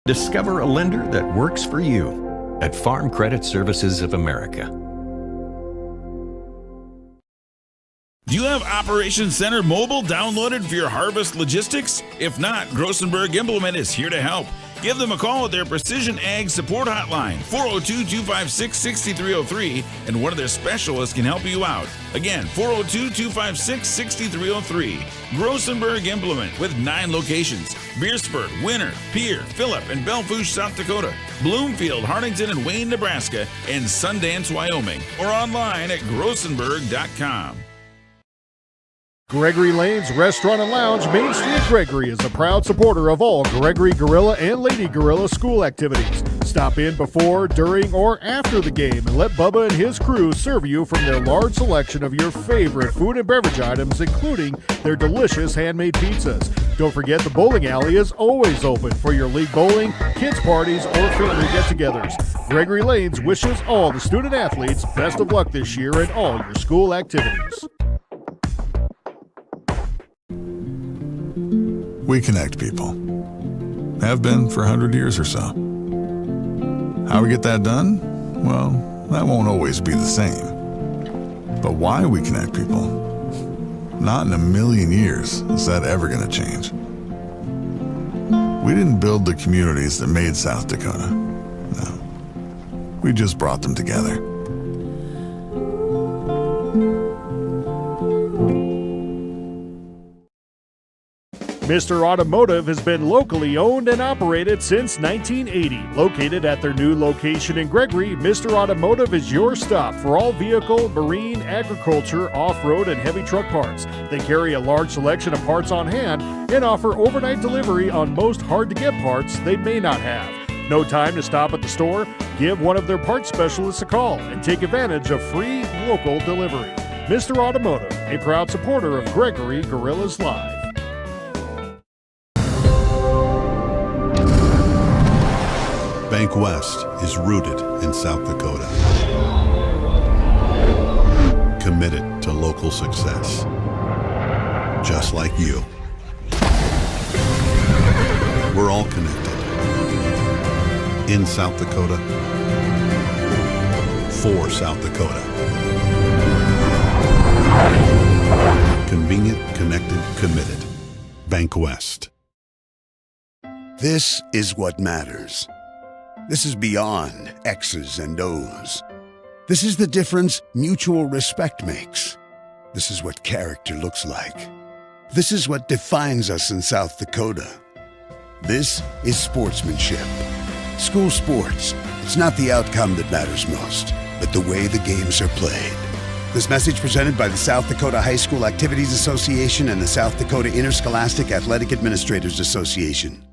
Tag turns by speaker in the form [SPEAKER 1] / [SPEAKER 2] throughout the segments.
[SPEAKER 1] Discover a lender that works for you at Farm Credit Services of America.
[SPEAKER 2] Do you have Operations Center Mobile downloaded for your harvest logistics? If not, Grossenberg Implement is here to help. Give them a call at their Precision Ag Support Hotline, 402-256-6303, and one of their specialists can help you out. Again, 402-256-6303. Grossenberg Implement with 9 locations: Beersford, Winter, Pierre, Phillip, and Belfouche, South Dakota, Bloomfield, Hartington, and Wayne, Nebraska, and Sundance, Wyoming, or online at grossenberg.com.
[SPEAKER 3] Gregory Lane's Restaurant and Lounge, Main Street, Gregory, is a proud supporter of all Gregory Gorilla and Lady Gorilla school activities. Stop in before, during, or after the game and let Bubba and his crew serve you from their large selection of your favorite food and beverage items, including their delicious handmade pizzas. Don't forget the bowling alley is always open for your league bowling, kids parties, or family get-togethers. Gregory Lane's wishes all the student athletes best of luck this year in all your school activities.
[SPEAKER 4] We connect people. Have been for 100 years or so. How we get that done? Well, that won't always be the same. But why we connect people? Not in a million years is that ever going to change. We didn't build the communities that made South Dakota. No. We just brought them together.
[SPEAKER 3] Mr. Automotive has been locally owned and operated since 1980. Located at their new location in Gregory, Mr. Automotive is your stop for all vehicle, marine, agriculture, off-road, and heavy truck parts. They carry a large selection of parts on hand and offer overnight delivery on most hard-to-get parts they may not have. No time to stop at the store? Give one of their parts specialists a call and take advantage of free local delivery. Mr. Automotive, a proud supporter of Gregory Gorillas Live.
[SPEAKER 5] Bank West is rooted in South Dakota. Committed to local success. Just like you. We're all connected. In South Dakota. For South Dakota. Convenient, connected, committed. Bank West.
[SPEAKER 6] This is what matters. This is beyond X's and O's. This is the difference mutual respect makes. This is what character looks like. This is what defines us in South Dakota. This is sportsmanship. School sports, it's not the outcome that matters most, but the way the games are played. This message presented by the South Dakota High School Activities Association and the South Dakota Interscholastic Athletic Administrators Association.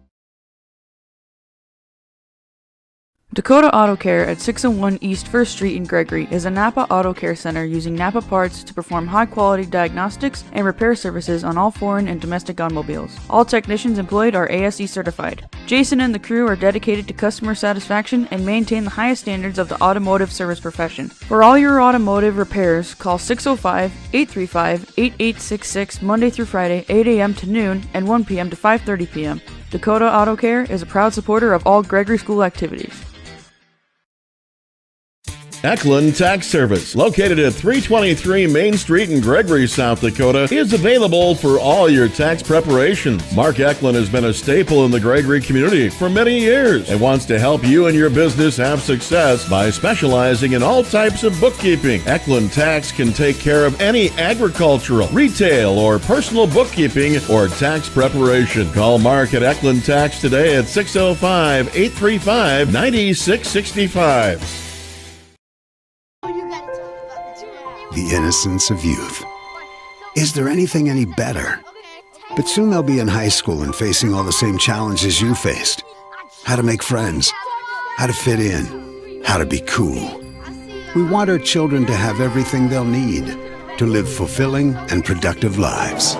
[SPEAKER 7] Dakota Auto Care at 601 East 1st Street in Gregory is a Napa Auto Care center using Napa parts to perform high-quality diagnostics and repair services on all foreign and domestic automobiles. All technicians employed are ASE certified. Jason and the crew are dedicated to customer satisfaction and maintain the highest standards of the automotive service profession. For all your automotive repairs, call 605-835-8866 Monday through Friday, 8 a.m. to noon and 1 p.m. to 5:30 p.m. Dakota Auto Care is a proud supporter of all Gregory School activities.
[SPEAKER 8] Eklund Tax Service, located at 323 Main Street in Gregory, South Dakota, is available for all your tax preparations. Mark Eklund has been a staple in the Gregory community for many years and wants to help you and your business have success by specializing in all types of bookkeeping. Eklund Tax can take care of any agricultural, retail, or personal bookkeeping or tax preparation. Call Mark at Eklund Tax today at 605-835-9665.
[SPEAKER 6] The innocence of youth. Is there anything any better? But soon they'll be in high school and facing all the same challenges you faced. How to make friends, how to fit in, how to be cool. We want our children to have everything they'll need to live fulfilling and productive lives.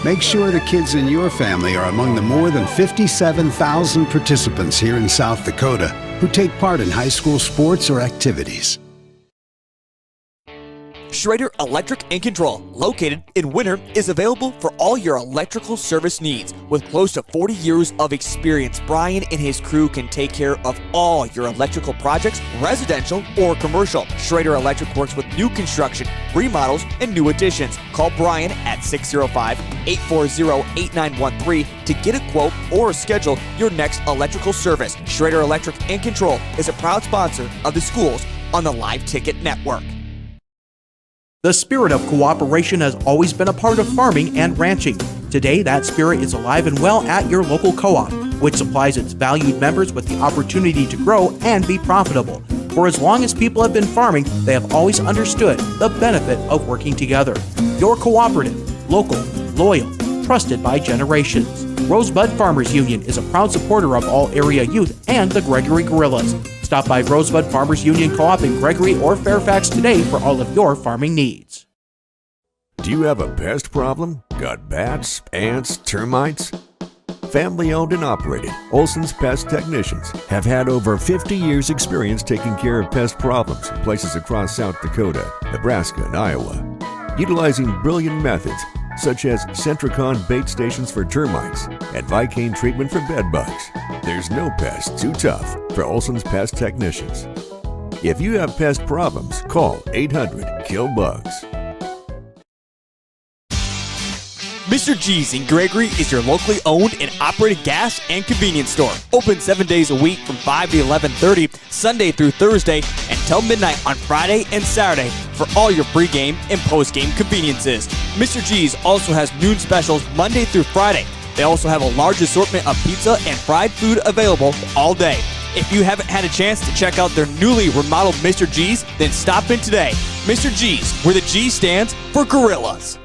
[SPEAKER 6] Make sure the kids in your family are among the more than 57,000 participants here in South Dakota who take part in high school sports or activities.
[SPEAKER 9] Schrader Electric and Control, located in Winter, is available for all your electrical service needs. With close to 40 years of experience, Brian and his crew can take care of all your electrical projects, residential or commercial. Schrader Electric works with new construction, remodels, and new additions. Call Brian at 605-840-8913 to get a quote or schedule your next electrical service. Schrader Electric and Control is a proud sponsor of the schools on the Live Ticket Network.
[SPEAKER 10] The spirit of cooperation has always been a part of farming and ranching. Today, that spirit is alive and well at your local co-op, which supplies its valued members with the opportunity to grow and be profitable. For as long as people have been farming, they have always understood the benefit of working together. Your cooperative, local, loyal, trusted by generations. Rosebud Farmers Union is a proud supporter of all area youth and the Gregory Guerrillas. Stop by Rosebud Farmers Union Co-op in Gregory or Fairfax today for all of your farming needs.
[SPEAKER 1] Do you have a pest problem? Got bats, ants, termites? Family owned and operated, Olson's Pest Technicians have had over 50 years experience taking care of pest problems in places across South Dakota, Nebraska, and Iowa. Utilizing brilliant methods such as Centricon bait stations for termites and Vicane treatment for bed bugs. There's no pest too tough for Olson's Pest Technicians. If you have pest problems, call 800-KILL-BUGS.
[SPEAKER 9] Mr. G's in Gregory is your locally owned and operated gas and convenience store. Open 7 days a week from 5 to 11:30, Sunday through Thursday, until midnight on Friday and Saturday for all your pregame and postgame conveniences. Mr. G's also has noon specials Monday through Friday. They also have a large assortment of pizza and fried food available all day. If you haven't had a chance to check out their newly remodeled Mr. G's, then stop in today. Mr. G's, where the G stands for Gorillas.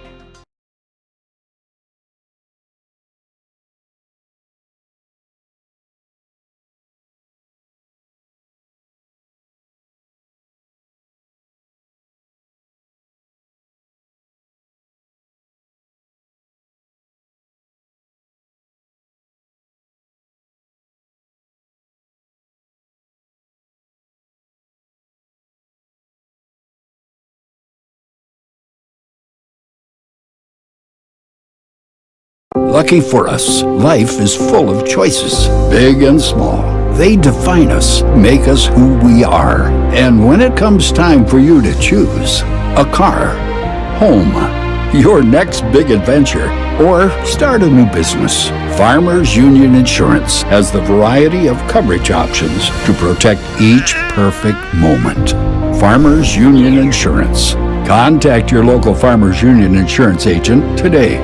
[SPEAKER 11] Lucky for us, life is full of choices, big and small. They define us, make us who we are. And when it comes time for you to choose, a car, home, your next big adventure, or start a new business, Farmers Union Insurance has the variety of coverage options to protect each perfect moment. Farmers Union Insurance. Contact your local Farmers Union Insurance agent today.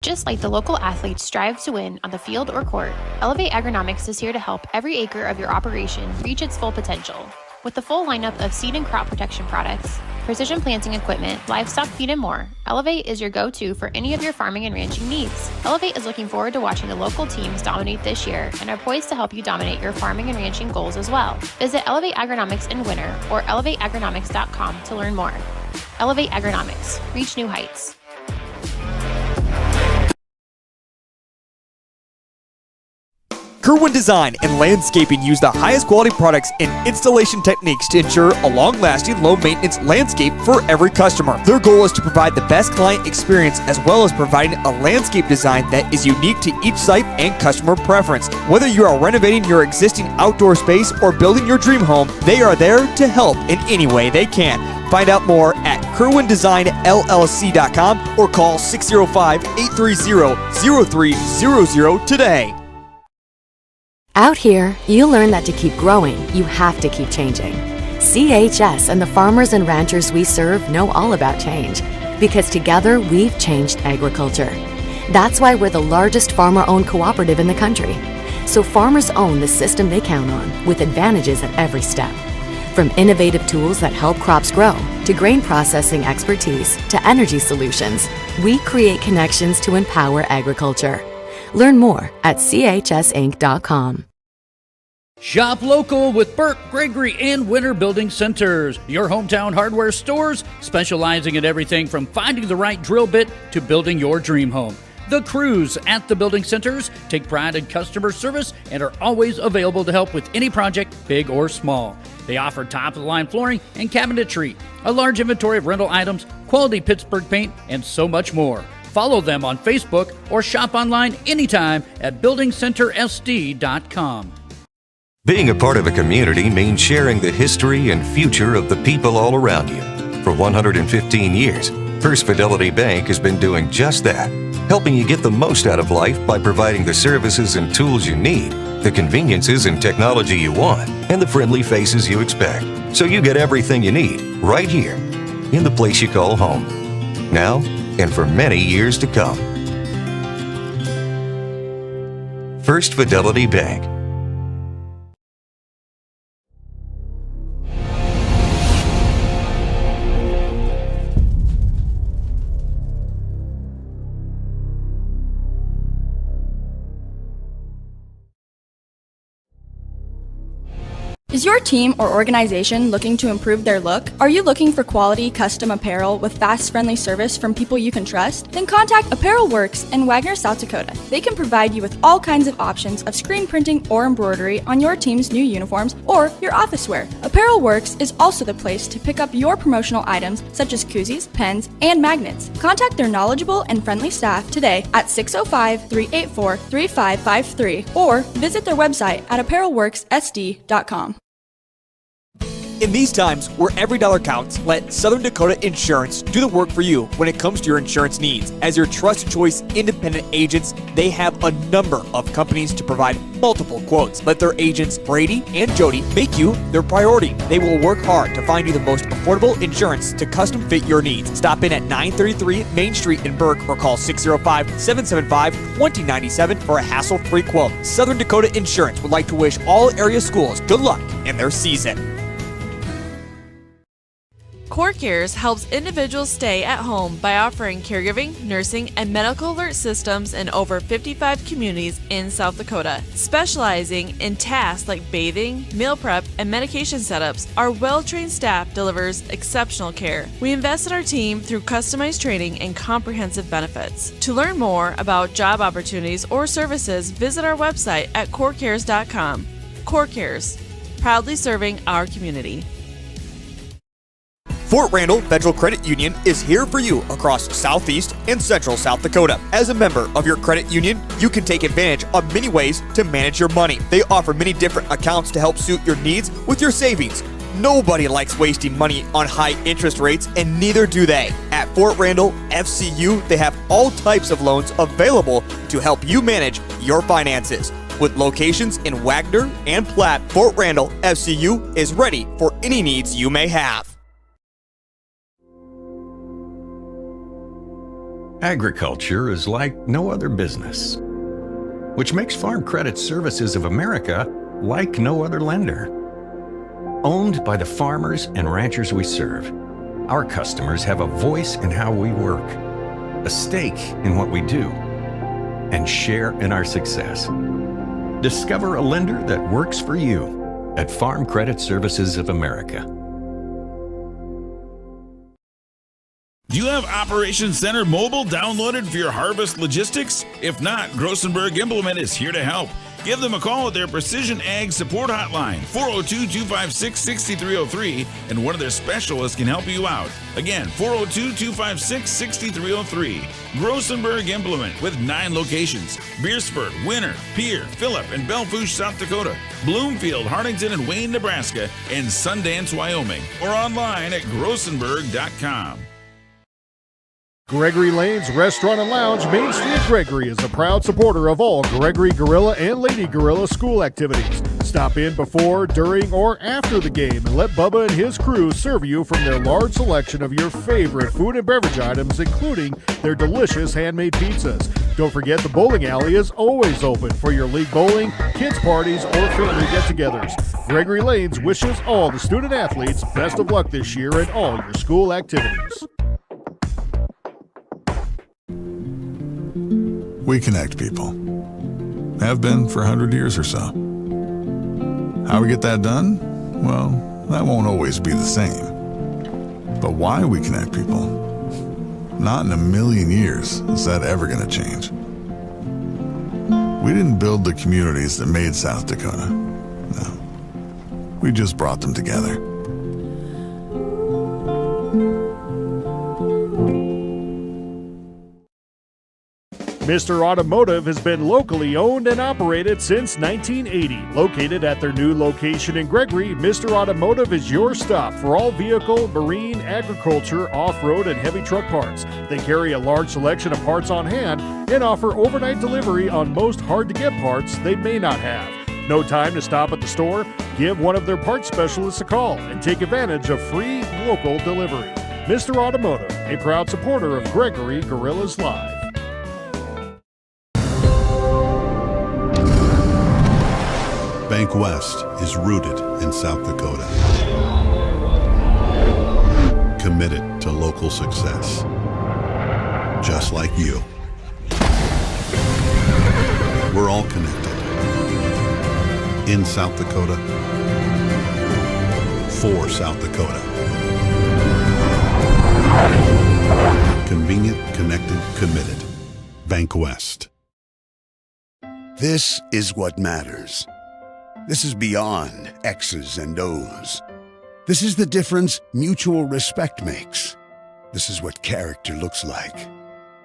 [SPEAKER 12] Just like the local athletes strive to win on the field or court, Elevate Agronomics is here to help every acre of your operation reach its full potential. With the full lineup of seed and crop protection products, precision planting equipment, livestock feed, and more, Elevate is your go-to for any of your farming and ranching needs. Elevate is looking forward to watching the local teams dominate this year and are poised to help you dominate your farming and ranching goals as well. Visit Elevate Agronomics in Winter or elevateagronomics.com to learn more. Elevate Agronomics. Reach new heights.
[SPEAKER 9] Kerwin Design and Landscaping use the highest quality products and installation techniques to ensure a long-lasting, low-maintenance landscape for every customer. Their goal is to provide the best client experience as well as providing a landscape design that is unique to each site and customer preference. Whether you are renovating your existing outdoor space or building your dream home, they are there to help in any way they can. Find out more at KerwinDesignLLC.com or call 605-830-0300 today.
[SPEAKER 13] Out here, you learn that to keep growing, you have to keep changing. CHS and the farmers and ranchers we serve know all about change, because together we've changed agriculture. That's why we're the largest farmer-owned cooperative in the country. So farmers own the system they count on, with advantages at every step. From innovative tools that help crops grow, to grain processing expertise, to energy solutions, we create connections to empower agriculture. Learn more at chsinc.com.
[SPEAKER 14] Shop local with Burke, Gregory, and Winter Building Centers, your hometown hardware stores specializing in everything from finding the right drill bit to building your dream home. The crews at the building centers take pride in customer service and are always available to help with any project, big or small. They offer top-of-the-line flooring and cabinetry, a large inventory of rental items, quality Pittsburgh paint, and so much more. Follow them on Facebook or shop online anytime at buildingcentersd.com.
[SPEAKER 15] Being a part of a community means sharing the history and future of the people all around you. For 115 years, First Fidelity Bank has been doing just that, helping you get the most out of life by providing the services and tools you need, the conveniences and technology you want, and the friendly faces you expect. So you get everything you need right here in the place you call home. Now and for many years to come. First Fidelity Bank.
[SPEAKER 16] Is your team or organization looking to improve their look? Are you looking for quality custom apparel with fast, friendly service from people you can trust? Then contact Apparel Works in Wagner, South Dakota. They can provide you with all kinds of options of screen printing or embroidery on your team's new uniforms or your office wear. Apparel Works is also the place to pick up your promotional items such as koozies, pens, and magnets. Contact their knowledgeable and friendly staff today at 605-384-3553 or visit their website at apparelworkssd.com.
[SPEAKER 9] In these times where every dollar counts, let Southern Dakota Insurance do the work for you when it comes to your insurance needs. As your trusted choice independent agents, they have a number of companies to provide multiple quotes. Let their agents Brady and Jody make you their priority. They will work hard to find you the most affordable insurance to custom fit your needs. Stop in at 933 Main Street in Burke or call 605-775-2097 for a hassle-free quote. Southern Dakota Insurance would like to wish all area schools good luck in their season.
[SPEAKER 17] CoreCares helps individuals stay at home by offering caregiving, nursing, and medical alert systems in over 55 communities in South Dakota. Specializing in tasks like bathing, meal prep, and medication setups, our well-trained staff delivers exceptional care. We invest in our team through customized training and comprehensive benefits. To learn more about job opportunities or services, visit our website at corecares.com. CoreCares, proudly serving our community.
[SPEAKER 9] Fort Randall Federal Credit Union is here for you across Southeast and Central South Dakota. As a member of your credit union, you can take advantage of many ways to manage your money. They offer many different accounts to help suit your needs with your savings. Nobody likes wasting money on high interest rates, and neither do they. At Fort Randall FCU, they have all types of loans available to help you manage your finances. With locations in Wagner and Platte, Fort Randall FCU is ready for any needs you may have.
[SPEAKER 18] Agriculture is like no other business, which makes Farm Credit Services of America like no other lender. Owned by the farmers and ranchers we serve, our customers have a voice in how we work, a stake in what we do, and share in our success. Discover a lender that works for you at Farm Credit Services of America.
[SPEAKER 2] Do you have Operations Center Mobile downloaded for your harvest logistics? If not, Grossenberg Implement is here to help. Give them a call at their Precision Ag Support Hotline, 402-256-6303, and one of their specialists can help you out. Again, 402-256-6303. Grossenberg Implement with 9 locations: Beersford, Winter, Pierre, Phillip, and Belfouche, South Dakota, Bloomfield, Hartington, and Wayne, Nebraska, and Sundance, Wyoming, or online at grossenberg.com.
[SPEAKER 3] Gregory Lane's Restaurant and Lounge, Main Street, Gregory, is a proud supporter of all Gregory Gorilla and Lady Gorilla school activities. Stop in before, during, or after the game and let Bubba and his crew serve you from their large selection of your favorite food and beverage items, including their delicious handmade pizzas. Don't forget the bowling alley is always open for your league bowling, kids parties, or family get-togethers. Gregory Lane's wishes all the student athletes best of luck this year in all your school activities.
[SPEAKER 4] We connect people. Have been for 100 years or so. How we get that done? Well, that won't always be the same. But why we connect people? Not in a million years is that ever going to change. We didn't build the communities that made South Dakota. No. We just brought them together.
[SPEAKER 3] Mr. Automotive has been locally owned and operated since 1980. Located at their new location in Gregory, Mr. Automotive is your stop for all vehicle, marine, agriculture, off-road, and heavy truck parts. They carry a large selection of parts on hand and offer overnight delivery on most hard-to-get parts they may not have. No time to stop at the store? Give one of their parts specialists a call and take advantage of free local delivery. Mr. Automotive, a proud supporter of Gregory Gorillas Live.
[SPEAKER 5] Bank West is rooted in South Dakota. Committed to local success. Just like you. We're all connected. In South Dakota. For South Dakota. Convenient, connected, committed. Bank West.
[SPEAKER 6] This is what matters. This is beyond X's and O's. This is the difference mutual respect makes. This is what character looks like.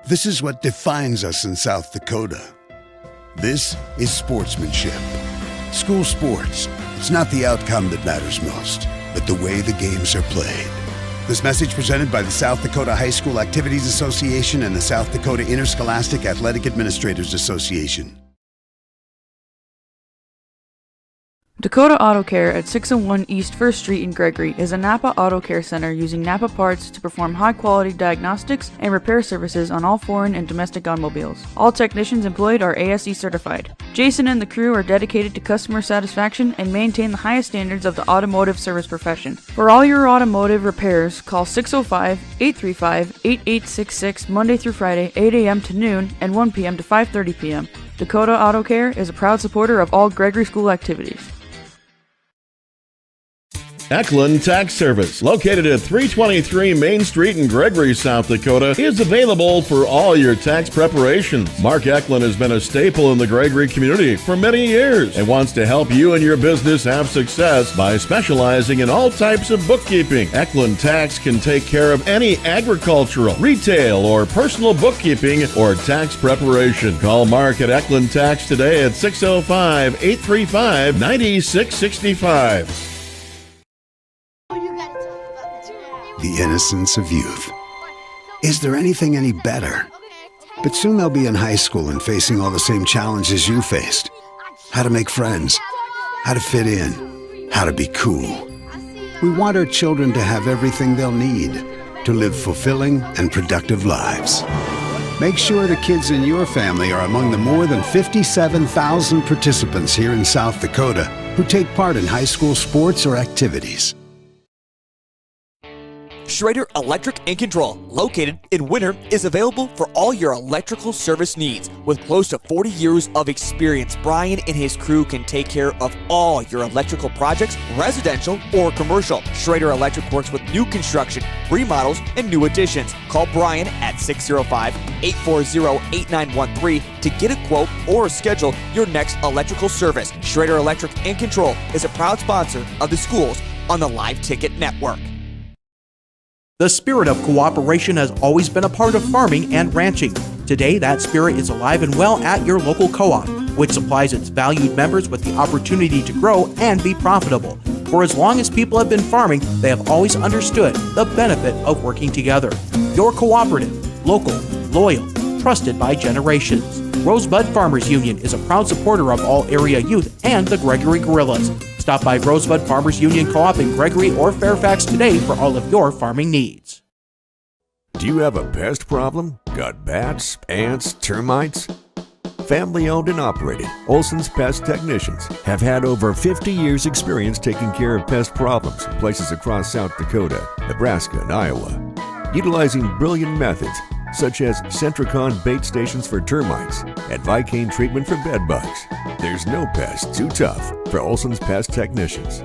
[SPEAKER 6] This is what defines us in South Dakota. This is sportsmanship. School sports, it's not the outcome that matters most, but the way the games are played. This message presented by the South Dakota High School Activities Association and the South Dakota Interscholastic Athletic Administrators Association.
[SPEAKER 7] Dakota Auto Care at 601 East 1st Street in Gregory is a Napa Auto Care center using Napa parts to perform high-quality diagnostics and repair services on all foreign and domestic automobiles. All technicians employed are ASE certified. Jason and the crew are dedicated to customer satisfaction and maintain the highest standards of the automotive service profession. For all your automotive repairs, call 605-835-8866 Monday through Friday, 8 a.m. to noon and 1 p.m. to 5:30 p.m. Dakota Auto Care is a proud supporter of all Gregory School activities.
[SPEAKER 8] Eklund Tax Service, located at 323 Main Street in Gregory, South Dakota, is available for all your tax preparations. Mark Eklund has been a staple in the Gregory community for many years and wants to help you and your business have success by specializing in all types of bookkeeping. Eklund Tax can take care of any agricultural, retail, or personal bookkeeping or tax preparation. Call Mark at Eklund Tax today at 605-835-9665.
[SPEAKER 6] The innocence of youth. Is there anything any better? But soon they'll be in high school and facing all the same challenges you faced. How to make friends, how to fit in, how to be cool. We want our children to have everything they'll need to live fulfilling and productive lives. Make sure the kids in your family are among the more than 57,000 participants here in South Dakota who take part in high school sports or activities.
[SPEAKER 9] Schrader Electric and Control, located in Winter, is available for all your electrical service needs. With close to 40 years of experience, Brian and his crew can take care of all your electrical projects, residential or commercial. Schrader Electric works with new construction, remodels, and new additions. Call Brian at 605-840-8913 to get a quote or schedule your next electrical service. Schrader Electric and Control is a proud sponsor of the schools on the Live Ticket Network.
[SPEAKER 10] The spirit of cooperation has always been a part of farming and ranching. Today, that spirit is alive and well at your local co-op, which supplies its valued members with the opportunity to grow and be profitable. For as long as people have been farming, they have always understood the benefit of working together. Your cooperative, local, loyal, trusted by generations. Rosebud Farmers Union is a proud supporter of all area youth and the Gregory Gorillas. Stop by Rosebud Farmers Union Co-op in Gregory or Fairfax today for all of your farming needs.
[SPEAKER 1] Do you have a pest problem? Got bats, ants, termites? Family owned and operated, Olson's Pest Technicians have had over 50 years experience taking care of pest problems in places across South Dakota, Nebraska, and Iowa. Utilizing brilliant methods such as Centricon bait stations for termites and Vicane treatment for bed bugs. There's no pest too tough for Olson's Pest Technicians.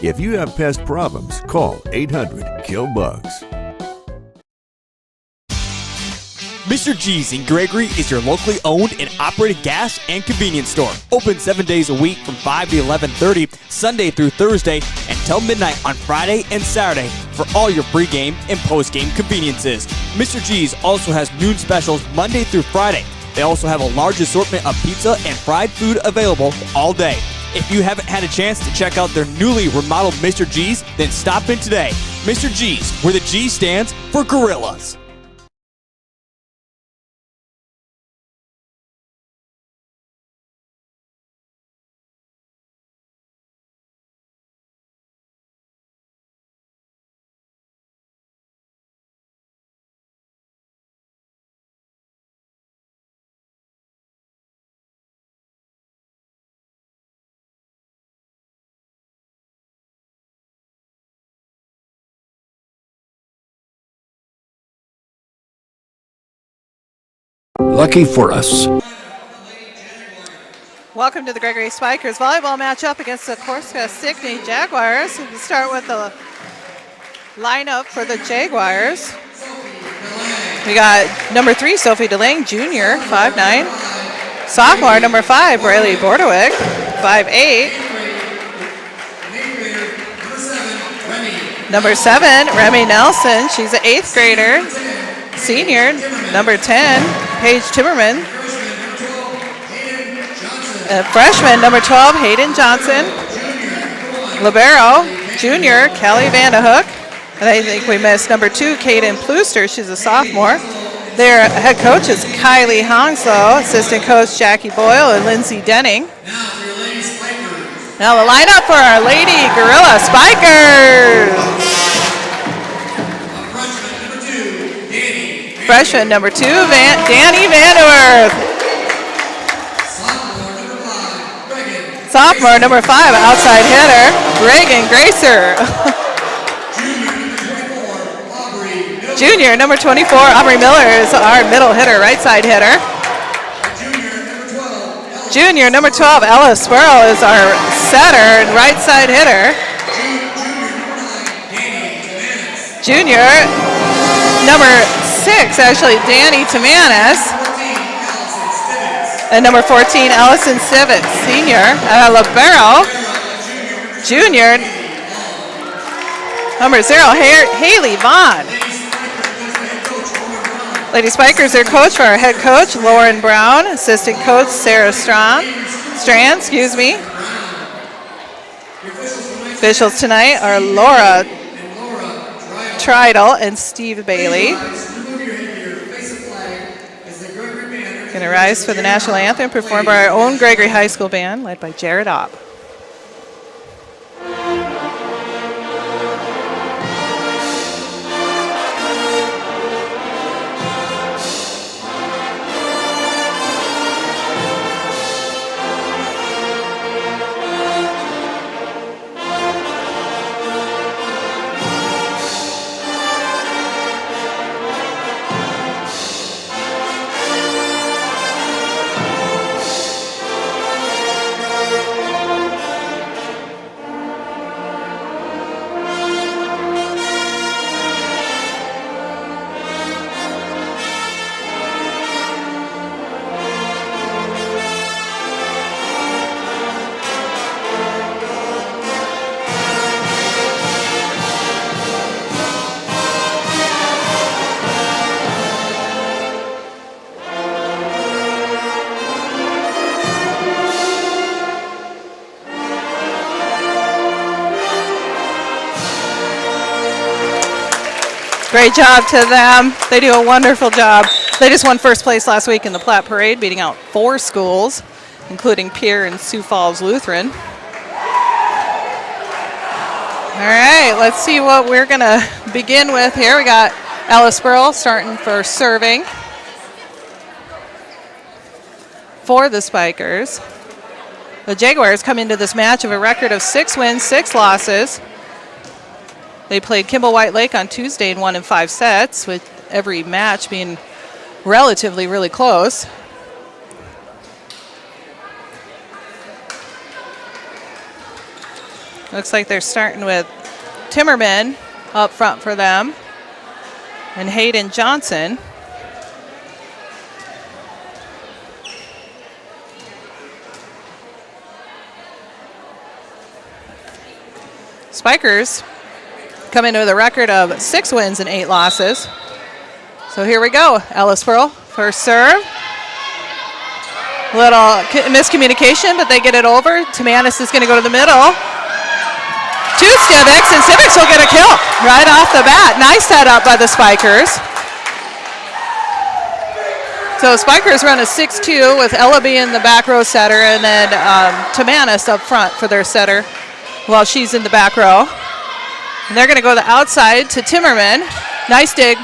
[SPEAKER 1] If you have pest problems, call 800-KILL-BUGS.
[SPEAKER 9] Mr. G's in Gregory is your locally owned and operated gas and convenience store. Open 7 days a week from 5 to 11:30, Sunday through Thursday, until midnight on Friday and Saturday for all your pregame and postgame conveniences. Mr. G's also has noon specials Monday through Friday. They also have a large assortment of pizza and fried food available all day. If you haven't had a chance to check out their newly remodeled Mr. G's, then stop in today. Mr. G's, where the G stands for Gorillas.
[SPEAKER 11] Lucky for us.
[SPEAKER 19] Welcome to the Gregory Spikers volleyball matchup against the Corsica-Stickney Jaguars. We start with the lineup for the Jaguars. We got number 3, Sophie DeLange, junior, 5'9". Sophomore, number 5, Braylee Bordewick, 5'8". Number 7, Remy Nelson, she's an 8th grader. Senior, number 10, Paige Timmerman. Freshman, number 12, Hayden Johnson. Libero, junior, Kelly Vandehook. And I think we missed number 2, Kaden Plooster. She's a sophomore. Their head coach is Kylie Honslow, assistant coach Jackie Boyle and Lindsay Denning. Now the lineup for our Lady Gorilla Spikers. Freshman number 2, Danny Vanderwerf. Sophomore number 5, outside hitter, Reagan Gracer. Junior number 24, Aubrey Miller is our middle hitter, right side hitter. Junior number 12, Ella Spurl is our setter and right side hitter. Junior number 6, actually, Danny Tamanis. And number 14, Allison Sivitz, senior. Libero, junior. Number 0, Haley Vaughn. Lady Spikers are coached by our head coach, Lauren Brown, assistant coach, Sarah Strand. Officials tonight are Laura Tridle and Steve Bailey. Going to rise for the national anthem performed by our own Gregory High School band led by Jared Opp. Great job to them. They do a wonderful job. They just won first place last week in the Platte Parade, beating out 4 schools, including Pierre and Sioux Falls Lutheran. All right, let's see what we're going to begin with here. We got Alice Burl starting for serving for the Spikers. The Jaguars come into this match of a record of 6 wins, 6 losses. They played Kimball White Lake on Tuesday and won in 5 sets, with every match being relatively really close. Looks like they're starting with Timmerman up front for them and Hayden Johnson. Spikers come into the record of 6 wins and 8 losses. So here we go. Ellisboro, first serve. Little miscommunication, but they get it over. Timanis is going to go to the middle. To Stivics, and Stivics will get a kill right off the bat. Nice setup by the Spikers. So Spikers run a 6-2 with Ella being the back row setter, and then Timanis up front for their setter while she's in the back row. And they're going to go the outside to Timmerman. Nice dig.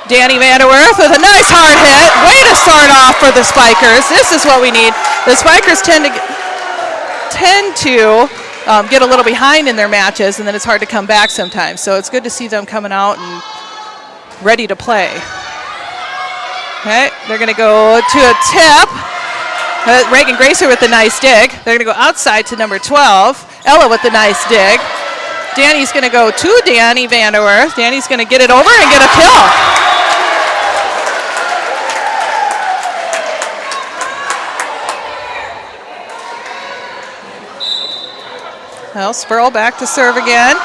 [SPEAKER 19] Danny Vanderwerth with a nice hard hit. Way to start off for the Spikers. This is what we need. The Spikers tend to get a little behind in their matches, and then it's hard to come back sometimes. So it's good to see them coming out and ready to play. Okay, they're going to go to a tip. Reagan Gracer with the nice dig. They're going to go outside to number 12. Ella with the nice dig. Danny's going to go to Danny Vanderwerth. Danny's going to get it over and get a kill. Well, Spurl back to serve again.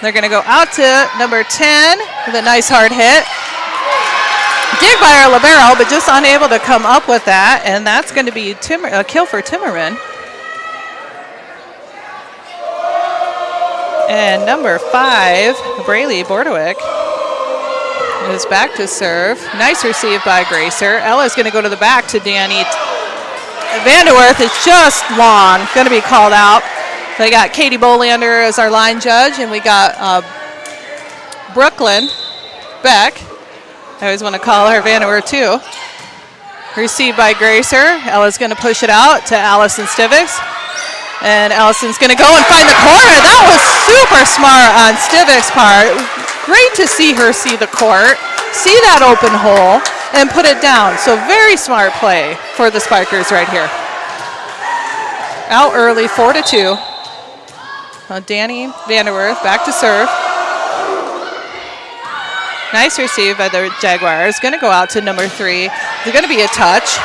[SPEAKER 19] They're going to go out to number 10 with a nice hard hit. Dig by our libero, but just unable to come up with that, and that's going to be a kill for Timmerman. And number 5, Braylee Bordewick, is back to serve. Nice receive by Gracer. Ella's going to go to the back to Danny. Vanderwerth is just long, going to be called out. They got Katie Bolander as our line judge, and we got Brooklyn Beck. I always want to call her Vanderwerth too. Received by Gracer. Ella's going to push it out to Allison Stivics. And Allison's going to go and find the corner. That was super smart on Stivics' part. Great to see her see the court, see that open hole, and put it down. So very smart play for the Spikers right here. Out early, 4-2. Danny Vanderwerth back to serve. Nice receive by the Jaguars. Going to go out to number 3. There's going to be a touch,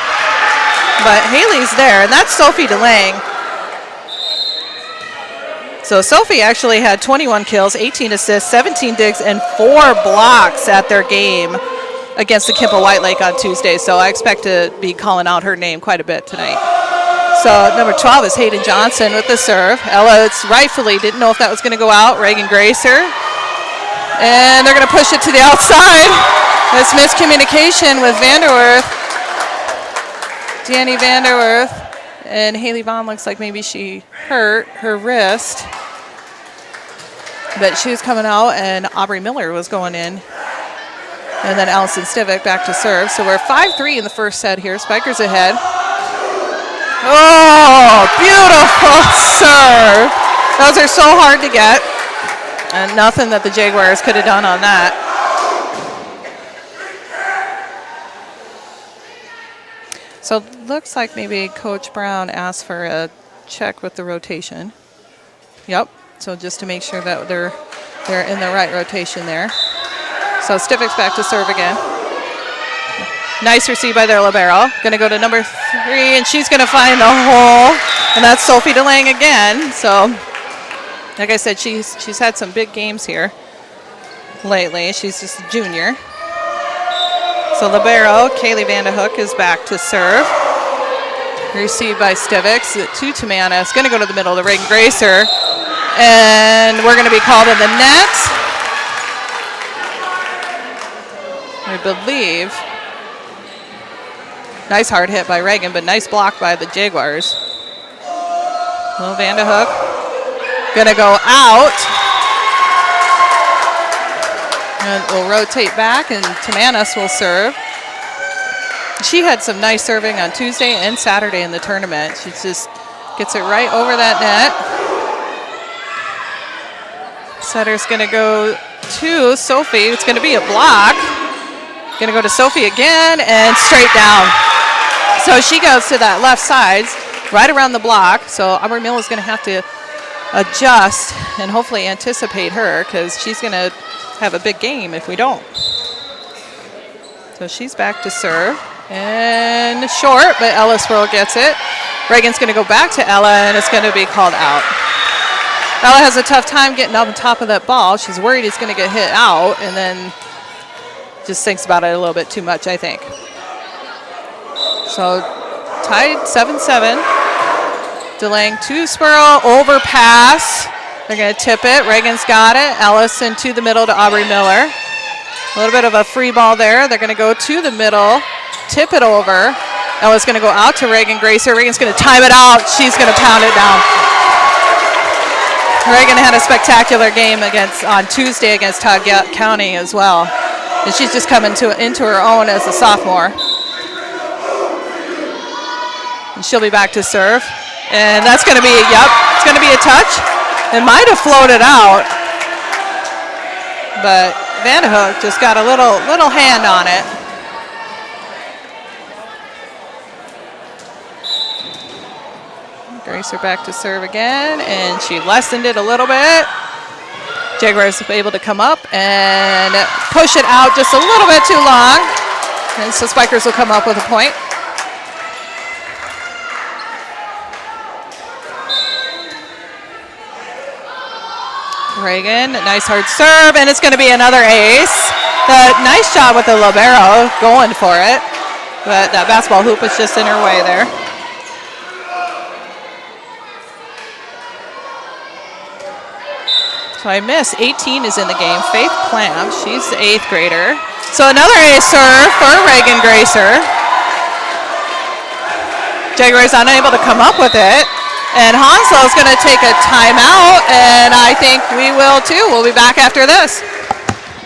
[SPEAKER 19] but Haley's there, and that's Sophie DeLange. So Sophie actually had 21 kills, 18 assists, 17 digs, and 4 blocks at their game against the Kimpa White Lake on Tuesday. So I expect to be calling out her name quite a bit tonight. So number 12 is Hayden Johnson with the serve. Ella rightfully didn't know if that was going to go out. Reagan Gracer. And they're going to push it to the outside. That's miscommunication with Vanderwerth. Danny Vanderwerth. And Haley Vaughn looks like maybe she hurt her wrist. But she was coming out, and Aubrey Miller was going in. And then Allison Stivic back to serve. So we're 5-3 in the first set here. Spikers ahead. Oh, beautiful serve. Those are so hard to get. And nothing that the Jaguars could have done on that. So it looks like maybe Coach Brown asked for a check with the rotation. Yep. So just to make sure that they're in the right rotation there. So Stivics back to serve again. Nice receive by their libero. Going to go to number 3, and she's going to find the hole. And that's Sophie DeLange again. So, like I said, she's had some big games here lately. She's just a junior. So libero, Kaylee Vanderhook is back to serve. Received by Stivics to Timanis. Going to go to the middle to Reagan Gracer. And we're going to be called in the net. I believe. Nice hard hit by Reagan, but nice block by the Jaguars. Well, Vanderhook going to go out. And we'll rotate back, and Timanis will serve. She had some nice serving on Tuesday and Saturday in the tournament. She just gets it right over that net. Setter's going to go to Sophie. It's going to be a block. Going to go to Sophie again and straight down. So she goes to that left side, right around the block. So Aubrey Mill is going to have to adjust and hopefully anticipate her, because she's going to have a big game if we don't. So she's back to serve. And short, but Ellisboro gets it. Reagan's going to go back to Ella, and it's going to be called out. Ella has a tough time getting up on top of that ball. She's worried he's going to get hit out, and then just thinks about it a little bit too much, I think. So tied 7-7. Delaying two-spurl, overpass. They're going to tip it. Reagan's got it. Ellison to the middle to Aubrey Miller. A little bit of a free ball there. They're going to go to the middle, tip it over. Ella's going to go out to Reagan Gracer. Reagan's going to time it out. She's going to pound it down. Reagan had a spectacular game on Tuesday against Todd County as well. And she's just coming into her own as a sophomore. And she'll be back to serve. And that's going to be, it's going to be a touch. It might have floated out. But Vanderhook just got a little hand on it. Gracer back to serve again, and she lessened it a little bit. Jaguars able to come up and push it out just a little bit too long. And so Spikers will come up with a point. Reagan, nice hard serve, and it's going to be another ace. Nice job with the libero, going for it. But that basketball hoop was just in her way there. So I miss 18 is in the game. Faith Clamp, she's the 8th grader. So another ace serve for Reagan Gracer. Jaguars unable to come up with it. And Hanslow's going to take a timeout, and I think we will too. We'll be back after this.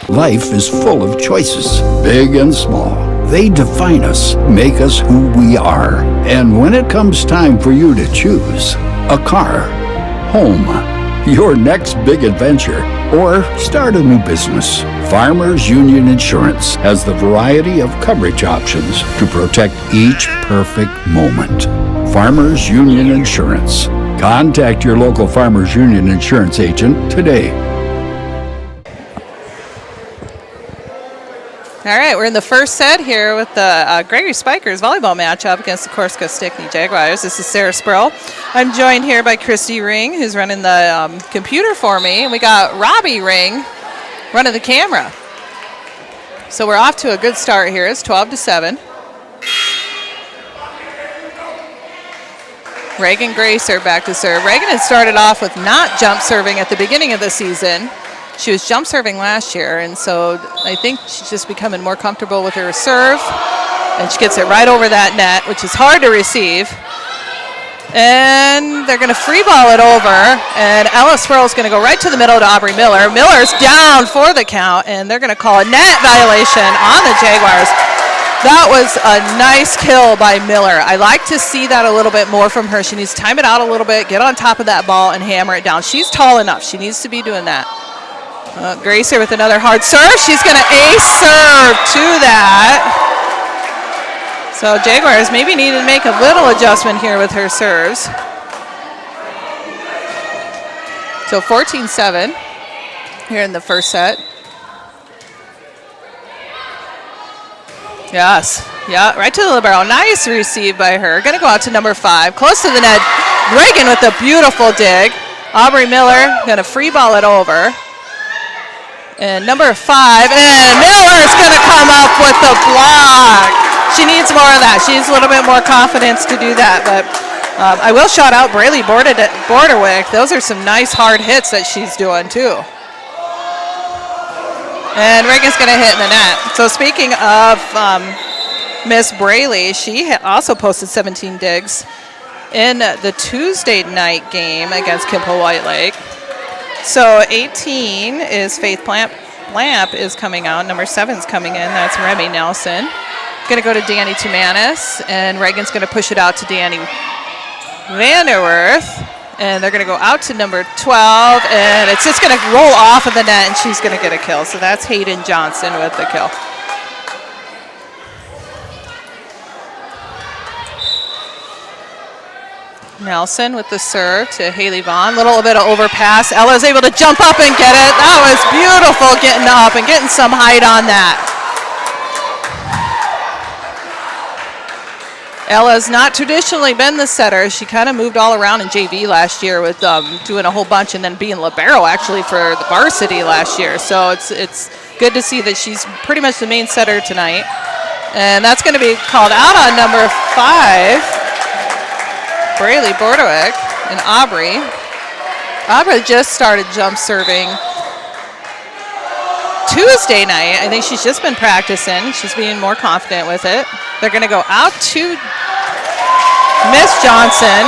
[SPEAKER 11] Life is full of choices, big and small. They define us, make us who we are. And when it comes time for you to choose a car, home, your next big adventure, or start a new business, Farmers Union Insurance has the variety of coverage options to protect each perfect moment. Farmers Union Insurance. Contact your local Farmers Union Insurance agent today.
[SPEAKER 19] All right, we're in the first set here with the Gregory Spikers volleyball matchup against the Corsica-Stickney Jaguars. This is Sarah Sproul. I'm joined here by Christy Ring, who's running the computer for me, and we got Robbie Ring running the camera. So we're off to a good start here. It's 12-7. Reagan Gracer back to serve. Reagan had started off with not jump serving at the beginning of the season. She was jump serving last year, and so I think she's just becoming more comfortable with her serve. And she gets it right over that net, which is hard to receive. And they're going to free ball it over, and Ella Sproul's going to go right to the middle to Aubrey Miller. Miller's down for the count, and they're going to call a net violation on the Jaguars. That was a nice kill by Miller. I like to see that a little bit more from her. She needs to time it out a little bit, get on top of that ball, and hammer it down. She's tall enough. She needs to be doing that. Gracer with another hard serve. She's going to ace serve to that. So Jaguars maybe need to make a little adjustment here with her serves. So 14-7 here in the first set. Yes, yeah, right to the libero. Nice receive by her. Going to go out to number 5, close to the net. Reagan with a beautiful dig. Aubrey Miller going to free ball it over. And number 5, and Miller's going to come up with the block. She needs more of that. She needs a little bit more confidence to do that. But I will shout out Braylee Borderwick. Those are some nice hard hits that she's doing too. And Reagan's going to hit in the net. So speaking of Miss Braylee, she also posted 17 digs in the Tuesday night game against Kimpo White Lake. So 18 is Faith Clamp is coming out. Number 7's coming in. That's Remy Nelson. Going to go to Danny Tumanis, and Reagan's going to push it out to Danny Vanderwerth. And they're going to go out to number 12, and it's just going to roll off of the net, and she's going to get a kill. So that's Hayden Johnson with the kill. Nelson with the serve to Haley Vaughn. Little bit of overpass. Ella's able to jump up and get it. That was beautiful getting up and getting some height on that. Ella's not traditionally been the setter. She kind of moved all around in JV last year with doing a whole bunch and then being libero actually for the varsity last year. So it's good to see that she's pretty much the main setter tonight. And that's going to be called out on number 5, Braylee Bordewick and Aubrey. Aubrey just started jump serving Tuesday night. I think she's just been practicing. She's being more confident with it. They're going to go out to Miss Johnson.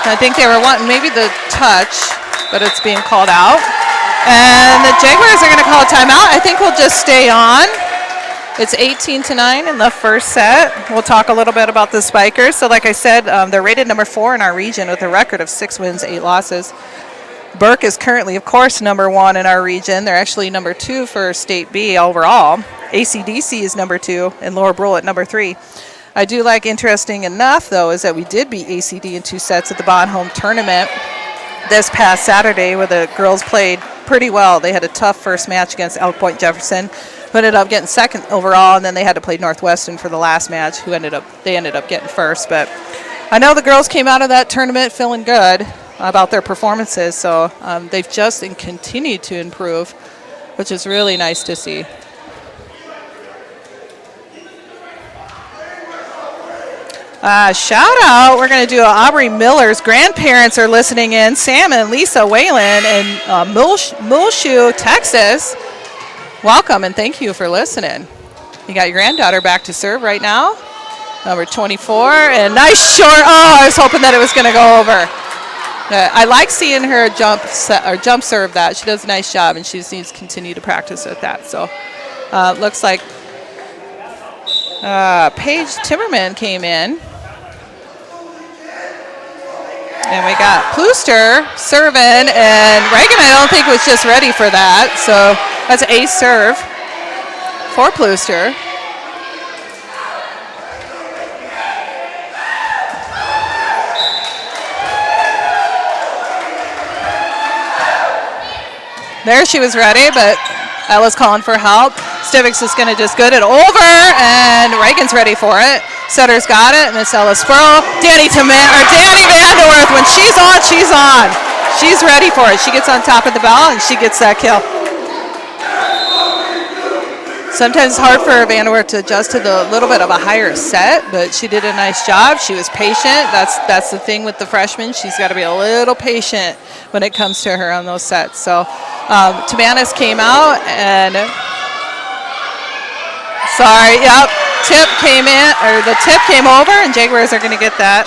[SPEAKER 19] I think they were wanting maybe the touch, but it's being called out. And the Jaguars are going to call a timeout. I think we'll just stay on. It's 18-9 in the first set. We'll talk a little bit about the Spikers. So like I said, they're rated number 4 in our region with a record of 6 wins, 8 losses. Burke is currently, of course, number 1 in our region. They're actually number 2 for State B overall. ACDC is number 2 and Lower Brule at number 3. I do like, interesting enough, though, is that we did beat ACD in 2 sets at the Bonhomme tournament this past Saturday, where the girls played pretty well. They had a tough first match against Elk Point Jefferson, who ended up getting 2nd overall, and then they had to play Northwestern for the last match, who ended up getting 1st. But I know the girls came out of that tournament feeling good about their performances, so they've just continued to improve, which is really nice to see. Shout out, we're going to do Aubrey Miller's grandparents are listening in, Sam and Lisa Whalen in Muleshoe, Texas. Welcome and thank you for listening. You got your granddaughter back to serve right now, number 24, and nice short. Oh, I was hoping that it was going to go over. I like seeing her jump serve that. She does a nice job, and she just needs to continue to practice with that. So looks like Paige Timmerman came in. And we got Plooster serving, and Reagan, I don't think, was just ready for that. So that's an ace serve for Plooster. There she was ready, but Ella's calling for help. Stivics is going to just get it over, and Reagan's ready for it. Setter's got it, and it's Ella Spurl. Danny Vanderwerth, when she's on, she's on. She's ready for it. She gets on top of the ball, and she gets that kill. Sometimes it's hard for Vanderwerth to adjust to the little bit of a higher set, but she did a nice job. She was patient. That's the thing with the freshmen. She's got to be a little patient when it comes to her on those sets. So Timanis came out, and tip came in, or the tip came over, and Jaguars are going to get that.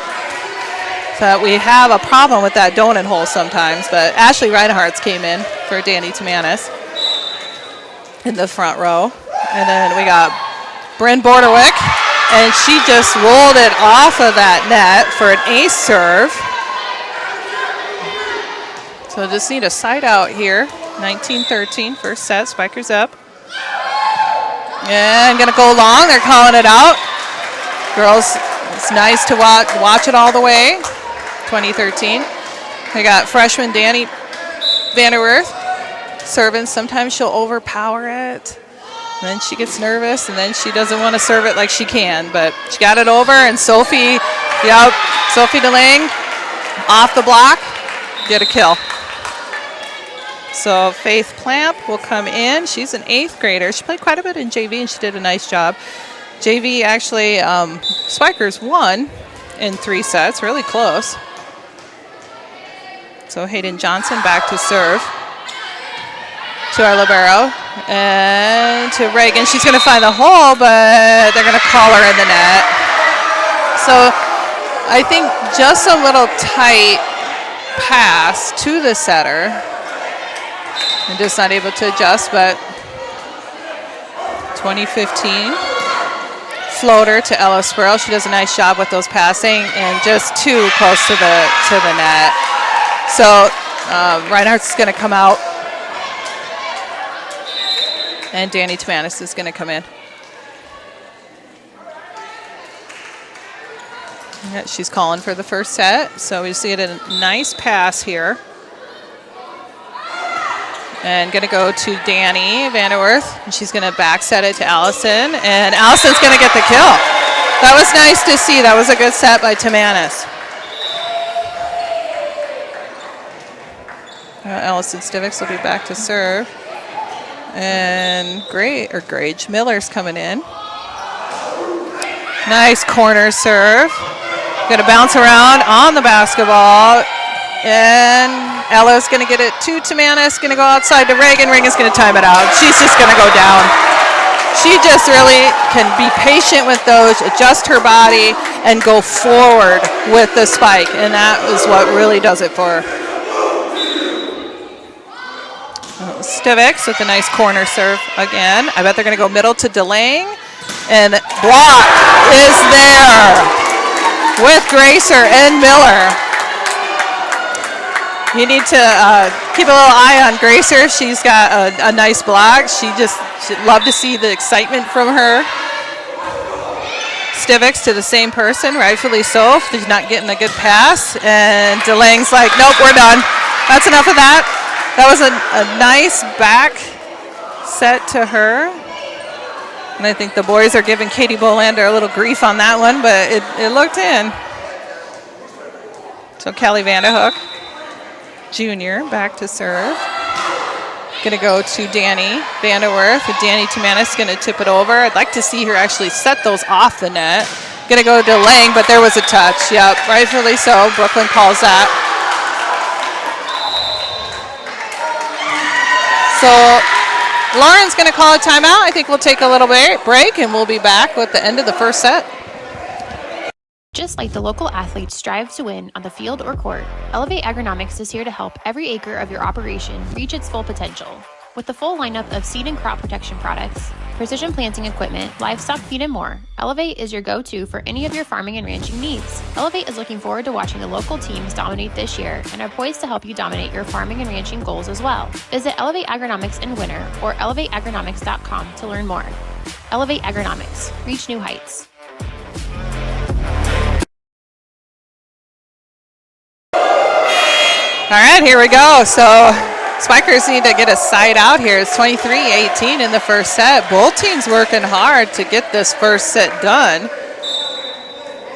[SPEAKER 19] So we have a problem with that donut hole sometimes, but Ashley Reinhardt's came in for Danny Timanis in the front row. And then we got Bryn Borderwick, and she just rolled it off of that net for an ace serve. So just need a side out here. 19-13, first set, Spikers up. And going to go long. They're calling it out. Girls, it's nice to watch it all the way. 2013. We got freshman Danny Vanderwerth serving. Sometimes she'll overpower it. And then she gets nervous, and then she doesn't want to serve it like she can. But she got it over, and Sophie DeLang off the block, get a kill. So Faith Plamp will come in. She's an 8th grader. She played quite a bit in JV, and she did a nice job. JV actually, Spikers won in 3 sets, really close. So Hayden Johnson back to serve to our libero, and to Reagan. She's going to find the hole, but they're going to call her in the net. So I think just a little tight pass to the setter. And just not able to adjust, but 2015 floater to Ella Squirrel. She does a nice job with those passing, and just too close to the net. So Reinhardt's going to come out, and Danny Timanis is going to come in. Yeah, she's calling for the first set, so we see it a nice pass here. And going to go to Danny Vanderwerth, and she's going to back set it to Allison, and Allison's going to get the kill. That was nice to see. That was a good set by Timanis. Allison Stivix will be back to serve. And Grage Miller's coming in. Nice corner serve. Going to bounce around on the basketball. And Ella's going to get it to Timanis. Going to go outside to Reagan. Reagan's going to time it out. She's just going to go down. She just really can be patient with those, adjust her body, and go forward with the spike. And that is what really does it for her. Stivix with a nice corner serve again. I bet they're going to go middle to DeLange. And block is there with Gracer and Miller. You need to keep a little eye on Gracer. She's got a nice block. She'd love to see the excitement from her. Stivix to the same person, rightfully so. She's not getting a good pass. And DeLange's like, nope, we're done. That's enough of that. That was a nice back set to her. And I think the boys are giving Katie Bolander a little grief on that one, but it looked in. So Kelly Vanderhook, Jr., back to serve. Going to go to Danny Vanderwerth. Danny Timanis going to tip it over. I'd like to see her actually set those off the net. Going to go to Lang, but there was a touch. Yep, rightfully so. Brooklyn calls that. So Lauren's going to call a timeout. I think we'll take a little break, and we'll be back with the end of the first set.
[SPEAKER 12] Just like the local athletes strive to win on the field or court, Elevate Agronomics is here to help every acre of your operation reach its full potential. With the full lineup of seed and crop protection products, precision planting equipment, livestock feed, and more, Elevate is your go-to for any of your farming and ranching needs. Elevate is looking forward to watching the local teams dominate this year and are poised to help you dominate your farming and ranching goals as well. Visit Elevate Agronomics in winter or elevateagronomics.com to learn more. Elevate Agronomics. Reach new heights.
[SPEAKER 19] All right, here we go. So Spikers need to get a side out here. It's 23-18 in the first set. Both teams working hard to get this first set done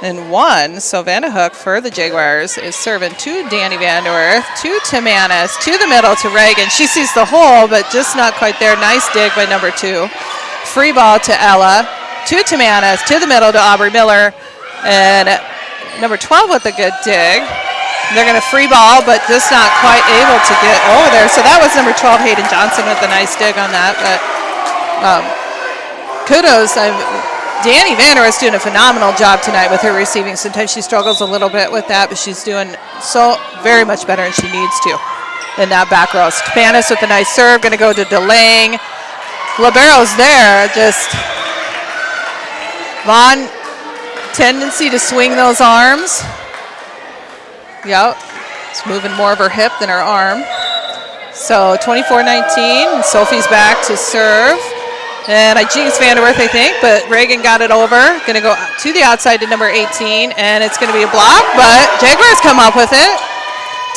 [SPEAKER 19] and won. So Vanderhook for the Jaguars is serving to Danny Vanderwerth, to Timanis, to the middle to Reagan. She sees the hole, but just not quite there. Nice dig by number 2. Free ball to Ella, to Timanis, to the middle to Aubrey Miller, and number 12 with a good dig. They're going to free ball, but just not quite able to get over there. So that was number 12, Hayden Johnson, with a nice dig on that. But kudos. Danny Vanderwerth is doing a phenomenal job tonight with her receiving. Sometimes she struggles a little bit with that, but she's doing so very much better than she needs to in that back row. Spanis with a nice serve, going to go to DeLange. Libero's there. Just Vaughn, tendency to swing those arms. Yep, it's moving more of her hip than her arm. So 24-19, Sophie's back to serve. And I jinxed Vanderwerth, I think, but Reagan got it over. Going to go to the outside to number 18, and it's going to be a block, but Jaguars come up with it.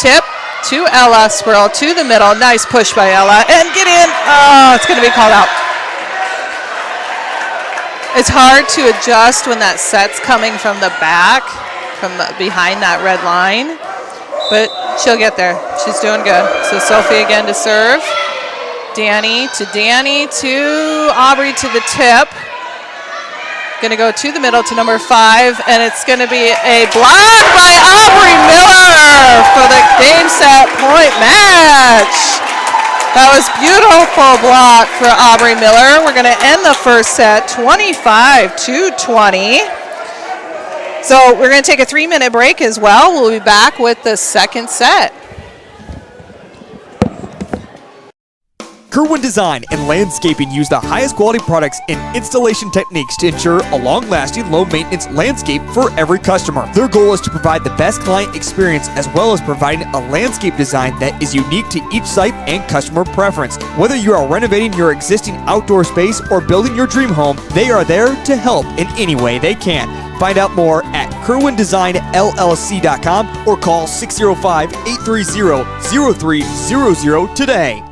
[SPEAKER 19] Tip to Ella, swirl to the middle. Nice push by Ella, and get in. Oh, it's going to be called out. It's hard to adjust when that set's coming from the back, from behind that red line, but she'll get there. She's doing good. So Sophie again to serve. Danny to Aubrey to the tip. Going to go to the middle to number 5, and it's going to be a block by Aubrey Miller for the game set point match. That was beautiful block for Aubrey Miller. We're going to end the first set 25-20. So we're going to take a 3-minute break as well. We'll be back with the second set.
[SPEAKER 9] Kerwin Design and Landscaping use the highest quality products and installation techniques to ensure a long-lasting, low-maintenance landscape for every customer. Their goal is to provide the best client experience as well as providing a landscape design that is unique to each site and customer preference. Whether you are renovating your existing outdoor space or building your dream home, they are there to help in any way they can. Find out more at kerwindesignllc.com or call 605-830-0300 today.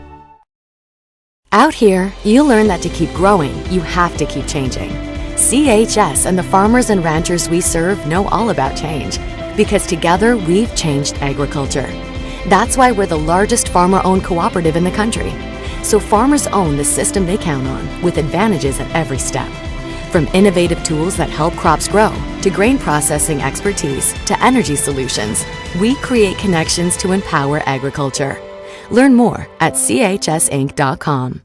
[SPEAKER 13] Out here, you learn that to keep growing, you have to keep changing. CHS and the farmers and ranchers we serve know all about change, because together we've changed agriculture. That's why we're the largest farmer-owned cooperative in the country. So farmers own the system they count on, with advantages at every step. From innovative tools that help crops grow, to grain processing expertise, to energy solutions, we create connections to empower agriculture. Learn more at chsinc.com.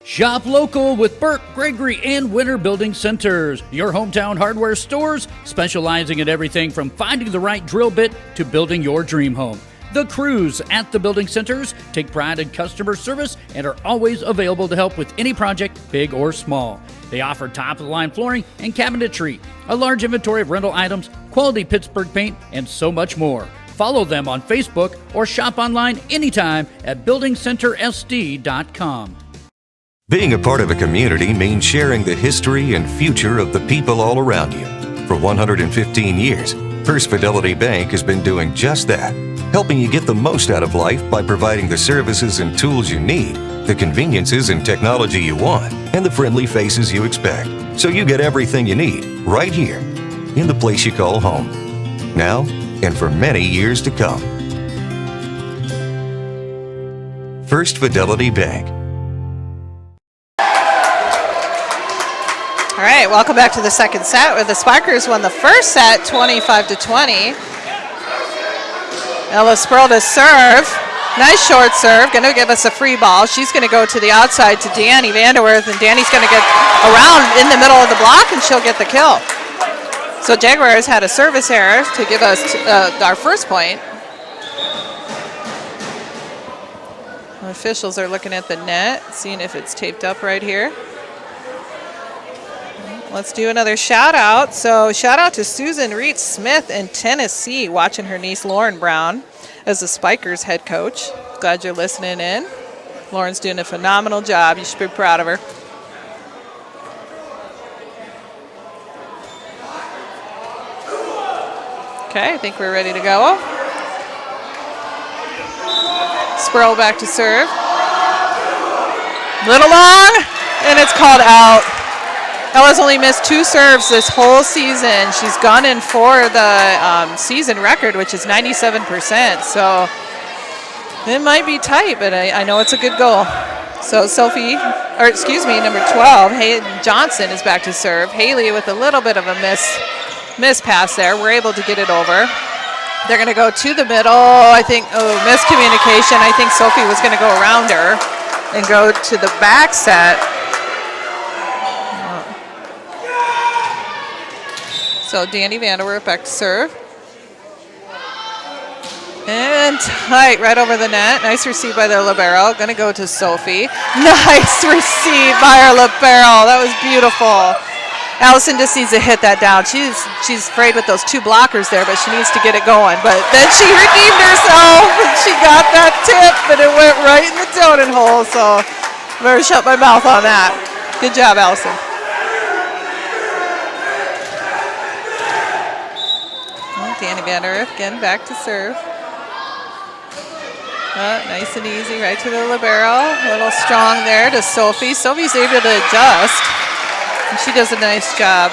[SPEAKER 14] Shop local with Burke, Gregory, and Winter Building Centers, your hometown hardware stores specializing in everything from finding the right drill bit to building your dream home. The crews at the building centers take pride in customer service and are always available to help with any project, big or small. They offer top-of-the-line flooring and cabinetry, a large inventory of rental items, quality Pittsburgh paint, and so much more. Follow them on Facebook or shop online anytime at buildingcentersd.com.
[SPEAKER 15] Being a part of a community means sharing the history and future of the people all around you. For 115 years, First Fidelity Bank has been doing just that, helping you get the most out of life by providing the services and tools you need, the conveniences and technology you want, and the friendly faces you expect, so you get everything you need right here in the place you call home, now and for many years to come. First Fidelity Bank.
[SPEAKER 19] All right, welcome back to the second set, where the Sparkers won the first set 25-20. Ella Sproul to serve. Nice short serve. Going to give us a free ball. She's going to go to the outside to Danny Vanderwerth, and Danny's going to get around in the middle of the block, and she'll get the kill. So Jaguars had a service error to give us our first point. The officials are looking at the net, seeing if it's taped up right here. Let's do another shout out. So shout out to Susan Reed Smith in Tennessee, watching her niece Lauren Brown as the Spikers head coach. Glad you're listening in. Lauren's doing a phenomenal job. You should be proud of her. Okay, I think we're ready to go. Sproul back to serve. Little long, and it's called out. Ella's only missed 2 serves this whole season. She's gone in for the season record, which is 97%. So it might be tight, but I know it's a good goal. So number 12, Hayden Johnson is back to serve. Haley with a little bit of a miss pass there. We're able to get it over. They're going to go to the middle. I think, miscommunication. I think Sophie was going to go around her and go to the back set. So Danny Vanderwerf back to serve. And tight right over the net. Nice receive by the libero. Going to go to Sophie. Nice receive by our libero. That was beautiful. Allison just needs to hit that down. She's afraid with those 2 blockers there, but she needs to get it going. But then she redeemed herself, and she got that tip, and it went right in the donut hole. So I better shut my mouth on that. Good job, Allison. Danny Vanderwerf again back to serve. Nice and easy right to the libero. A little strong there to Sophie. Sophie's able to adjust, and she does a nice job.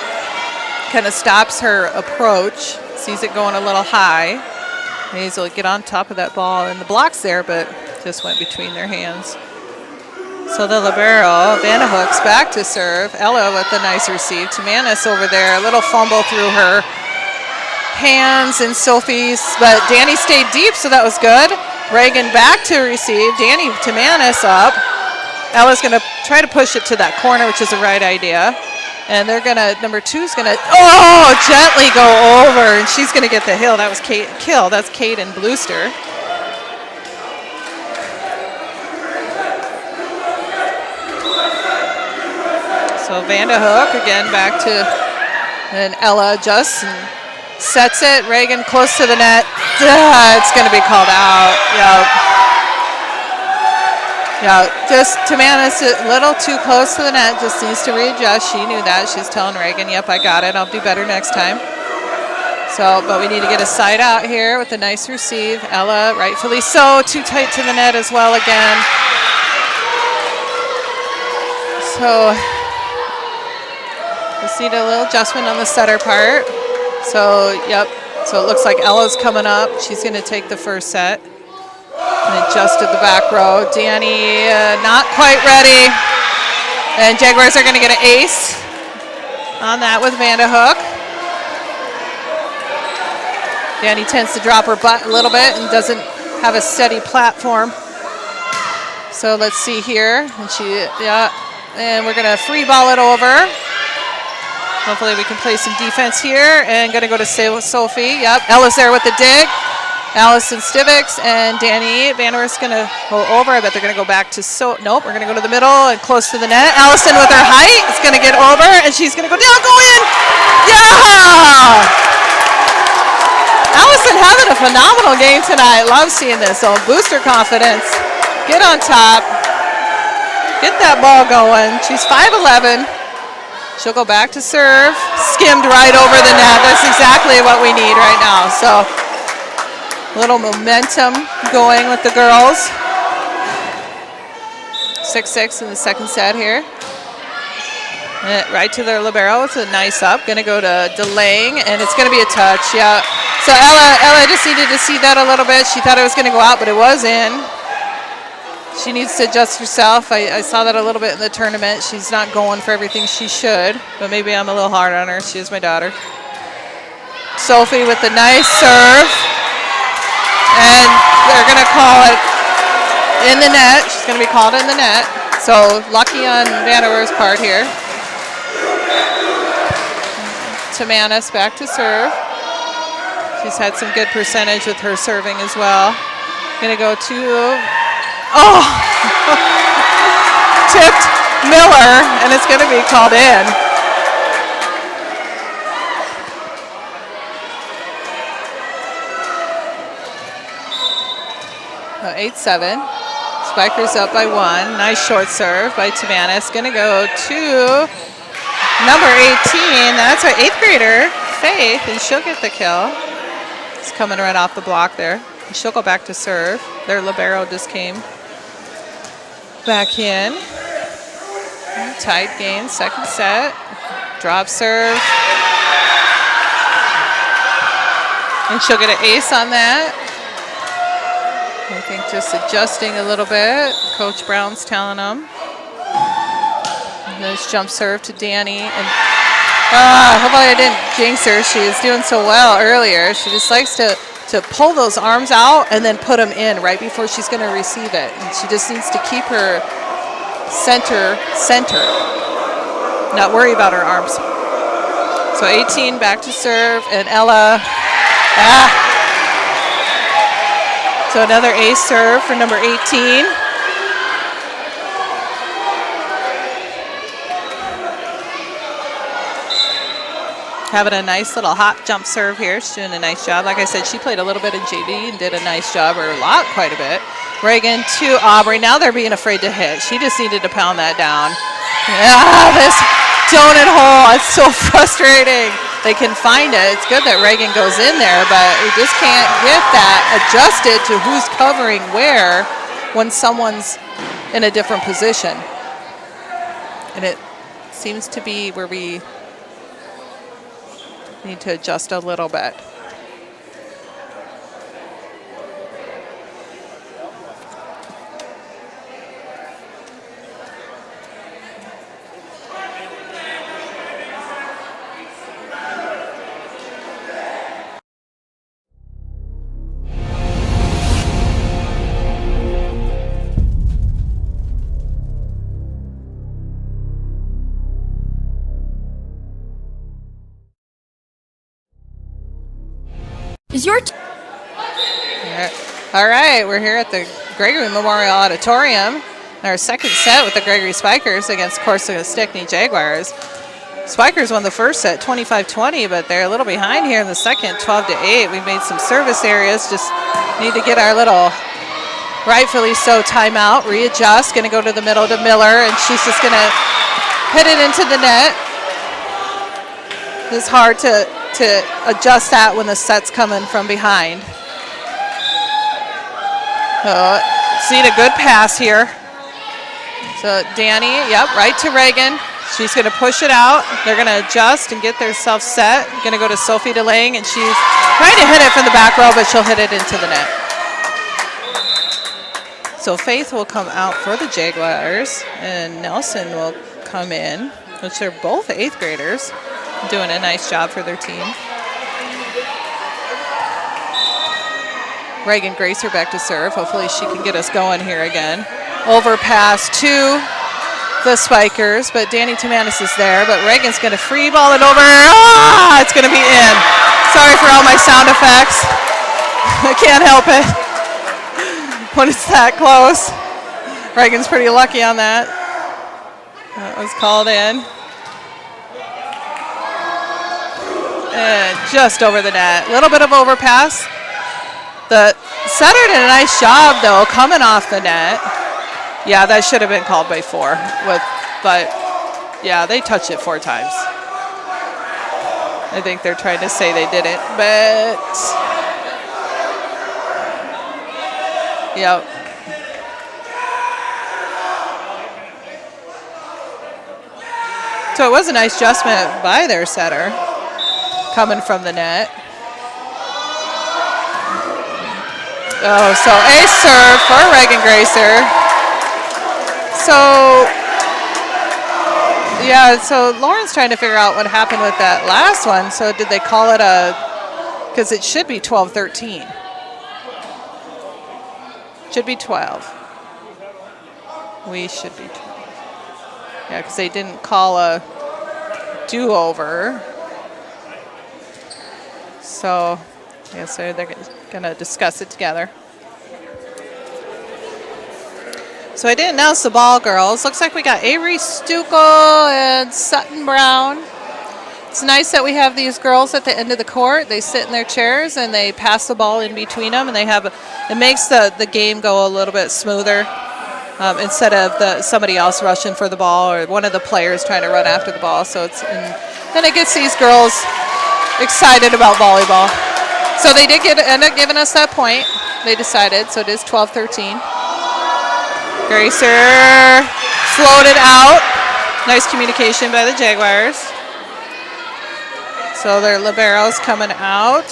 [SPEAKER 19] Kind of stops her approach, sees it going a little high. Hazel will get on top of that ball, and the block's there, but just went between their hands. So the libero, Vanderhook's back to serve. Ella with a nice receive. Tamanis over there, a little fumble through her hands and Sophie's, but Danny stayed deep, so that was good. Reagan back to receive. Danny Tamanis up. Ella's going to try to push it to that corner, which is the right idea. And they're going to, number 2's going to, gently go over, and she's going to get the hill. That was kill. That's Kaden Bluster. So Vanderhook again back to, and Ella adjusts and sets it. Reagan close to the net. It's going to be called out. Just Tamanis a little too close to the net. Just needs to readjust. She knew that. She's telling Reagan, yep, I got it. I'll do better next time. So, but we need to get a side out here with a nice receive. Ella, rightfully so, too tight to the net as well again. So Just need a little adjustment on the setter part. So, yep. So it looks like Ella's coming up. She's going to take the first set. And adjusted the back row. Danny not quite ready. And Jaguars are going to get an ace on that with Vanderhook. Danny tends to drop her butt a little bit and doesn't have a steady platform. So let's see here. And we're going to free ball it over. Hopefully we can play some defense here. And going to go to Sophie. Yep, Ella's there with the dig. Allison Stivics and Danny Vanderwerf's going to go over. I bet they're going to go back to nope, we're going to go to the middle and close to the net. Allison with her height is going to get over, and she's going to go down, go in. Yeah! Allison having a phenomenal game tonight. Love seeing this. So boost her confidence. Get on top. Get that ball going. She's 5'11". She'll go back to serve. Skimmed right over the net. That's exactly what we need right now. So a little momentum going with the girls. 6-6 in the second set here. Right to their libero. It's a nice up. Going to go to delaying, and it's going to be a touch. Yeah. So Ella just needed to see that a little bit. She thought it was going to go out, but it was in. She needs to adjust herself. I saw that a little bit in the tournament. She's not going for everything she should, but maybe I'm a little hard on her. She is my daughter. Sophie with the nice serve. And they're going to call it in the net. She's going to be called in the net. So lucky on Vanderwerf's part here. Tamanis back to serve. She's had some good percentage with her serving as well. Going to go to, tipped Miller, and it's going to be called in. 8-7. Spikers up by 1. Nice short serve by Tamanis. Going to go to number 18. That's our 8th grader, Faith, and she'll get the kill. It's coming right off the block there. And she'll go back to serve. Their libero just came back in. Tight game, second set. Drop serve. And she'll get an ace on that. I think just adjusting a little bit. Coach Brown's telling them. Nice jump serve to Danny. And hopefully I didn't jinx her. She was doing so well earlier. She just likes to pull those arms out and then put them in right before she's going to receive it. And she just needs to keep her center. Not worry about her arms. So 18 back to serve, and Ella. So another ace serve for number 18. Having a nice little hop jump serve here. She's doing a nice job. Like I said, she played a little bit in JV and did a nice job, or a lot, quite a bit. Reagan to Aubrey. Now they're being afraid to hit. She just needed to pound that down. This donut hole. It's so frustrating. They can find it. It's good that Reagan goes in there, but we just can't get that adjusted to who's covering where when someone's in a different position. And it seems to be where we need to adjust a little bit.
[SPEAKER 16] Is your
[SPEAKER 19] All right, we're here at the Gregory Memorial Auditorium. Our second set with the Gregory Spikers against Corsica-Stickney Jaguars. Spikers won the first set 25-20, but they're a little behind here in the second, 12-8. We've made some service areas. Just need to get our little, rightfully so, timeout, readjust. Going to go to the middle to Miller, and she's just going to hit it into the net. It's hard to adjust that when the set's coming from behind. See a good pass here. So Danny, right to Reagan. She's going to push it out. They're going to adjust and get themselves set. Going to go to Sophie DeLang, and she's trying to hit it from the back row, but she'll hit it into the net. So Faith will come out for the Jaguars, and Nelson will come in, which they're both 8th graders, doing a nice job for their team. Reagan Gracer back to serve. Hopefully she can get us going here again. Overpass to the Spikers, but Danny Timanis is there, but Reagan's going to free ball it over. Ah, it's going to be in. Sorry for all my sound effects. I can't help it when it's that close. Reagan's pretty lucky on that. That was called in. And just over the net. A little bit of overpass. The setter did a nice job, though, coming off the net. Yeah, that should have been called by 4. But, yeah, they touched it 4 times. I think they're trying to say they didn't, but... Yep. So it was a nice adjustment by their setter coming from the net. Oh, so ace serve for Reagan Gracer. So, yeah, so Lauren's trying to figure out what happened with that last one. So did they call it because it should be 12-13. Should be 12. We should be 12. Yeah, because they didn't call a do-over. So, yeah, so they're going to discuss it together. So I didn't announce the ball girls. Looks like we got Avery Stucco and Sutton Brown. It's nice that we have these girls at the end of the court. They sit in their chairs and they pass the ball in between them, and they have it makes the game go a little bit smoother instead of somebody else rushing for the ball or one of the players trying to run after the ball. So then it gets these girls excited about volleyball. So they did end up giving us that point. They decided, so it is 12-13. Gracer floated out. Nice communication by the Jaguars. So their liberos coming out.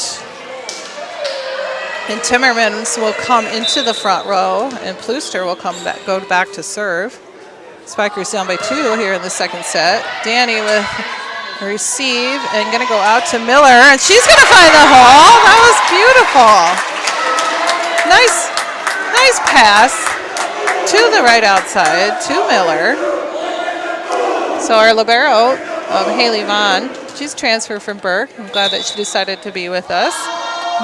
[SPEAKER 19] And Timmermans will come into the front row, and Plooster will go back to serve. Spikers down by 2 here in the second set. Danny with a receive and going to go out to Miller, and she's going to find the hole. That was beautiful. Nice pass to the right outside to Miller. So our libero, Haley Vaughn, she's transferred from Burke. I'm glad that she decided to be with us.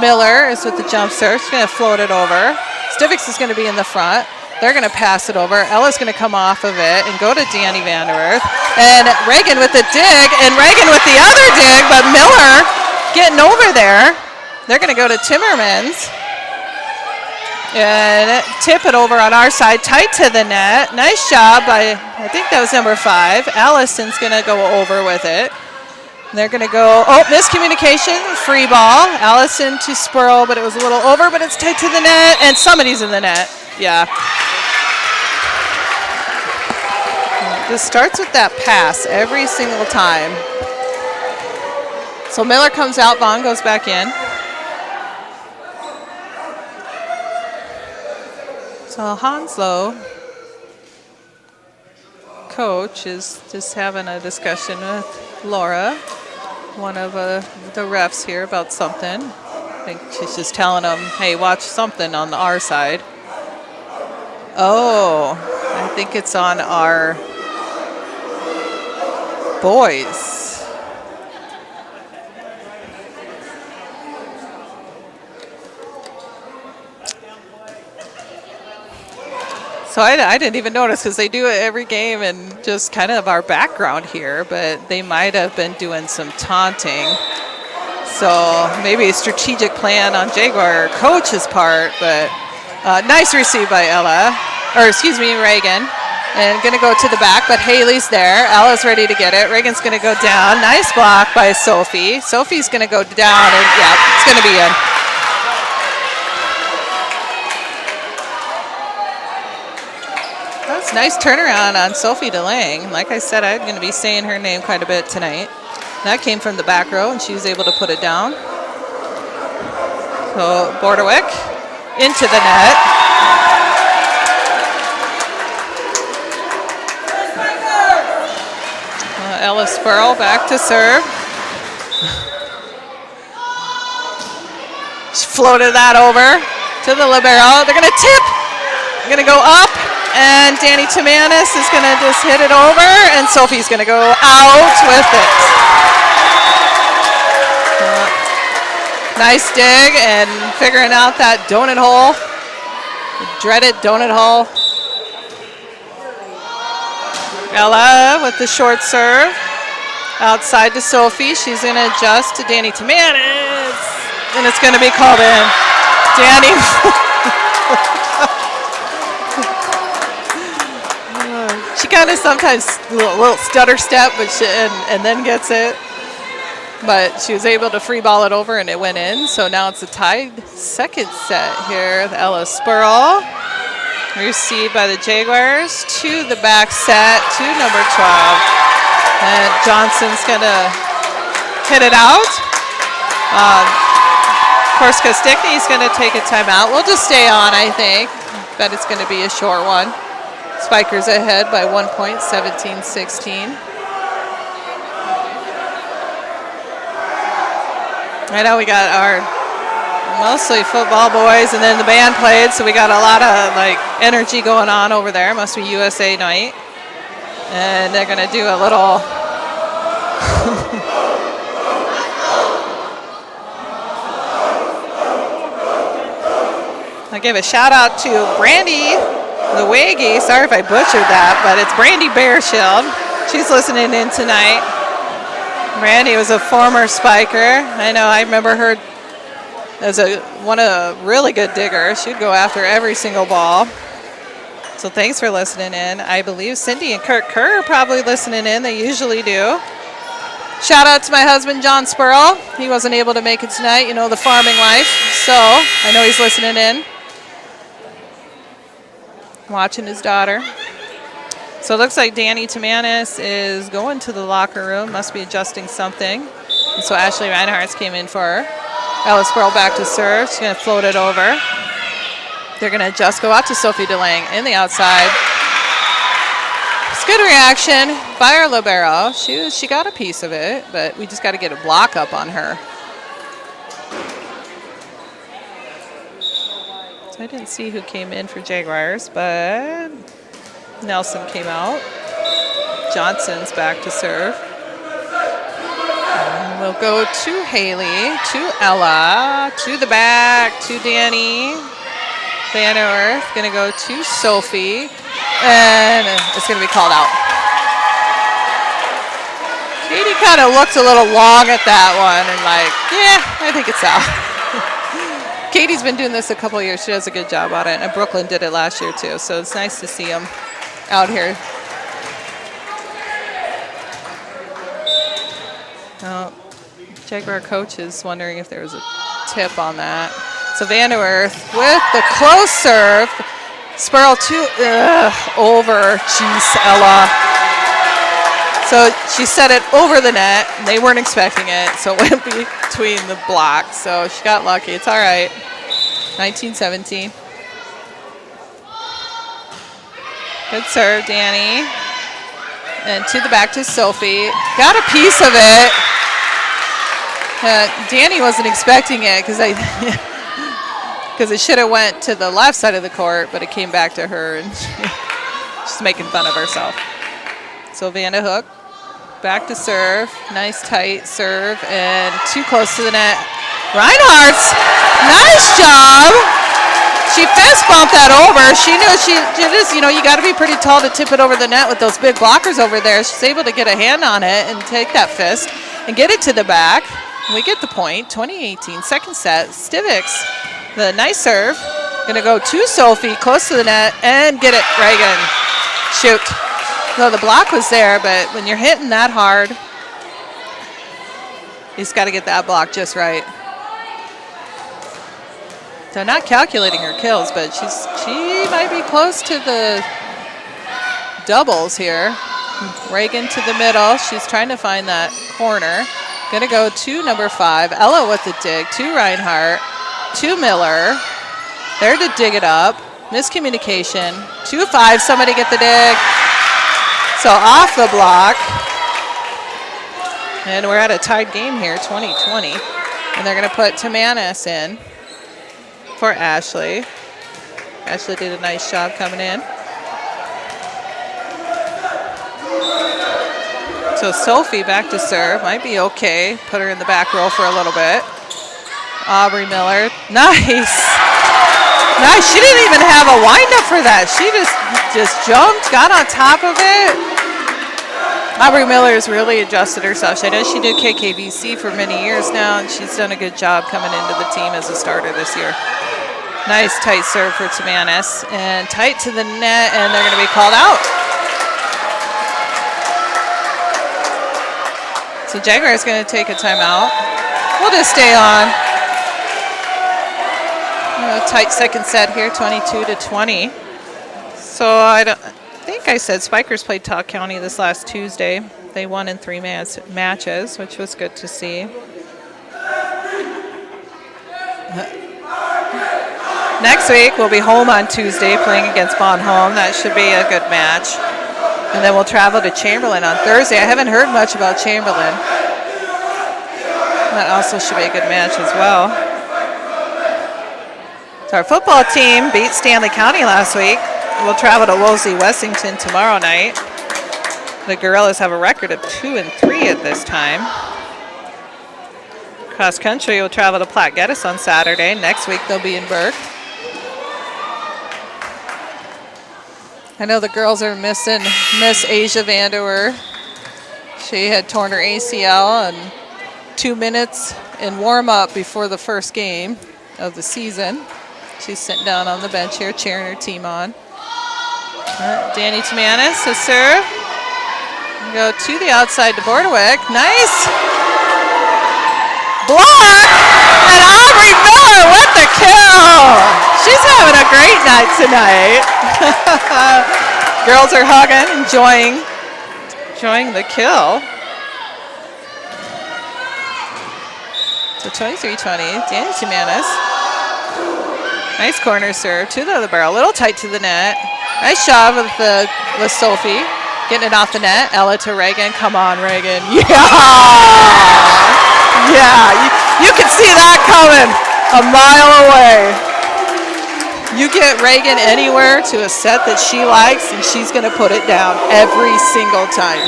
[SPEAKER 19] Miller is with the jump serve. She's going to float it over. Stivix is going to be in the front. They're going to pass it over. Ella's going to come off of it and go to Danny Vanderwerth. And Reagan with the dig, and Reagan with the other dig, but Miller getting over there. They're going to go to Timmermans. And tip it over on our side, tight to the net. Nice job by, I think that was number 5. Allison's going to go over with it. They're going to go, miscommunication, free ball. Allison to Spurl, but it was a little over, but it's tight to the net, and somebody's in the net. Yeah. This starts with that pass every single time. So Miller comes out, Vaughn goes back in. So Hanslow, coach, is just having a discussion with Laura, one of the refs here, about something. I think she's just telling them, hey, watch something on our side. Oh, I think it's on our boys. So I didn't even notice, because they do it every game and just kind of our background here, but they might have been doing some taunting. So maybe a strategic plan on Jaguar coach's part, but nice receive by Reagan. And going to go to the back, but Haley's there. Ella's ready to get it. Reagan's going to go down. Nice block by Sophie. Sophie's going to go down, and yeah, it's going to be in. nice turnaround on Sophie DeLange. Like I said, I'm going to be saying her name quite a bit tonight. That came from the back row, and she was able to put it down. So Bordewick into the net. Ella Spurl back to serve. She floated that over to the libero. They're going to tip. They're going to go up, and Danny Tamanis is going to just hit it over, and Sophie's going to go out with it. Nice dig and figuring out that donut hole, the dreaded donut hole. Ella with the short serve. Outside to Sophie. She's going to adjust to Danny Tamanis. And it's going to be called in. Danny. She kind of sometimes little stutter step, but and then gets it. But she was able to free ball it over, and it went in. So now it's a tied second set here. The Ella Spurl. Received by the Jaguars to the back set to number 12. And Johnson's going to hit it out. Corsica-Stickney is going to take a timeout. We'll just stay on, I think. Bet it's going to be a short one. Spikers ahead by 1 point, 17-16. I know we got our mostly football boys, and then the band played, so we got a lot of energy going on over there. Must be USA night. And they're going to do a little I give a shout out to Brandy Lewegi. Sorry if I butchered that, but it's Brandy Bearshield. She's listening in tonight. Brandy was a former spiker. I know, I remember her as a really good digger. She'd go after every single ball. So thanks for listening in. I believe Cindy and Kurt Kerr are probably listening in. They usually do. Shout out to my husband, John Spurl. He wasn't able to make it tonight. You know, the farming life. So I know he's listening in. Watching his daughter. So it looks like Danny Tamanis is going to the locker room. Must be adjusting something. And so Ashley Reinhardt came in for her. Ella Spurl back to serve. She's going to float it over. They're going to just go out to Sophie DeLange in the outside. It's good reaction by our libero. She got a piece of it, but we just got to get a block up on her. So I didn't see who came in for Jaguars, but Nelson came out. Johnson's back to serve. And we'll go to Haley, to Ella, to the back, to Danny. Van Earth going to go to Sophie, and it's going to be called out. Katie kind of looked a little long at that one and I think it's out. Katie's been doing this a couple of years. She does a good job on it, and Brooklyn did it last year too, so it's nice to see them out here. Jaguar coach is wondering if there was a tip on that. So Van Earth with the close serve. Spurl over. Jeez, Ella. So she set it over the net. And they weren't expecting it, so it went between the blocks. So she got lucky. It's all right. 19-17. Good serve, Danny. And to the back to Sophie. Got a piece of it. Danny wasn't expecting it because it should have went to the left side of the court, but it came back to her, and she's making fun of herself. So Vanderhook back to serve. Nice tight serve, and too close to the net. Reinhardt's, nice job. She fist bumped that over. She knew she just, you got to be pretty tall to tip it over the net with those big blockers over there. She's able to get a hand on it and take that fist and get it to the back. We get the point. 20-18, second set. Stivics. The nice serve. Going to go to Sophie, close to the net, and get it. Reagan. Shoot. No, the block was there, but when you're hitting that hard, you just got to get that block just right. So not calculating her kills, but she might be close to the doubles here. Reagan to the middle. She's trying to find that corner. Gonna go to number 5. Ella with the dig. To Reinhardt. To Miller. There to dig it up. Miscommunication. 2-5. Somebody get the dig. So off the block. And we're at a tied game here, 20-20. And they're going to put Timanis in for Ashley. Ashley did a nice job coming in. So Sophie back to serve. Might be okay. Put her in the back row for a little bit. Aubrey Miller. Nice. Nice. She didn't even have a wind-up for that. She just jumped, got on top of it. Aubrey Miller's really adjusted herself. I know she did KKVC for many years now, and she's done a good job coming into the team as a starter this year. Nice tight serve for Timanis. And tight to the net, and they're going to be called out. So Jaguars going to take a timeout. We'll just stay on. Tight second set here, 22-20. So I think I said Spikers played Talk County this last Tuesday. They won in 3 matches, which was good to see. Next week, we'll be home on Tuesday playing against Bon Homme. That should be a good match. And then we'll travel to Chamberlain on Thursday. I haven't heard much about Chamberlain. That also should be a good match as well. So our football team beat Stanley County last week. We'll travel to Wolseley-Wessington tomorrow night. The Gorillas have a record of 2-3 at this time. Cross country will travel to Platte Geddes on Saturday. Next week they'll be in Burke. I know the girls are missing Miss Asia Vanderwer. She had torn her ACL and 2 minutes in warm-up before the first game of the season. She's sitting down on the bench here, cheering her team on. Danny Timanis to serve. Go to the outside to Bordewick. Nice. Block! And Aubrey Miller with the kill. She's having a great night tonight. Girls are hugging, enjoying the kill. So 23-20, Danny Timanis. Nice corner serve to the other barrel. A little tight to the net. Nice shove with Sophie. Getting it off the net. Ella to Reagan. Come on, Reagan. Yeah! Yeah, you can see that coming a mile away. You get Reagan anywhere to a set that she likes, and she's going to put it down every single time.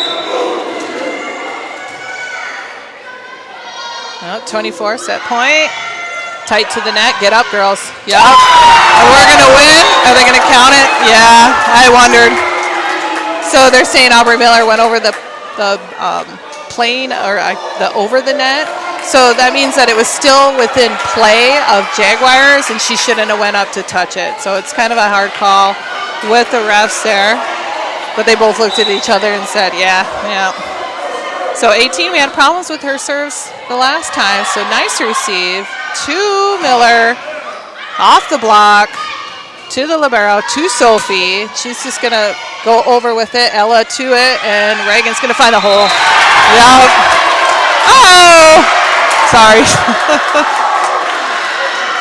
[SPEAKER 19] 24, set point. Tight to the net. Get up, girls. Yep. And we're going to win. Are they going to count it? Yeah, I wondered. So they're saying Aubrey Miller went over the plane or over the net. So that means that it was still within play of Jaguars, and she shouldn't have went up to touch it. So it's kind of a hard call with the refs there. But they both looked at each other and said, yeah. So 18, we had problems with her serves the last time. So nice receive to Miller, off the block, to the libero, to Sophie. She's just going to go over with it. Ella to it, and Reagan's going to find the hole. Yep. Oh! Sorry.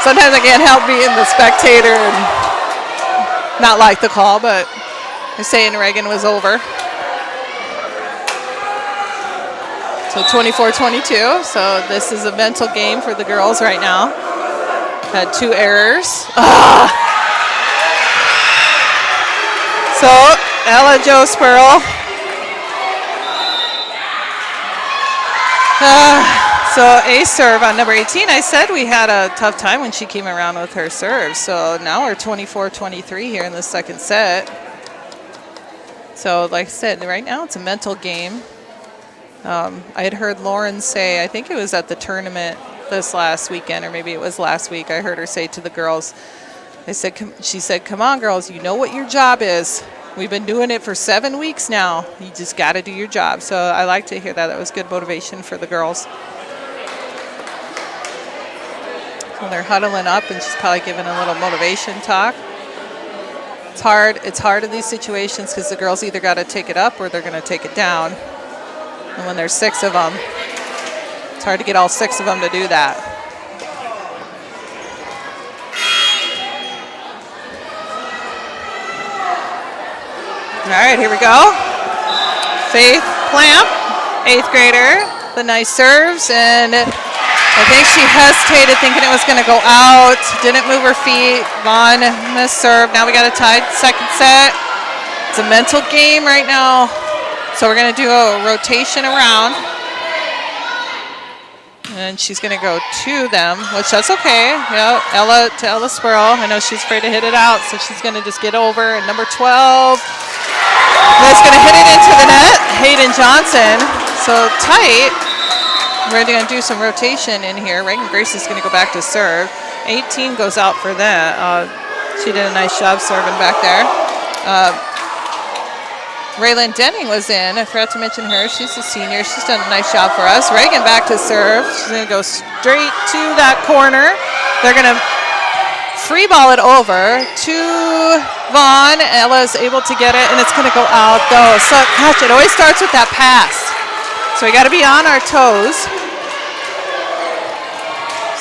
[SPEAKER 19] Sometimes I can't help being the spectator and not like the call, but they're saying Reagan was over. So 24-22, so this is a mental game for the girls right now. Had 2 errors. So Ella Jo Spurl. So a serve on number 18. I said we had a tough time when she came around with her serve. So now we're 24-23 here in the second set. So like I said, right now it's a mental game. I had heard Lauren say, I think it was at the tournament this last weekend, or maybe it was last week, I heard her say to the girls, she said, come on, girls, you know what your job is. We've been doing it for 7 weeks now. You just got to do your job. So I like to hear that. That was good motivation for the girls. So they're huddling up, and she's probably giving a little motivation talk. It's hard in these situations because the girls either got to take it up or they're going to take it down. And when there's 6 of them, it's hard to get all 6 of them to do that. All right, here we go. Faith Clamp, 8th grader, the nice serves, and I think she hesitated thinking it was going to go out, didn't move her feet. Vaughn missed serve. Now we got a tied second set. It's a mental game right now, so we're going to do a rotation around. And she's going to go to them, which that's okay. Yeah, Ella to Ella Spurl. I know she's afraid to hit it out, so she's going to just get over. And number 12 is going to hit it into the net. Hayden Johnson. So tight. We're going to do some rotation in here. Reagan Grace is going to go back to serve. 18 goes out for that. She did a nice job serving back there. Raylan Denning was in. I forgot to mention her. She's a senior. She's done a nice job for us. Reagan back to serve. She's going to go straight to that corner. They're going to free ball it over to Vaughn. Ella's able to get it, and it's going to go out, though. So, gosh, it always starts with that pass. So we got to be on our toes.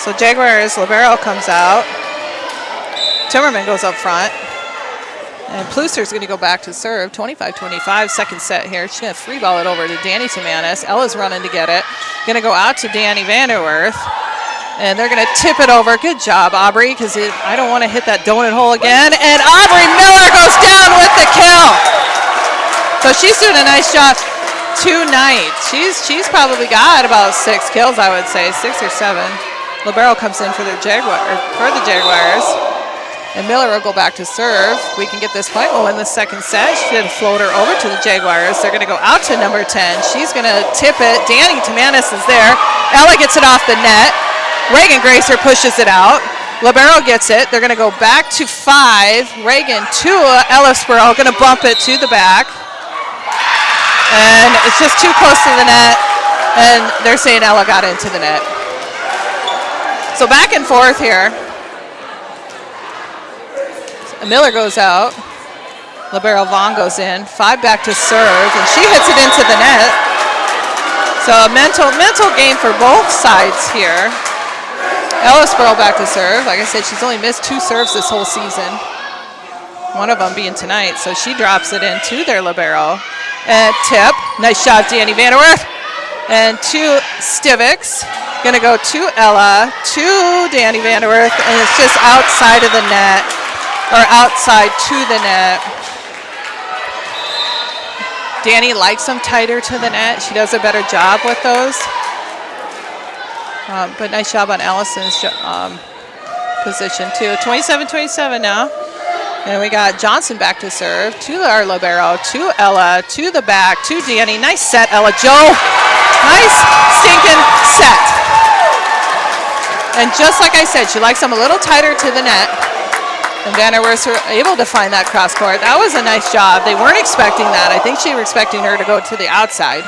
[SPEAKER 19] So Jaguars, Libero comes out. Timmerman goes up front. And Pluster's going to go back to serve. 25-25, second set here. She's going to free ball it over to Danny Tamanis. Ella's running to get it. Going to go out to Danny Vanderwerth. And they're going to tip it over. Good job, Aubrey, because I don't want to hit that donut hole again. And Aubrey Miller goes down with the kill. So she's doing a nice job tonight. She's probably got about 6 kills, I would say, 6 or 7. Libero comes in for the Jaguars. And Miller will go back to serve. We can get this point. We'll win the second set. She did a floater over to the Jaguars. They're going to go out to number 10. She's going to tip it. Danny Tamanis is there. Ella gets it off the net. Reagan Gracer pushes it out. Libero gets it. They're going to go back to 5. Reagan to Ella Spurl. Going to bump it to the back. And it's just too close to the net. And they're saying Ella got into the net. So back and forth here. Miller goes out. Libero Vaughn goes in. 5 back to serve, and she hits it into the net. So a mental game for both sides here. Ella Spurl back to serve. Like I said, she's only missed 2 serves this whole season. One of them being tonight, so she drops it into their Libero. And tip. Nice shot, Danny Vanderwerth. And to Stivix. Going to go to Ella, to Danny Vanderwerth, and it's just outside of the net. Or outside to the net. Danny likes them tighter to the net. She does a better job with those. But nice job on Allison's position too. 27-27 now. And we got Johnson back to serve. To our Libero. To Ella. To the back. To Danny. Nice set, Ella. Joe. Nice stinking set. And just like I said, she likes them a little tighter to the net. And Vanderwerth were able to find that cross court. That was a nice job. They weren't expecting that. I think they were expecting her to go to the outside.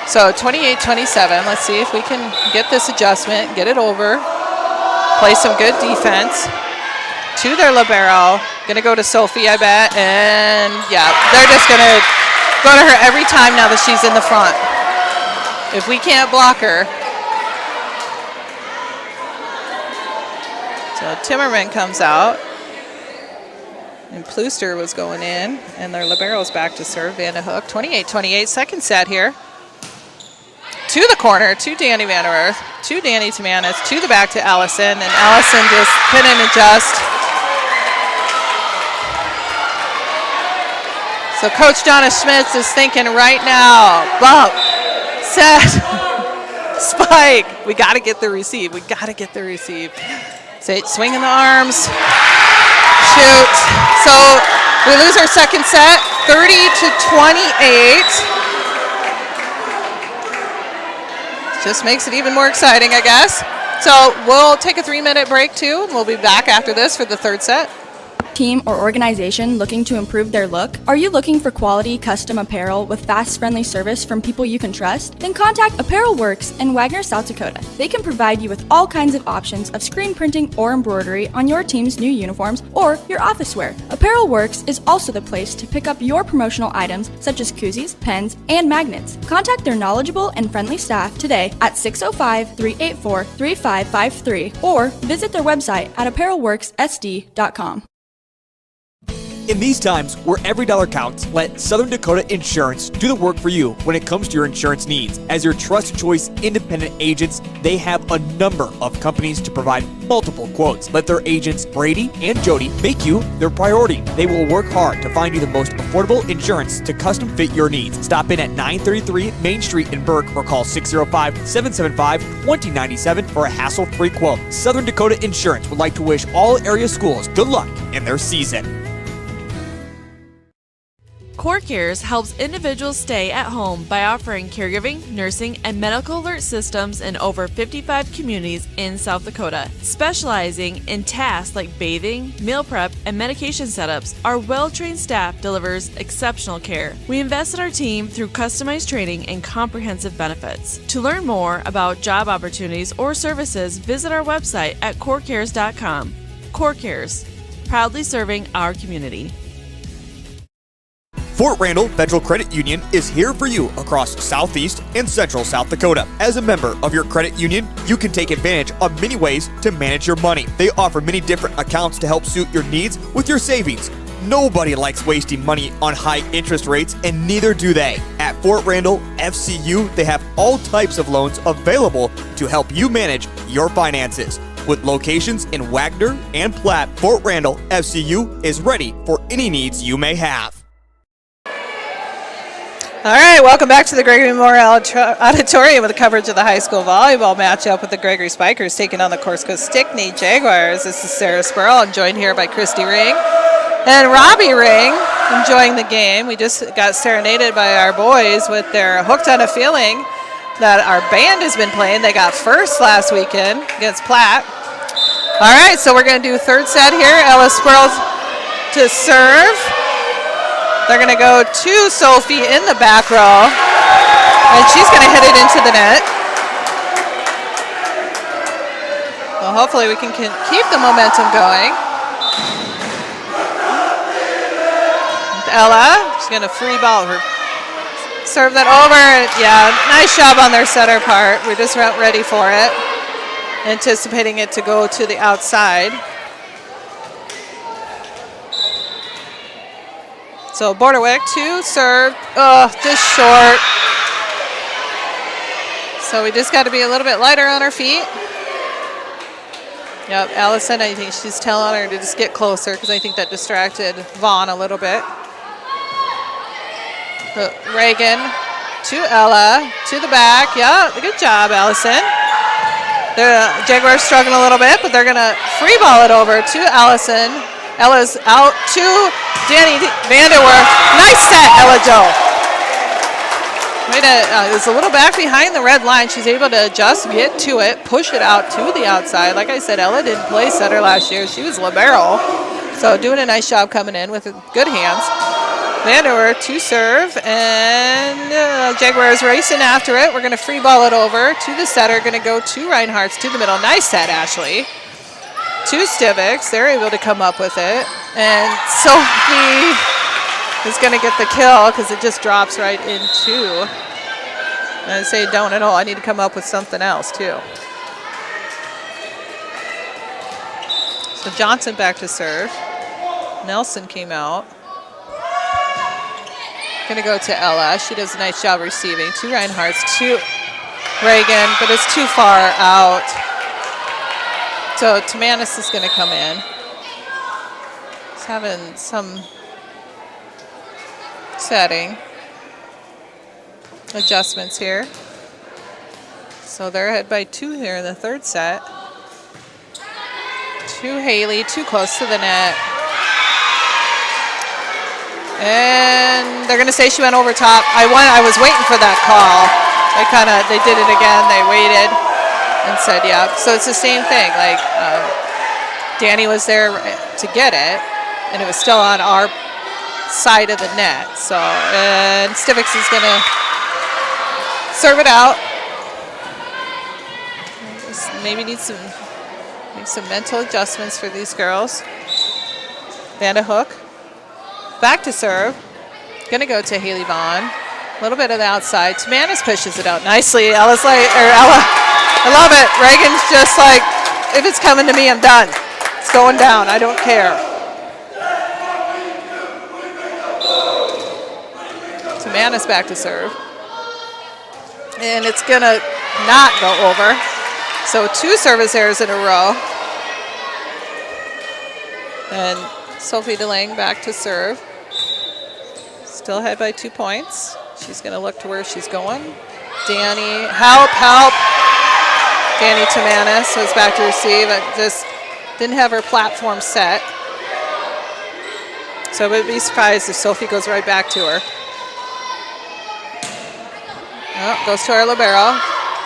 [SPEAKER 19] So 28-27. Let's see if we can get this adjustment, get it over, play some good defense. To their Libero. Going to go to Sophie, I bet. And, yeah, they're just going to go to her every time now that she's in the front. If we can't block her. So Timmerman comes out, and Pluster was going in, and their Libero's back to serve. Vanderhook, 28-28, second set here. To the corner, to Danny Vanderwerth, to Danny Tamanis, to the back to Allison, and Allison just couldn't adjust. So Coach Donna Schmitz is thinking right now, bump, set, spike. We got to get the receive. We got to get the receive. Swinging the arms, shoot. So we lose our second set, 30-28. Just makes it even more exciting, I guess. So we'll take a 3-minute break too, and we'll be back after this for the third set.
[SPEAKER 16] team or organization looking to improve their look? Are you looking for quality custom apparel with fast, friendly service from people you can trust? Then contact Apparel Works in Wagner, South Dakota. They can provide you with all kinds of options of screen printing or embroidery on your team's new uniforms or your office wear. Apparel Works is also the place to pick up your promotional items such as koozies, pens, and magnets. Contact their knowledgeable and friendly staff today at 605-384-3553 or visit their website at apparelworkssd.com.
[SPEAKER 9] In these times where every dollar counts, let Southern Dakota Insurance do the work for you when it comes to your insurance needs. As your trust choice independent agents, they have a number of companies to provide multiple quotes. Let their agents Brady and Jody make you their priority. They will work hard to find you the most affordable insurance to custom fit your needs. Stop in at 933 Main Street in Burke or call 605-775-2097 for a hassle-free quote. Southern Dakota Insurance would like to wish all area schools good luck in their season.
[SPEAKER 17] CoreCares helps individuals stay at home by offering caregiving, nursing, and medical alert systems in over 55 communities in South Dakota. Specializing in tasks like bathing, meal prep, and medication setups, our well-trained staff delivers exceptional care. We invest in our team through customized training and comprehensive benefits. To learn more about job opportunities or services, visit our website at corecares.com. CoreCares, proudly serving our community.
[SPEAKER 9] Fort Randall Federal Credit Union is here for you across Southeast and Central South Dakota. As a member of your credit union, you can take advantage of many ways to manage your money. They offer many different accounts to help suit your needs with your savings. Nobody likes wasting money on high interest rates, and neither do they. At Fort Randall FCU, they have all types of loans available to help you manage your finances. With locations in Wagner and Platte, Fort Randall FCU is ready for any needs you may have.
[SPEAKER 19] All right, welcome back to the Gregory Memorial Auditorium with the coverage of the high school volleyball matchup with the Gregory Spikers taking on the Corsica-Stickney Jaguars. This is Sarah Spurl. I'm joined here by Christy Ring and Robbie Ring enjoying the game. We just got serenaded by our boys with their Hooked on a Feeling that our band has been playing. They got first last weekend against Platte. All right, so we're going to do third set here. Ella Spurl to serve. They're going to go to Sophie in the back row, and she's going to hit it into the net. Well, hopefully we can keep the momentum going. Ella, she's going to free ball her. Serve that over. Yeah, nice job on their setter part. We just weren't ready for it. Anticipating it to go to the outside. So Borderwick to serve, just short. So we just got to be a little bit lighter on our feet. Yep, Allison, I think she's telling her to just get closer because I think that distracted Vaughn a little bit. So Reagan to Ella, to the back. Yeah, good job, Allison. The Jaguars struggling a little bit, but they're going to free ball it over to Allison. Ella's out to Danny Vanderwerf. Nice set, Ella Jo. It's a little back behind the red line. She's able to just get to it, push it out to the outside. Like I said, Ella didn't play setter last year. She was libero. So doing a nice job coming in with good hands. Vanderwerf to serve, and Jaguars racing after it. We're going to free ball it over to the setter. Going to go to Reinhardt's to the middle. Nice set, Ashley. To Stivics, they're able to come up with it. And Sophie is going to get the kill because it just drops right into. I say don't at all. I need to come up with something else too. So Johnson back to serve. Nelson came out. Going to go to Ella. She does a nice job receiving. To Reinhardt's, to Reagan, but it's too far out. So Tamanis is going to come in. He's having some setting adjustments here. So they're ahead by 2 here in the third set. To Haley, too close to the net. And they're going to say she went over top. I was waiting for that call. They did it again. They waited and said, yeah. So it's the same thing. Like Danny was there to get it. and it was still on our side of the net. So, and Stivix is going to serve it out. Just maybe need some mental adjustments for these girls. Vanderhook back to serve. Going to go to Haley Vaughn. A little bit of the outside. Tamanis pushes it out nicely. Ella. I love it. Reagan's just like, if it's coming to me, I'm done. It's going down. I don't care. Tamanis back to serve. And it's going to not go over. So 2 service errors in a row. And Sophie DeLange back to serve. Still ahead by 2 points. She's going to look to where she's going. Danny, help. Danny Tamanis was back to receive. It just didn't have her platform set. So I would be surprised if Sophie goes right back to her. Oh, goes to our libero.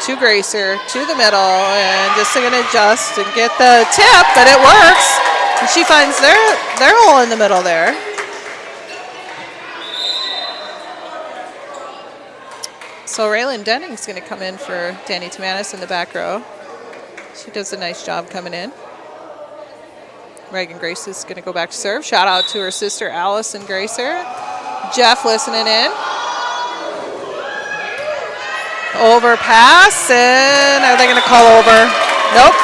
[SPEAKER 19] To Gracer, to the middle, and just going to adjust and get the tip, but it works. And she finds their hole in the middle there. So Raylan Denning's going to come in for Danny Tamanis in the back row. She does a nice job coming in. Reagan Grace is going to go back to serve. Shout out to her sister Allison Gracer. Jeff listening in. Overpass, and are they going to call over? Nope.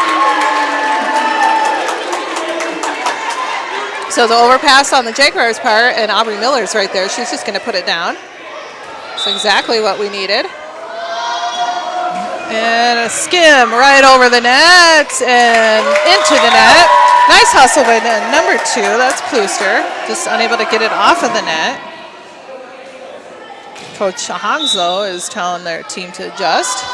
[SPEAKER 19] So the overpass on the Jaguars' part, and Aubrey Miller's right there. She's just going to put it down. That's exactly what we needed. And a skim right over the net and into the net. Nice hustle by number 2. That's Plooster. Just unable to get it off of the net. Coach Hangzo is telling their team to adjust.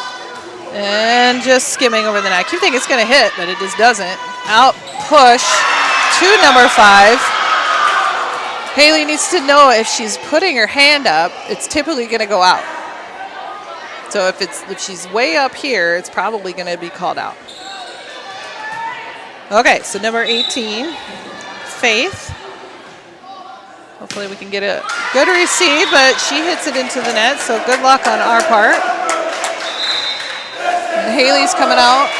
[SPEAKER 19] And just skimming over the net. I keep thinking it's going to hit, but it just doesn't. Out push to number 5. Haley needs to know if she's putting her hand up, it's typically going to go out. So if she's way up here, it's probably going to be called out. Okay, so number 18, Faith. Hopefully we can get a good receive, but she hits it into the net, so good luck on our part. And Haley's coming out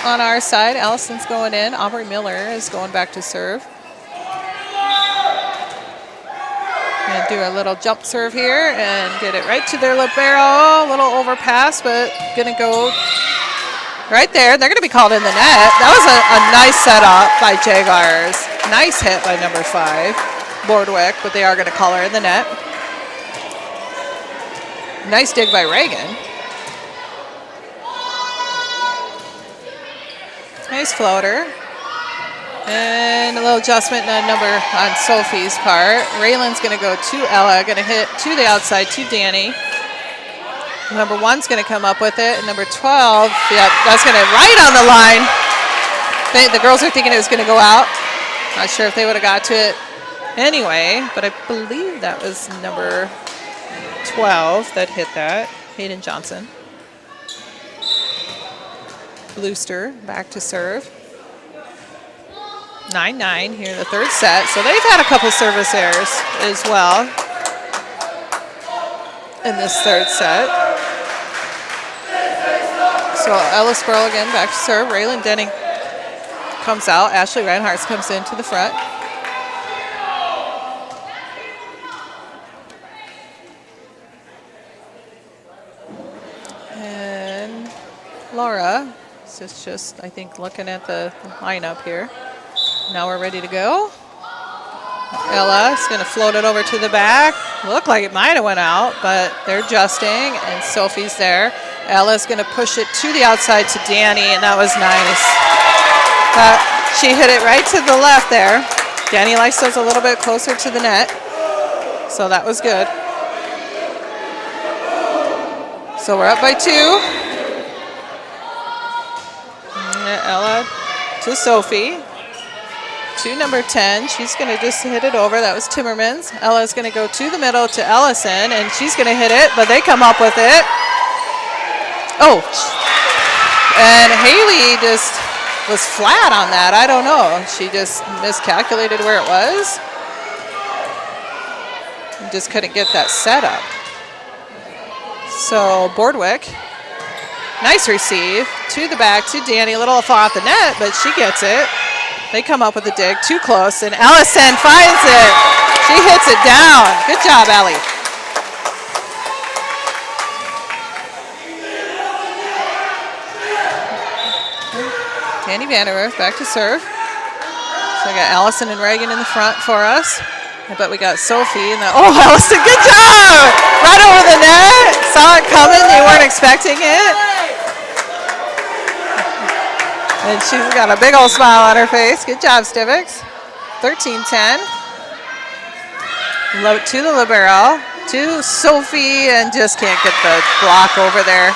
[SPEAKER 19] on our side. Allison's going in. Aubrey Miller is going back to serve. Gonna do a little jump serve here and get it right to their libero. A little overpass, but gonna go right there. They're gonna be called in the net. That was a nice setup by Jaguars. Nice hit by number 5, Bordwick, but they are gonna call her in the net. Nice dig by Reagan. Nice floater. And a little adjustment on Sophie's part. Raylan's going to go to Ella, going to hit to the outside to Danny. Number 1's going to come up with it. And number 12, yep, that's going to right on the line. The girls are thinking it was going to go out. Not sure if they would have got to it anyway, but I believe that was number 12 that hit that, Hayden Johnson. Brewster back to serve. 9-9 here in the third set. So they've had a couple service errors as well in this third set. So Ellis Burl again back to serve. Raylan Denning comes out. Ashley Reinhardt comes into the front. And Laura is just, I think, looking at the lineup here. Now we're ready to go. Ella's going to float it over to the back. Looked like it might have went out, but they're adjusting, and Sophie's there. Ella's going to push it to the outside to Danny, and that was nice. She hit it right to the left there. Danny likes those a little bit closer to the net, so that was good. So we're up by 2. Ella to Sophie. To number 10, she's going to just hit it over. That was Timmermans. Ella's going to go to the middle to Ellison, and she's going to hit it, but they come up with it. Oh, and Haley just was flat on that. I don't know. She just miscalculated where it was. And just couldn't get that set up. So Boardwick, nice receive to the back to Danny. A little off the net, but she gets it. They come up with a dig, too close, and Ellison finds it. She hits it down. Good job, Ellie. Danny Vanderwerf back to serve. So we got Allison and Reagan in the front for us. I bet we got Sophie in the, oh, Allison, good job! Right over the net. Saw it coming. They weren't expecting it. And she's got a big old smile on her face. Good job, Stivix. 13-10. To the libero. To Sophie, and just can't get the block over there.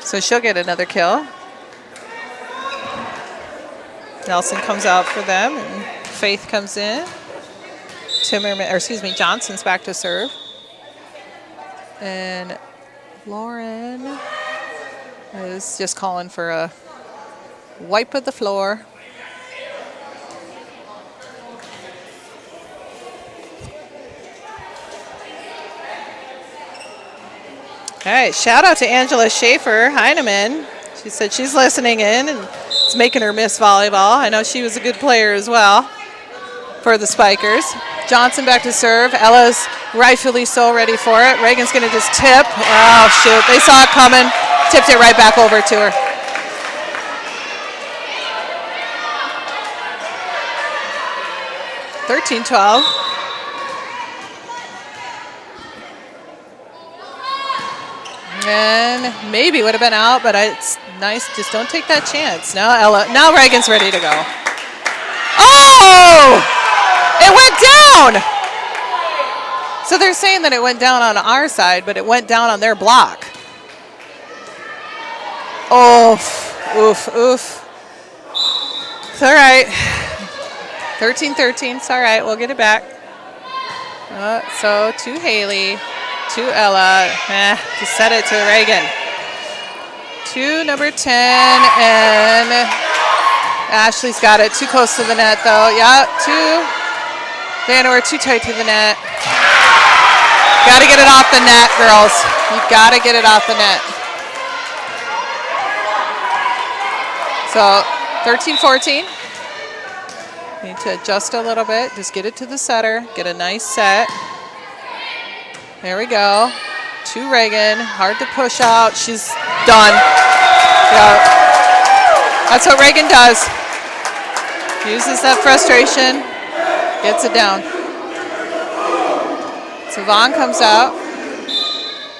[SPEAKER 19] So she'll get another kill. Nelson comes out for them, and Faith comes in. Johnson's back to serve. And Lauren is just calling for a wipe of the floor. All right, shout out to Angela Schaefer Heineman. She said she's listening in and it's making her miss volleyball. I know she was a good player as well for the Spikers. Johnson back to serve. Ella's rightfully so ready for it. Reagan's going to just tip. Oh, shoot. They saw it coming. Tipped it right back over to her. (13-12). And maybe would have been out, but it's nice. Just don't take that chance. Now Reagan's ready to go. Oh! It went down! So they're saying that it went down on our side, but it went down on their block. Oof, oof, oof. It's all right. 13-13. It's all right. We'll get it back. So to Haley. To Ella, just set it to Reagan. To number 10, and Ashley's got it. Too close to the net, though. Yeah, to Vanderwerf, too tight to the net. Got to get it off the net, girls. You got to get it off the net. So 13-14. Need to adjust a little bit. Just get it to the setter. Get a nice set. There we go. To Reagan. Hard to push out. She's done. Yeah. That's what Reagan does. Uses that frustration. Gets it down. So Vaughn comes out.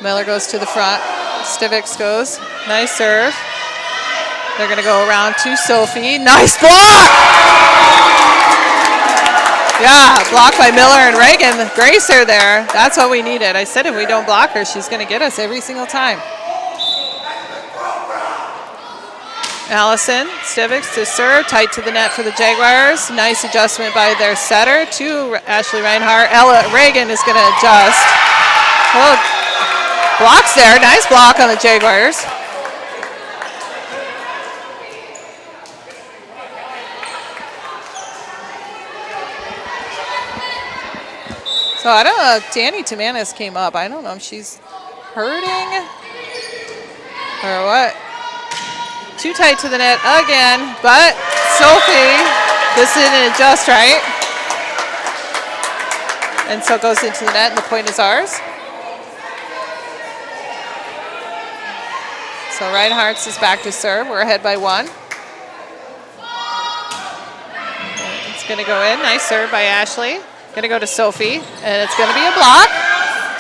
[SPEAKER 19] Miller goes to the front. Stivix goes. Nice serve. They're going to go around to Sophie. Nice block! Yeah, blocked by Miller and Reagan. Gracer there. That's what we needed. I said if we don't block her, she's going to get us every single time. Allison, Stivix to serve. Tight to the net for the Jaguars. Nice adjustment by their setter to Ashley Reinhardt. Reagan is going to adjust. Oh, blocks there. Nice block on the Jaguars. So I don't know if Danny Tamanis came up. I don't know if she's hurting or what. Too tight to the net again, but Sophie, this didn't adjust right. And so it goes into the net, and the point is ours. So Reinhardt's is back to serve. We're ahead by 1. It's going to go in. Nice serve by Ashley. Going to go to Sophie, and it's going to be a block.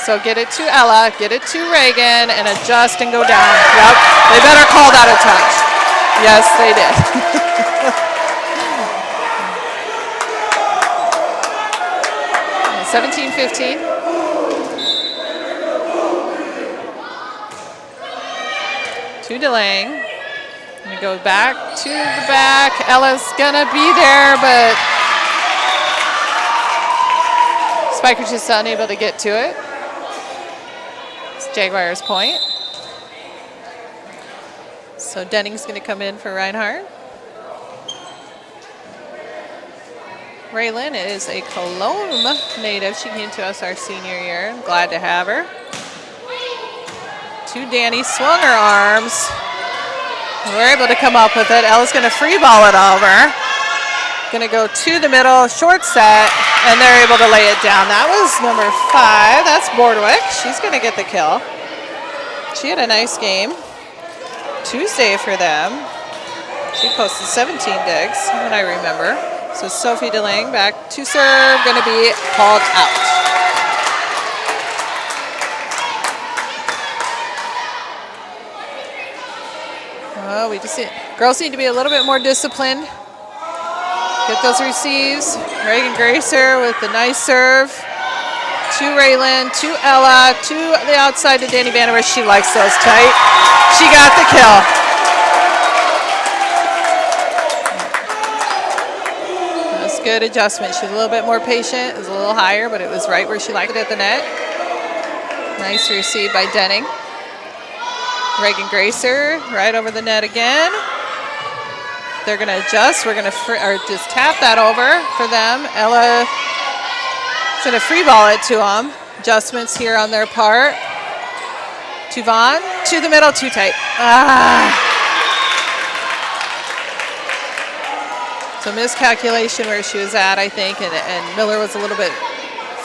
[SPEAKER 19] So get it to Ella, get it to Reagan, and adjust and go down. Yep, they better call that a touch. Yes, they did. 17-15. To DeLang. Going to go back to the back. Ella's going to be there, but Spiker's just unable to get to it. It's Jaguars' point. So Denning's going to come in for Reinhardt. Raylan is a Cologne native. She came to us our senior year. I'm glad to have her. To Danny, swung her arms. We're able to come up with it. Ella's going to free ball it over. Going to go to the middle, short set, and they're able to lay it down. That was number 5. That's Bordwick. She's going to get the kill. She had a nice game. Tuesday for them. She posted 17 digs, when I remember. So Sophie DeLange back to serve, going to be called out. Oh, we just girls need to be a little bit more disciplined. Get those receives. Reagan Gracer with the nice serve. To Raylan, to Ella, to the outside to Danny Vanderbilt. She likes those tight. She got the kill. That's good adjustment. She's a little bit more patient. It was a little higher, but it was right where she liked it at the net. Nice receive by Denning. Reagan Gracer right over the net again. They're going to adjust. We're going to just tap that over for them. Ella is going to free ball it to them. Adjustments here on their part. To Vaughn, to the middle, too tight. So miscalculation where she was at, I think, and Miller was a little bit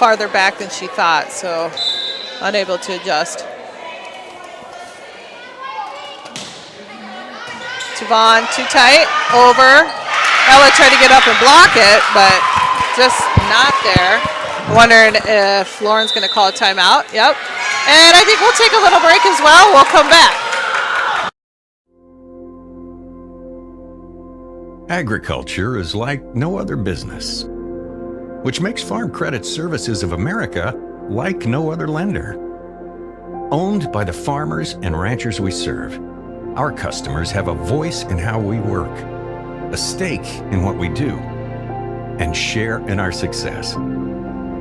[SPEAKER 19] farther back than she thought, so unable to adjust. To Vaughn, too tight, over. Ella tried to get up and block it, but just not there. Wondering if Lauren's going to call a timeout. Yep. And I think we'll take a little break as well. We'll come back.
[SPEAKER 18] Agriculture is like no other business, which makes Farm Credit Services of America like no other lender. Owned by the farmers and ranchers we serve, our customers have a voice in how we work, a stake in what we do, and share in our success.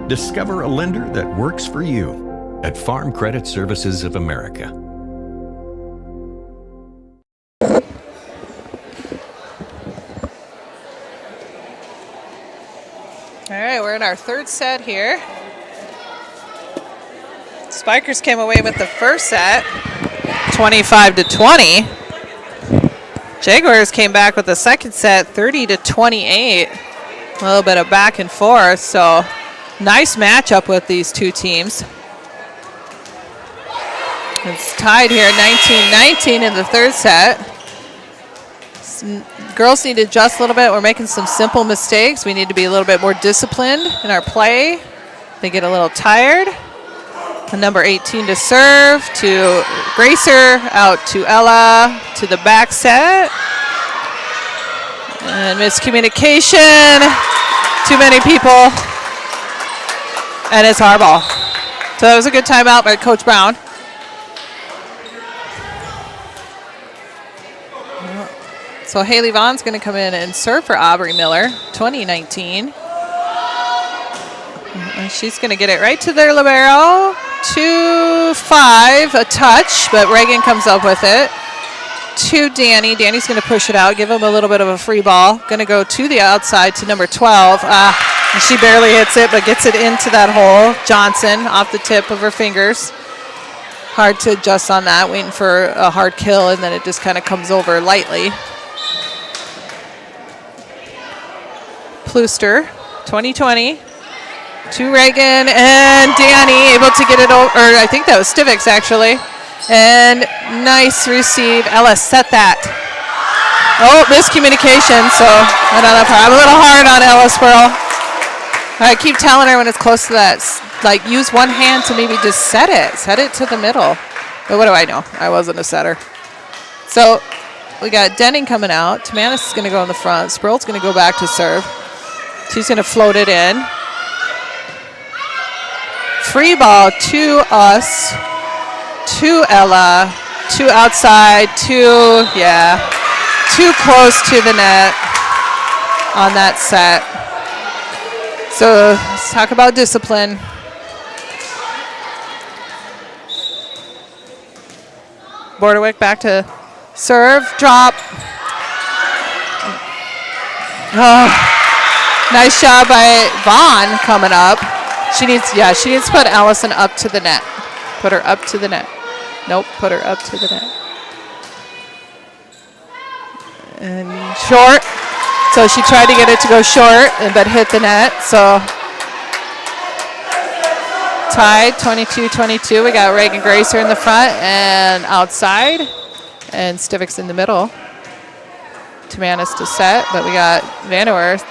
[SPEAKER 18] Discover a lender that works for you at Farm Credit Services of America.
[SPEAKER 19] All right, we're in our third set here. Spikers came away with the first set, 25-20. Jaguars came back with the second set, 30-28. A little bit of back and forth, so nice matchup with these two teams. It's tied here, 19-19 in the third set. Girls need to adjust a little bit. We're making some simple mistakes. We need to be a little bit more disciplined in our play. They get a little tired. And number 18 to serve, to Gracer, out to Ella, to the back set. And miscommunication. Too many people. And it's our ball. So that was a good timeout by Coach Brown. So Haley Vaughn's going to come in and serve for Aubrey Miller, 2019. And she's going to get it right to their libero. 2-5, a touch, but Reagan comes up with it. To Danny. Danny's going to push it out, give him a little bit of a free ball. Going to go to the outside to number 12. And she barely hits it, but gets it into that hole. Johnson off the tip of her fingers. Hard to adjust on that, waiting for a hard kill, and then it just kind of comes over lightly. Plooster, 2020. To Reagan, and Danny able to get it over, or I think that was Stivix actually. And nice receive. Ella set that. Oh, miscommunication, so I don't know. I'm a little hard on Ella Squirrel. I keep telling her when it's close to that, like use one hand to maybe just set it to the middle. But what do I know? I wasn't a setter. So we got Denning coming out. Tamanis is going to go in the front. Squirrel's going to go back to serve. She's going to float it in. Free ball to us, to Ella, to outside, too close to the net on that set. So let's talk about discipline. Borderwick back to Serve, drop. Oh, nice job by Vaughn coming up. She needs to put Allison up to the net. Put her up to the net. Nope, put her up to the net. And short. So she tried to get it to go short, but hit the net. So tied, 22-22. We got Reagan Gracer in the front and outside, and Stivix in the middle. Timanis to set, but we got Vanderwerf.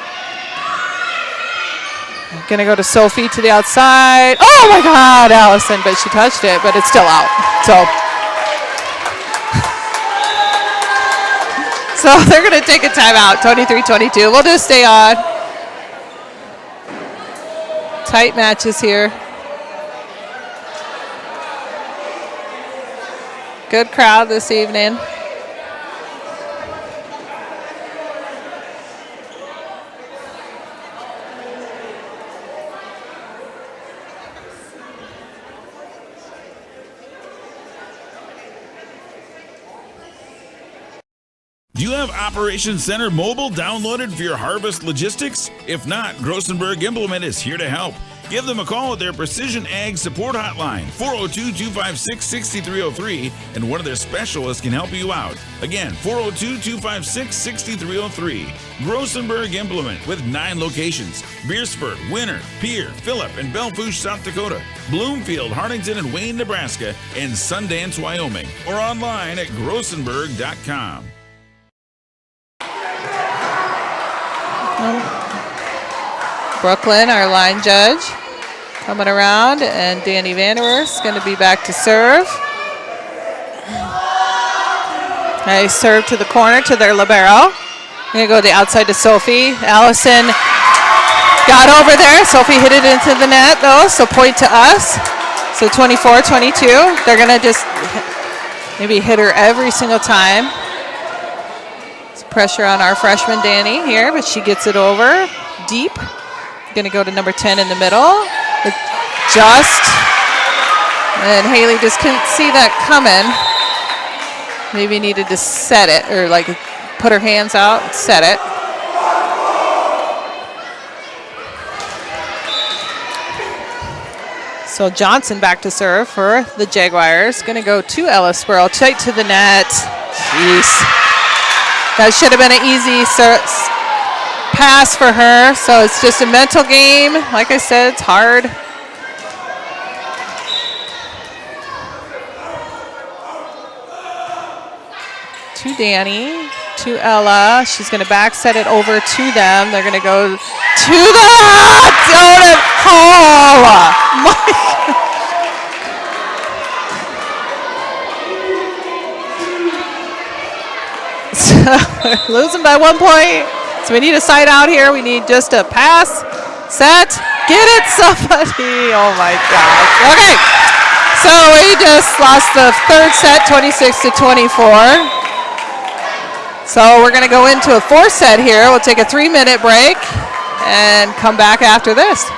[SPEAKER 19] Gonna go to Sophie to the outside. Oh my God, Allison, but she touched it, but it's still out. So they're gonna take a timeout, 23-22. We'll just stay on. Tight matches here. Good crowd this evening.
[SPEAKER 2] Do you have Operations Center Mobile downloaded for your harvest logistics? If not, Grossenberg Implement is here to help. Give them a call at their Precision Ag Support Hotline, 402-256-6303, and one of their specialists can help you out. Again, 402-256-6303. Grossenberg Implement with 9 locations: Beersford, Winter, Pierre, Phillip, and Belfouche, South Dakota, Bloomfield, Hartington, and Wayne, Nebraska, and Sundance, Wyoming, or online at grossenberg.com.
[SPEAKER 19] Brooklyn, our line judge, coming around, and Danny Vanderwerf is going to be back to serve. Nice serve to the corner to their libero. Going to go to the outside to Sophie. Allison got over there. Sophie hit it into the net, though, so point to us. So 24-22. They're going to just maybe hit her every single time. It's pressure on our freshman Danny here, but she gets it over deep. Going to go to number 10 in the middle. And Haley just couldn't see that coming. Maybe needed to set it, or like put her hands out and set it. So Johnson back to serve for the Jaguars. Going to go to Ellisboro, tight to the net. Jeez. That should have been an easy pass for her, so it's just a mental game. Like I said, it's hard. To Danny, to Ella. She's going to back set it over to them. They're going to go to the donut hole. Losing by 1 point. So we need a side out here. We need just a pass, set, get it, somebody. Oh my gosh. Okay. So we just lost the third set, 26-24. So we're going to go into a 4th set here. We'll take a 3-minute break and come back after this.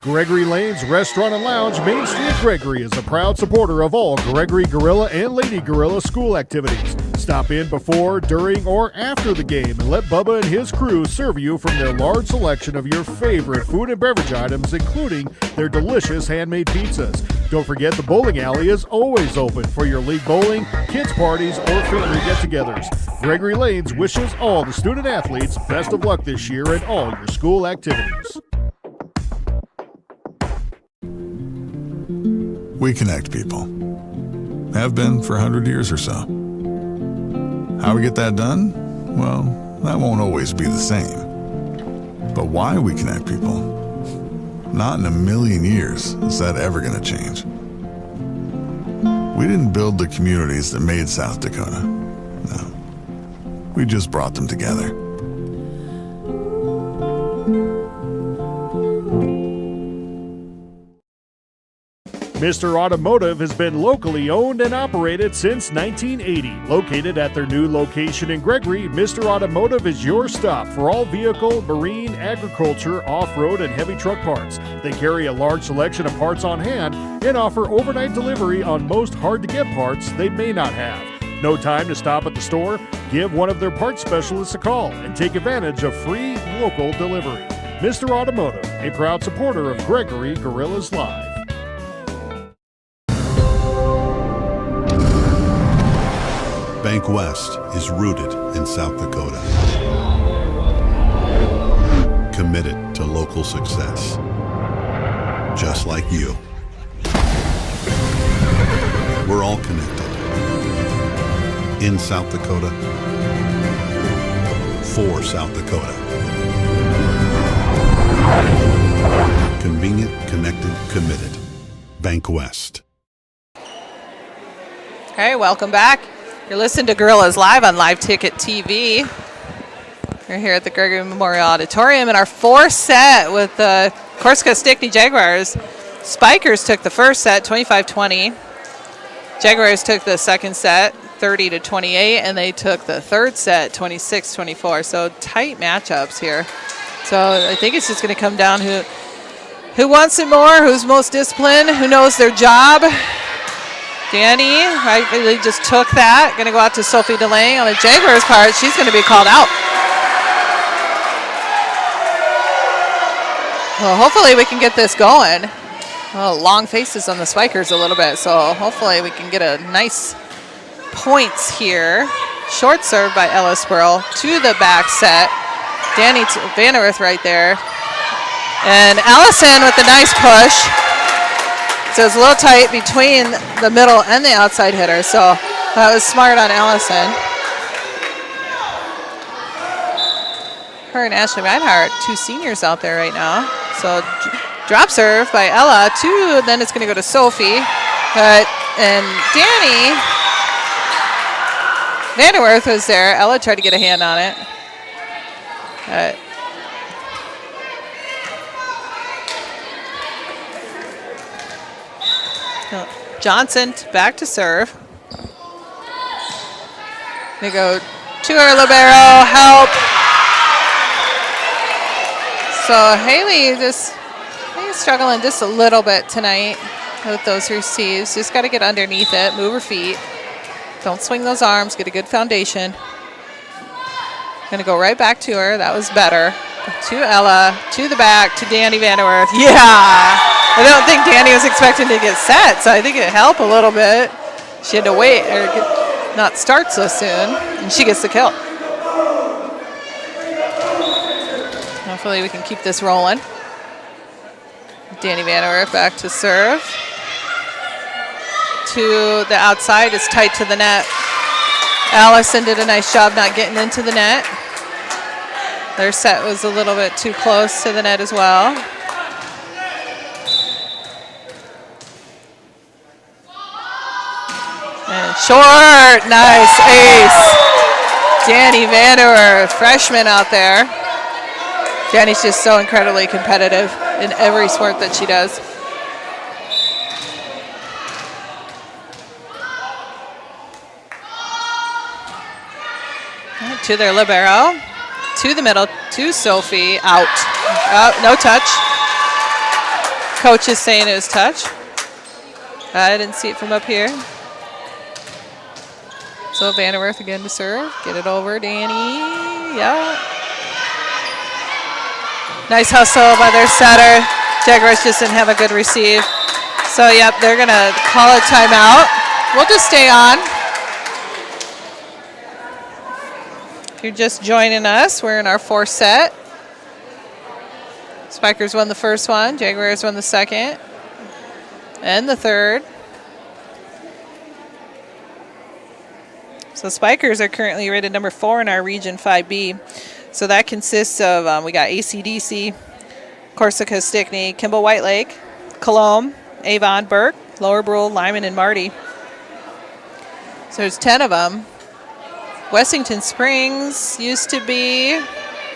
[SPEAKER 3] Gregory Lane's Restaurant and Lounge, Main Street, Gregory, is a proud supporter of all Gregory Gorilla and Lady Gorilla school activities. Stop in before, during, or after the game and let Bubba and his crew serve you from their large selection of your favorite food and beverage items, including their delicious handmade pizzas. Don't forget the bowling alley is always open for your league bowling, kids parties, or family get-togethers. Gregory Lane's wishes all the student athletes best of luck this year in all your school activities.
[SPEAKER 4] We connect people. Have been for 100 years or so. How we get that done? Well, that won't always be the same. But why we connect people? Not in a million years is that ever going to change. We didn't build the communities that made South Dakota. No. We just brought them together.
[SPEAKER 3] Mr. Automotive has been locally owned and operated since 1980. Located at their new location in Gregory, Mr. Automotive is your stop for all vehicle, marine, agriculture, off-road, and heavy truck parts. They carry a large selection of parts on hand and offer overnight delivery on most hard-to-get parts they may not have. No time to stop at the store? Give one of their parts specialists a call and take advantage of free local delivery. Mr. Automotive, a proud supporter of Gregory Gorillas Live.
[SPEAKER 5] Bank West is rooted in South Dakota. Committed to local success. Just like you. We're all connected. In South Dakota. For South Dakota. Convenient, connected, committed. Bank West.
[SPEAKER 19] Okay, welcome back. You're listening to Gorillas Live on Live Ticket TV. We're here at the Gregory Memorial Auditorium in our fourth set with the Corsica-Stickney Jaguars. Spikers took the first set, 25-20. Jaguars took the second set, 30-28, and they took the third set, 26-24. So tight matchups here. So I think it's just going to come down who wants it more, who's most disciplined, who knows their job. Danny rightfully just took that. Going to go out to Sophie DeLange on the Jaguars part. She's going to be called out. Well, hopefully we can get this going. Well, long faces on the Spikers a little bit, so hopefully we can get a nice points here. Short serve by Ella Spurl to the back set. Danny Vanderwerth right there. And Allison with a nice push. So it's a little tight between the middle and the outside hitter, so that was smart on Allison. Her and Ashley Reinhardt, two seniors out there right now. So drop serve by Ella, two, and then it's going to go to Sophie. And Danny Vanderwerth was there. Ella tried to get a hand on it. Johnson back to serve. They go to her libero, help. So Haley just struggling just a little bit tonight with those receives. Just got to get underneath it, move her feet. Don't swing those arms, get a good foundation. Gonna go right back to her, that was better. To Ella, to the back, to Danny Vanderwerth. Yeah! I don't think Danny was expecting to get set, so I think it helped a little bit. She had to wait or not start so soon, and she gets the kill. Hopefully we can keep this rolling. Danny Vanderwerth back to serve. To the outside, it's tight to the net. Allison did a nice job not getting into the net. Their set was a little bit too close to the net as well. And short, nice ace. Danny Vanderwerth, freshman out there. Danny's just so incredibly competitive in every sport that she does. To their libero, to the middle, to Sophie, out. No touch. Coach is saying it was touch. I didn't see it from up here. So Vanderwerth again to serve. Get it over, Danny. Yeah. Nice hustle by their setter. Jaguars just didn't have a good receive. So, yep, they're going to call a timeout. We'll just stay on. If you're just joining us, we're in our fourth set. Spikers won the first one. Jaguars won the second. And the third. So Spikers are currently rated number 4 in our Region 5B. So that consists of, we got ACDC, Corsica-Stickney, Kimball White Lake, Cologne, Avon, Burke, Lower Brule, Lyman, and Marty. So there's 10 of them. Wessington Springs used to be,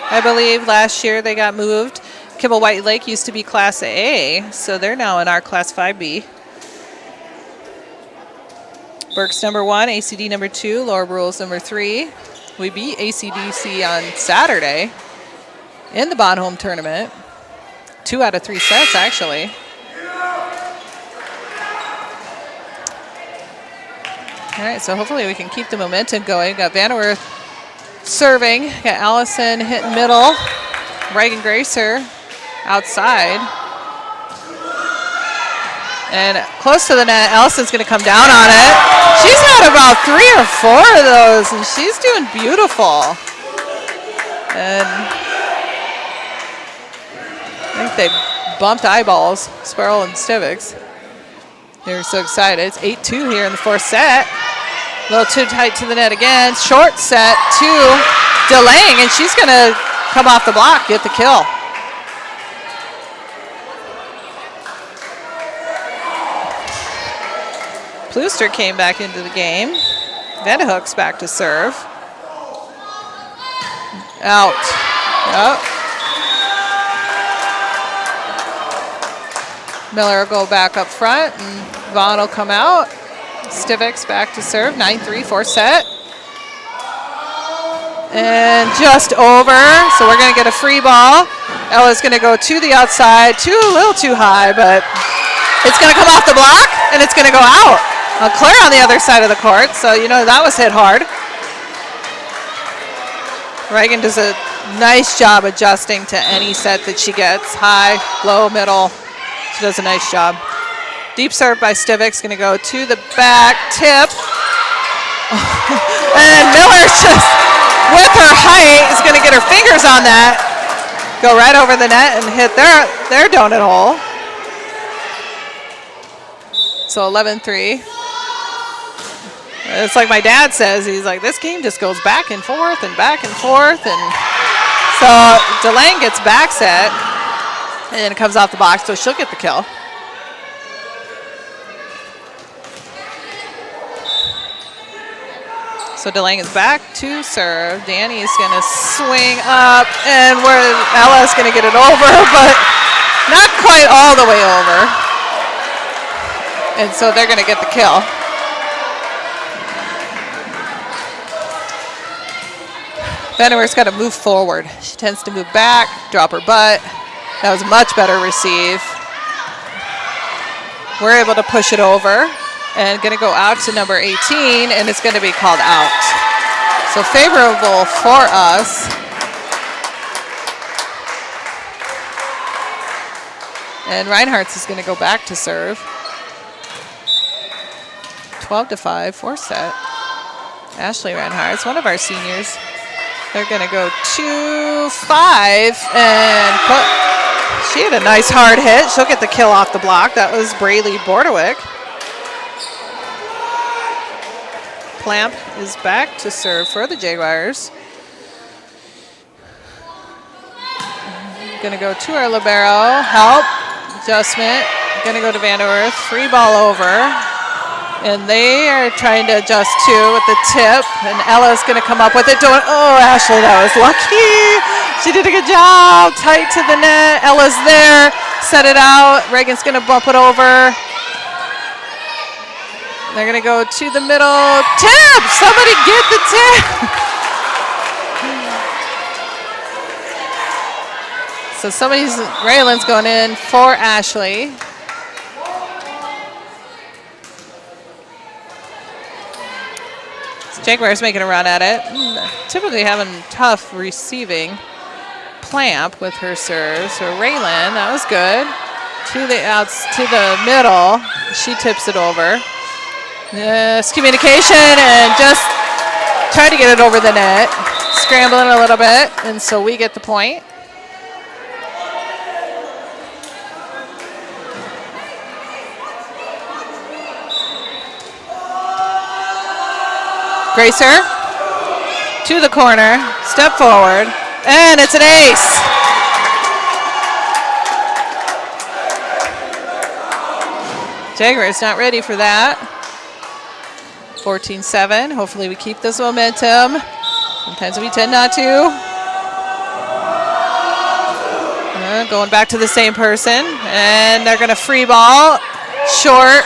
[SPEAKER 19] I believe, last year they got moved. Kimball White Lake used to be Class A, so they're now in our Class 5B. Burke's number 1, ACD number 2, Lower Brule's number 3. We beat ACDC on Saturday in the Bonhomme tournament. 2 out of 3 sets, actually. All right, so hopefully we can keep the momentum going. Got Vanderwerth serving. Got Allison hitting middle. Reagan Gracer outside. And close to the net, Allison's going to come down on it. She's had about 3 or 4 of those, and she's doing beautiful. And I think they bumped eyeballs, Sparrow and Stivics. They're so excited. It's 8-2 here in the 4th set. A little too tight to the net again. Short set to DeLang, and she's going to come off the block, get the kill. Plooster came back into the game. Vanderhook's back to serve. Out. Yep. Miller will go back up front, and Vaughn will come out. Stivics back to serve. 9-3, 4th set. And just over, so we're going to get a free ball. Ella's going to go to the outside, a little too high, but it's going to come off the block, and it's going to go out. Claire on the other side of the court, so you know that was hit hard. Reagan does a nice job adjusting to any set that she gets. High, low, middle. She does a nice job. Deep serve by Stivics, going to go to the back, tip. And Miller's just, with her height, is going to get her fingers on that. Go right over the net and hit their donut hole. So 11-3. It's like my dad says, he's like, this game just goes back and forth and back and forth. And so DeLang gets back set, and it comes off the box, so she'll get the kill. So DeLang is back to serve. Danny's going to swing up, and Ella's going to get it over, but not quite all the way over. And so they're going to get the kill. Vanderwerth's got to move forward. She tends to move back, drop her butt. That was a much better receive. We're able to push it over and going to go out to number 18, and it's going to be called out. So favorable for us. And Reinhardt's is going to go back to serve. 12-5, 4th set. Ashley Reinhardt's one of our seniors. They're going to go 2-5, and she had a nice hard hit. She'll get the kill off the block. That was Braylee Bordewick. Clamp is back to serve for the Jaguars. Going to go to our libero. Help. Adjustment. Going to go to Vanderwerth. Free ball over. And they are trying to adjust too with the tip. And Ella's going to come up with it. Oh, Ashley, that was lucky. She did a good job. Tight to the net. Ella's there. Set it out. Reagan's going to bump it over. They're going to go to the middle. Tip! Somebody get the tip! So Raylan's going in for Ashley. Jaguars making a run at it. Typically having tough receiving. Clamp with her serve. So Raylan, that was good. To the middle. She tips it over. Yes, communication, and just try to get it over the net. Scrambling a little bit, and so we get the point. Gracer to the corner, step forward, and it's an ace. Jaguars not ready for that. 14-7. Hopefully we keep this momentum. Sometimes we tend not to. Going back to the same person, and they're going to free ball. Short.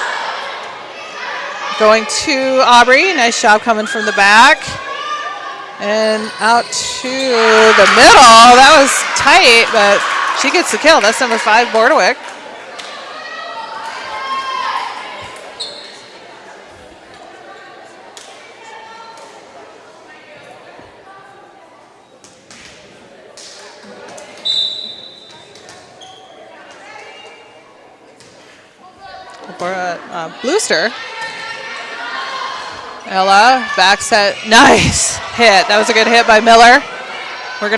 [SPEAKER 19] Going to Aubrey. Nice job coming from the back. And out to the middle. That was tight, but she gets the kill. That's number 5, Bordewick. for Bluster. Ella, back set, nice hit. That was a good hit by Miller. They're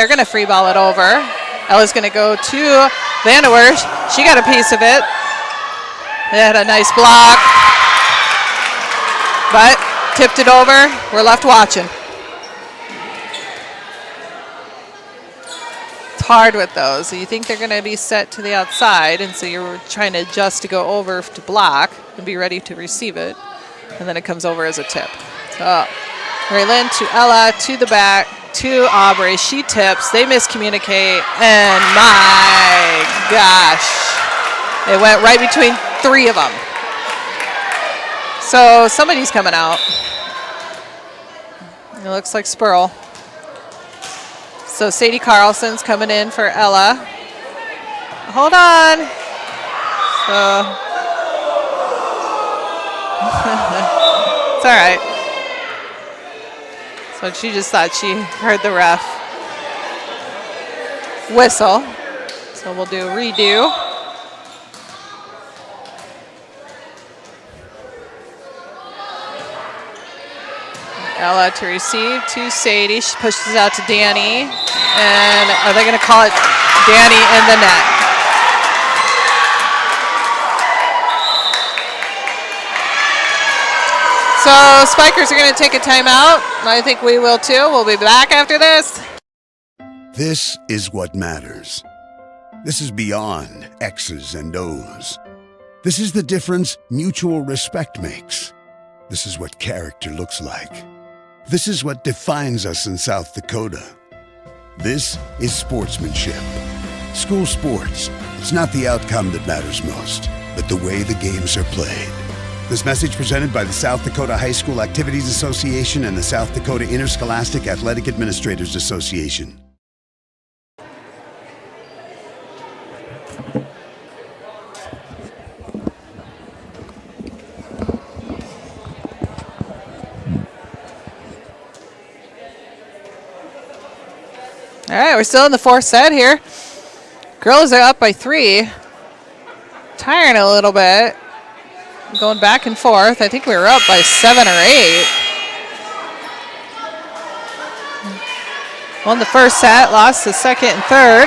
[SPEAKER 19] gonna free ball it over. Ella's gonna go to Vanderwerf. She got a piece of it. They had a nice block, but tipped it over. We're left watching. It's hard with those. So you think they're gonna be set to the outside, and so you're trying to adjust to go over to block and be ready to receive it. And then it comes over as a tip. So Raylin to Ella, to the back, to Aubrey. She tips. They miscommunicate. And my gosh, it went right between three of them. So somebody's coming out. It looks like Spurl. So Sadie Carlson's coming in for Ella. Hold on. So it's all right. So she just thought she heard the ref whistle. So we'll do a redo. Ella to receive to Sadie. She pushes out to Danny. And are they going to call it Danny in the net? So Spikers are going to take a timeout. I think we will too. We'll be back after this.
[SPEAKER 6] This is what matters. This is beyond X's and O's. This is the difference mutual respect makes. This is what character looks like. This is what defines us in South Dakota. This is sportsmanship. School sports, it's not the outcome that matters most, but the way the games are played. This message presented by the South Dakota High School Activities Association and the South Dakota Interscholastic Athletic Administrators Association.
[SPEAKER 19] All right, we're still in the fourth set here. Girls are up by 3. Tiring a little bit. Going back and forth. I think we were up by 7 or 8. Won the first set, lost the second and third.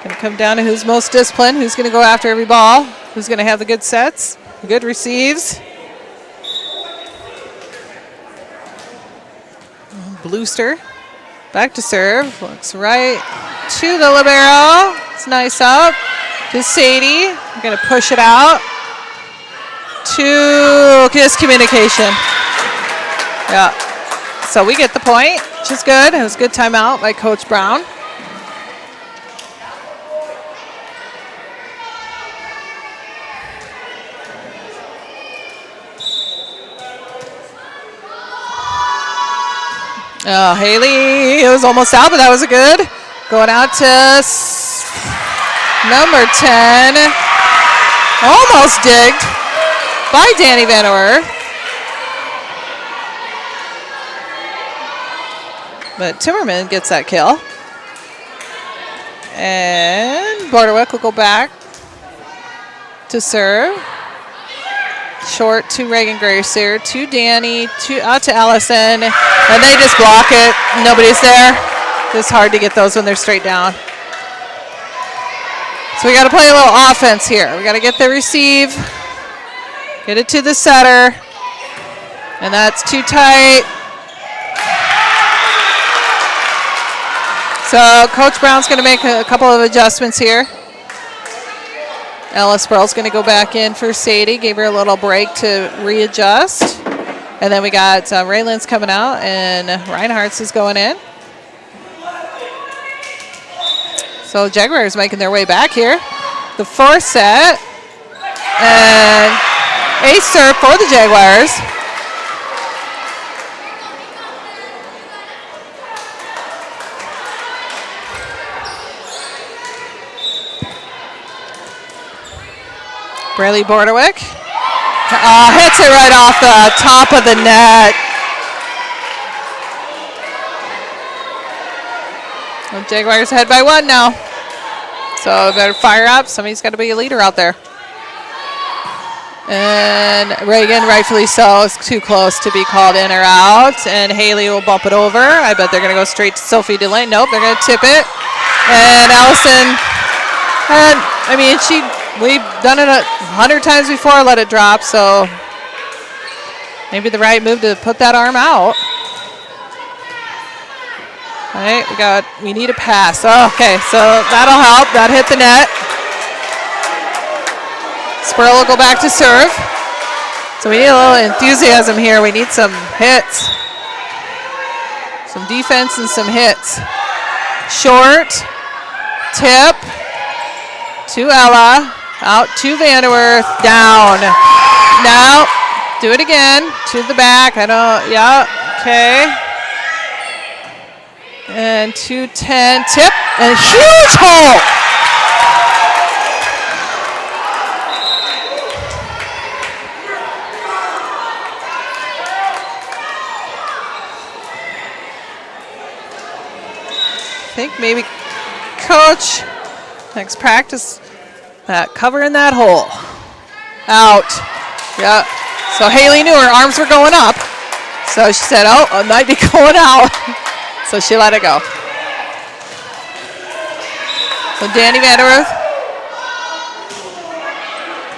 [SPEAKER 19] Going to come down to who's most disciplined, who's going to go after every ball, who's going to have the good sets, good receives. Bluster, back to serve, looks right to the libero. It's nice up to Sadie. We're going to push it out to miscommunication. Yeah, so we get the point, which is good. It was a good timeout by Coach Brown. Oh, Haley, it was almost out, but that was a good. Going out to number 10. Almost digged by Danny Vanderwerf. But Timmerman gets that kill. And Borderwick will go back to serve. Short to Reagan Gracer, to Danny, out to Allison, and they just block it. Nobody's there. It's hard to get those when they're straight down. So we got to play a little offense here. We got to get the receive, get it to the setter, and that's too tight. So Coach Brown's going to make a couple of adjustments here. Ella Sproul's going to go back in for Sadie. Gave her a little break to readjust. And then we got Raylan's coming out, and Reinhardt's is going in. So Jaguars making their way back here. The fourth set. And ace serve for the Jaguars. Braley Borderwick hits it right off the top of the net. Well, Jaguars ahead by 1 now. So better fire up. Somebody's got to be a leader out there. And Reagan, rightfully so, is too close to be called in or out. And Haley will bump it over. I bet they're going to go straight to Sophie Delane. Nope, they're going to tip it. And Allison, I mean, we've done it 100 times before, let it drop. So maybe the right move to put that arm out. All right, we need a pass. Oh, okay, so that'll help. That hit the net. Spurl will go back to serve. So we need a little enthusiasm here. We need some hits. Some defense and some hits. Short. Tip. To Ella. Out to Vanderwerth. Down. Now, do it again. To the back. Yeah, okay. And 2-10. Tip. And a huge hole. I think maybe coach next practice that covering that hole. Out. Yeah. So Haley knew her arms were going up. So she said, oh, it might be going out. So she let it go. So Danny Vanderwerth.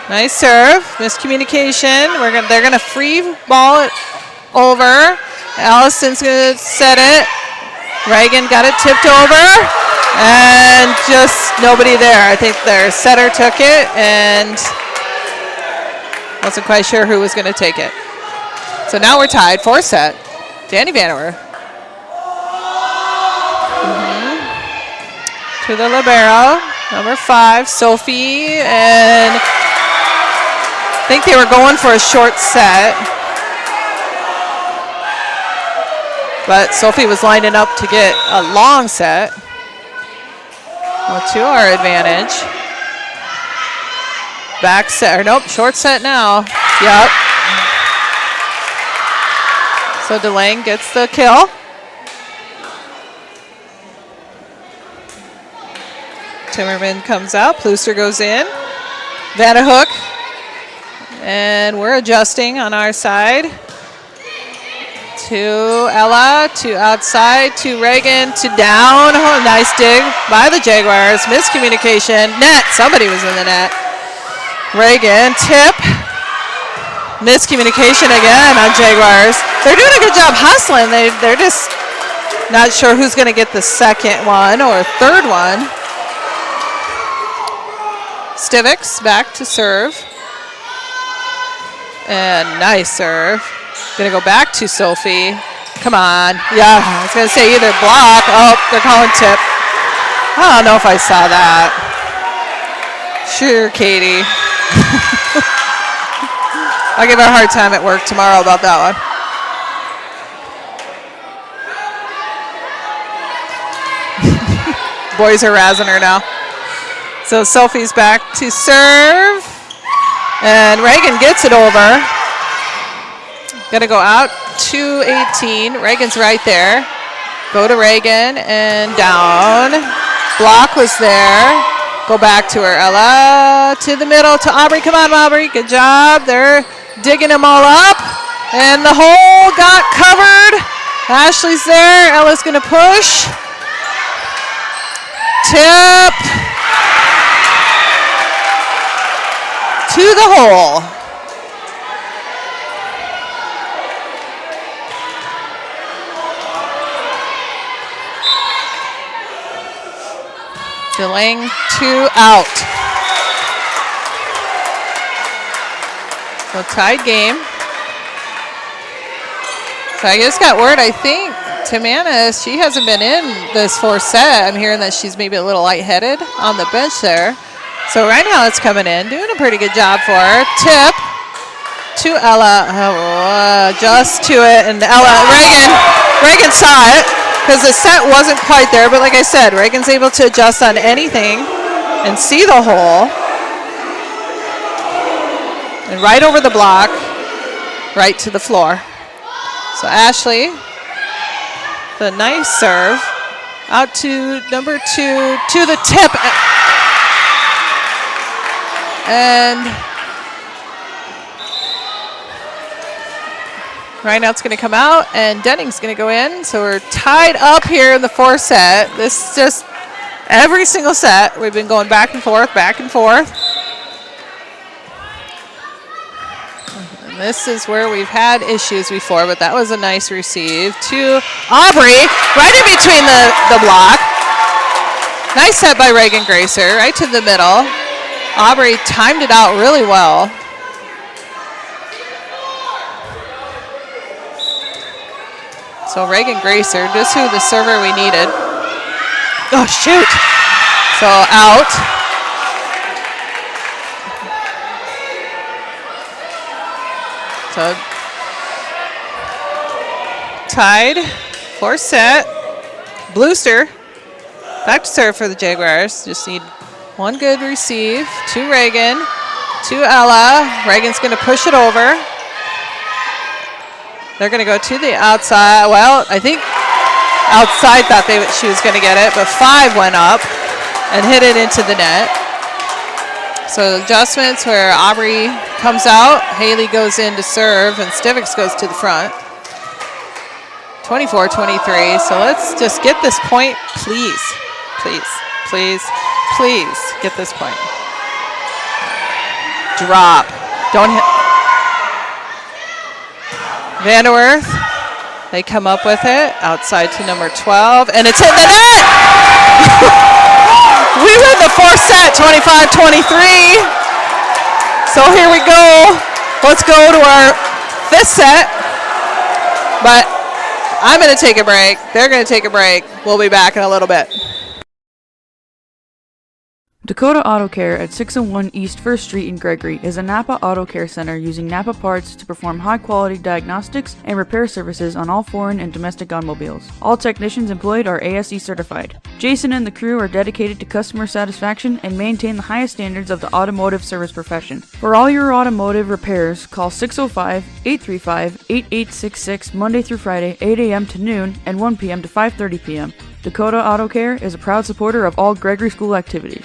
[SPEAKER 19] Nice serve. Miscommunication. They're gonna free ball it over. Allison's gonna set it. Reagan got it tipped over, and just nobody there. I think their setter took it, and wasn't quite sure who was going to take it. So now we're tied, 4th set. Danny Vanderwerth. To the libero, number 5, Sophie, and I think they were going for a short set. But Sophie was lining up to get a long set. Well, to our advantage. Back set, or nope, short set now. Yep. So Delane gets the kill. Timmerman comes out, Plooster goes in. Vanderhook. And we're adjusting on our side. To Ella, to outside, to Reagan, to down. Oh, nice dig by the Jaguars. Miscommunication. Net. Somebody was in the net. Reagan, tip. Miscommunication again on Jaguars. They're doing a good job hustling. They're just not sure who's going to get the second one or third one. Stivix back to serve. And nice serve. Gonna go back to Sophie. Come on. Yeah, I was gonna say either block. Oh, they're calling tip. I don't know if I saw that. Sure, Katie. I'll give her a hard time at work tomorrow about that one. Boys are razzing her now. So Sophie's back to serve. And Reagan gets it over. Gonna go out to 18. Reagan's right there. Go to Reagan and down. Block was there. Go back to her. Ella to the middle to Aubrey. Come on, Aubrey. Good job. They're digging them all up. And the hole got covered. Ashley's there. Ella's gonna push. Tip. To the hole. Delaying 2 out. So tied game. So I just got word, I think, Tamana, she hasn't been in this 4th set. I'm hearing that she's maybe a little lightheaded on the bench there. So right now it's coming in, doing a pretty good job for her. Tip to Ella. Oh, just to it. And Ella, Reagan saw it. Because the set wasn't quite there, but like I said, Reagan's able to adjust on anything and see the hole. And right over the block, right to the floor. So Ashley, the nice serve, out to number 2, to the tip. And Rineout's going to come out, and Denning's going to go in. So we're tied up here in the fourth set. This is just every single set. We've been going back and forth, back and forth. And this is where we've had issues before, but that was a nice receive to Aubrey, right in between the block. Nice set by Reagan Gracer, right to the middle. Aubrey timed it out really well. So Reagan Gracer, just who the server we needed. Oh, shoot. So out. So tied, fourth set. Bluester, back to serve for the Jaguars. Just need one good receive to Reagan, to Ella. Reagan's going to push it over. They're going to go to the outside. Well, I think outside thought she was going to get it, but 5 went up and hit it into the net. So adjustments where Aubrey comes out, Haley goes in to serve, and Stivix goes to the front. 24-23. So let's just get this point, please. Please, please, please get this point. Drop. Don't hit. Vanderwerth, they come up with it, outside to number 12, and it's in the net! We win the fourth set, 25-23. So here we go. Let's go to our fifth set. But I'm going to take a break. They're going to take a break. We'll be back in a little bit.
[SPEAKER 7] Dakota Auto Care at 601 East 1st Street in Gregory is a Napa Auto Care Center using Napa parts to perform high-quality diagnostics and repair services on all foreign and domestic automobiles. All technicians employed are ASE certified. Jason and the crew are dedicated to customer satisfaction and maintain the highest standards of the automotive service profession. For all your automotive repairs, call 605-835-8866 Monday through Friday, 8 a.m. to noon and 1 p.m. to 5:30 p.m. Dakota Auto Care is a proud supporter of all Gregory School activities.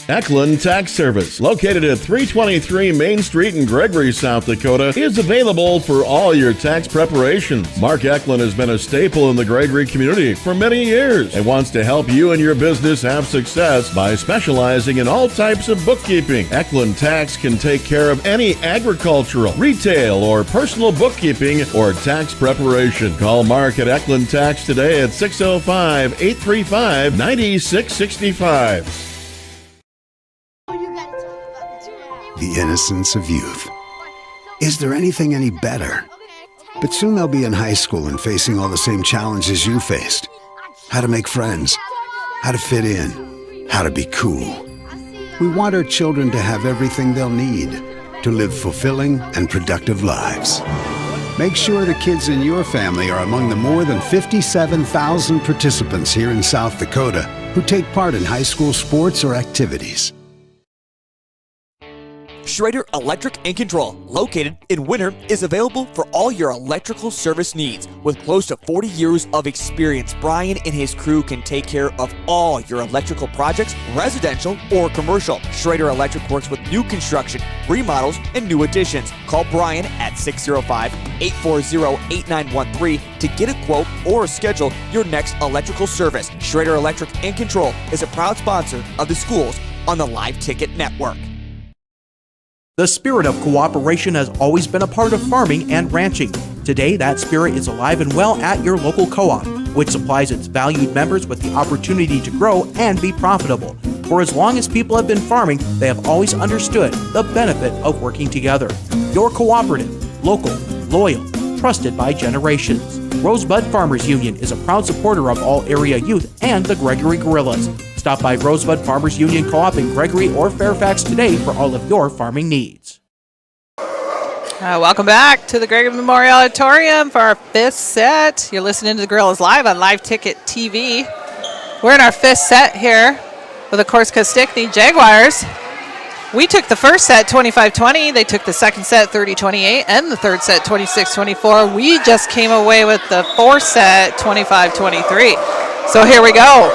[SPEAKER 8] Eklund Tax Service, located at 323 Main Street in Gregory, South Dakota, is available for all your tax preparations. Mark Eklund has been a staple in the Gregory community for many years and wants to help you and your business have success by specializing in all types of bookkeeping. Eklund Tax can take care of any agricultural, retail, or personal bookkeeping or tax preparation. Call Mark at Eklund Tax today at 605-835-9665.
[SPEAKER 6] The innocence of youth. Is there anything any better? But soon they'll be in high school and facing all the same challenges you faced. How to make friends, how to fit in, how to be cool. We want our children to have everything they'll need to live fulfilling and productive lives. Make sure the kids in your family are among the more than 57,000 participants here in South Dakota who take part in high school sports or activities.
[SPEAKER 9] Schrader Electric and Control, located in Winter, is available for all your electrical service needs. With close to 40 years of experience, Brian and his crew can take care of all your electrical projects, residential or commercial. Schrader Electric works with new construction, remodels, and new additions. Call Brian at 605-840-8913 to get a quote or schedule your next electrical service. Schrader Electric and Control is a proud sponsor of the schools on the Live Ticket Network.
[SPEAKER 10] The spirit of cooperation has always been a part of farming and ranching. Today, that spirit is alive and well at your local co-op, which supplies its valued members with the opportunity to grow and be profitable. For as long as people have been farming, they have always understood the benefit of working together. Your cooperative, local, loyal, trusted by generations. Rosebud Farmers Union is a proud supporter of all area youth and the Gregory Guerrillas. Stop by Rosebud Farmers Union Co-op in Gregory or Fairfax today for all of your farming needs.
[SPEAKER 19] Welcome back to the Gregory Memorial Auditorium for our fifth set. You're listening to the Guerrillas live on Live Ticket TV. We're in our fifth set here with the Corsica-Stickney Jaguars. We took the first set 25-20. They took the second set 30-28 and the third set 26-24. We just came away with the fourth set 25-23. So here we go.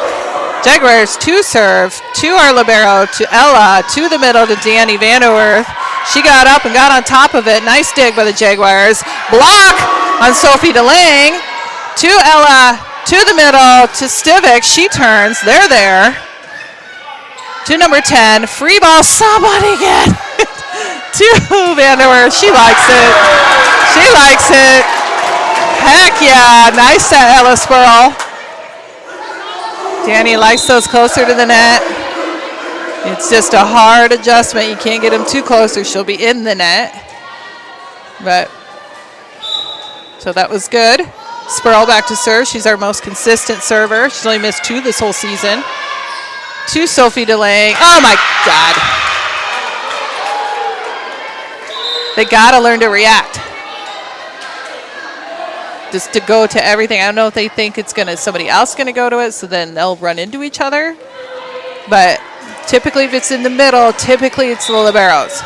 [SPEAKER 19] Jaguars to serve to our libero, to Ella, to the middle to Danny Vanderwerth. She got up and got on top of it. Nice dig by the Jaguars. Block on Sophie DeLang. To Ella, to the middle, to Stivik. She turns. They're there. To number 10. Free ball. Somebody get to Vanderwerth. She likes it. She likes it. Heck yeah. Nice set, Ella Spurl. Danny likes those closer to the net. It's just a hard adjustment. You can't get them too close or she'll be in the net. But, so that was good. Spurl back to serve. She's our most consistent server. She's only missed 2 this whole season. To Sophie DeLang. Oh my God. They gotta learn to react. Just to go to everything. I don't know if they think it's somebody else gonna go to it, so then they'll run into each other. But typically if it's in the middle, typically it's the liberos.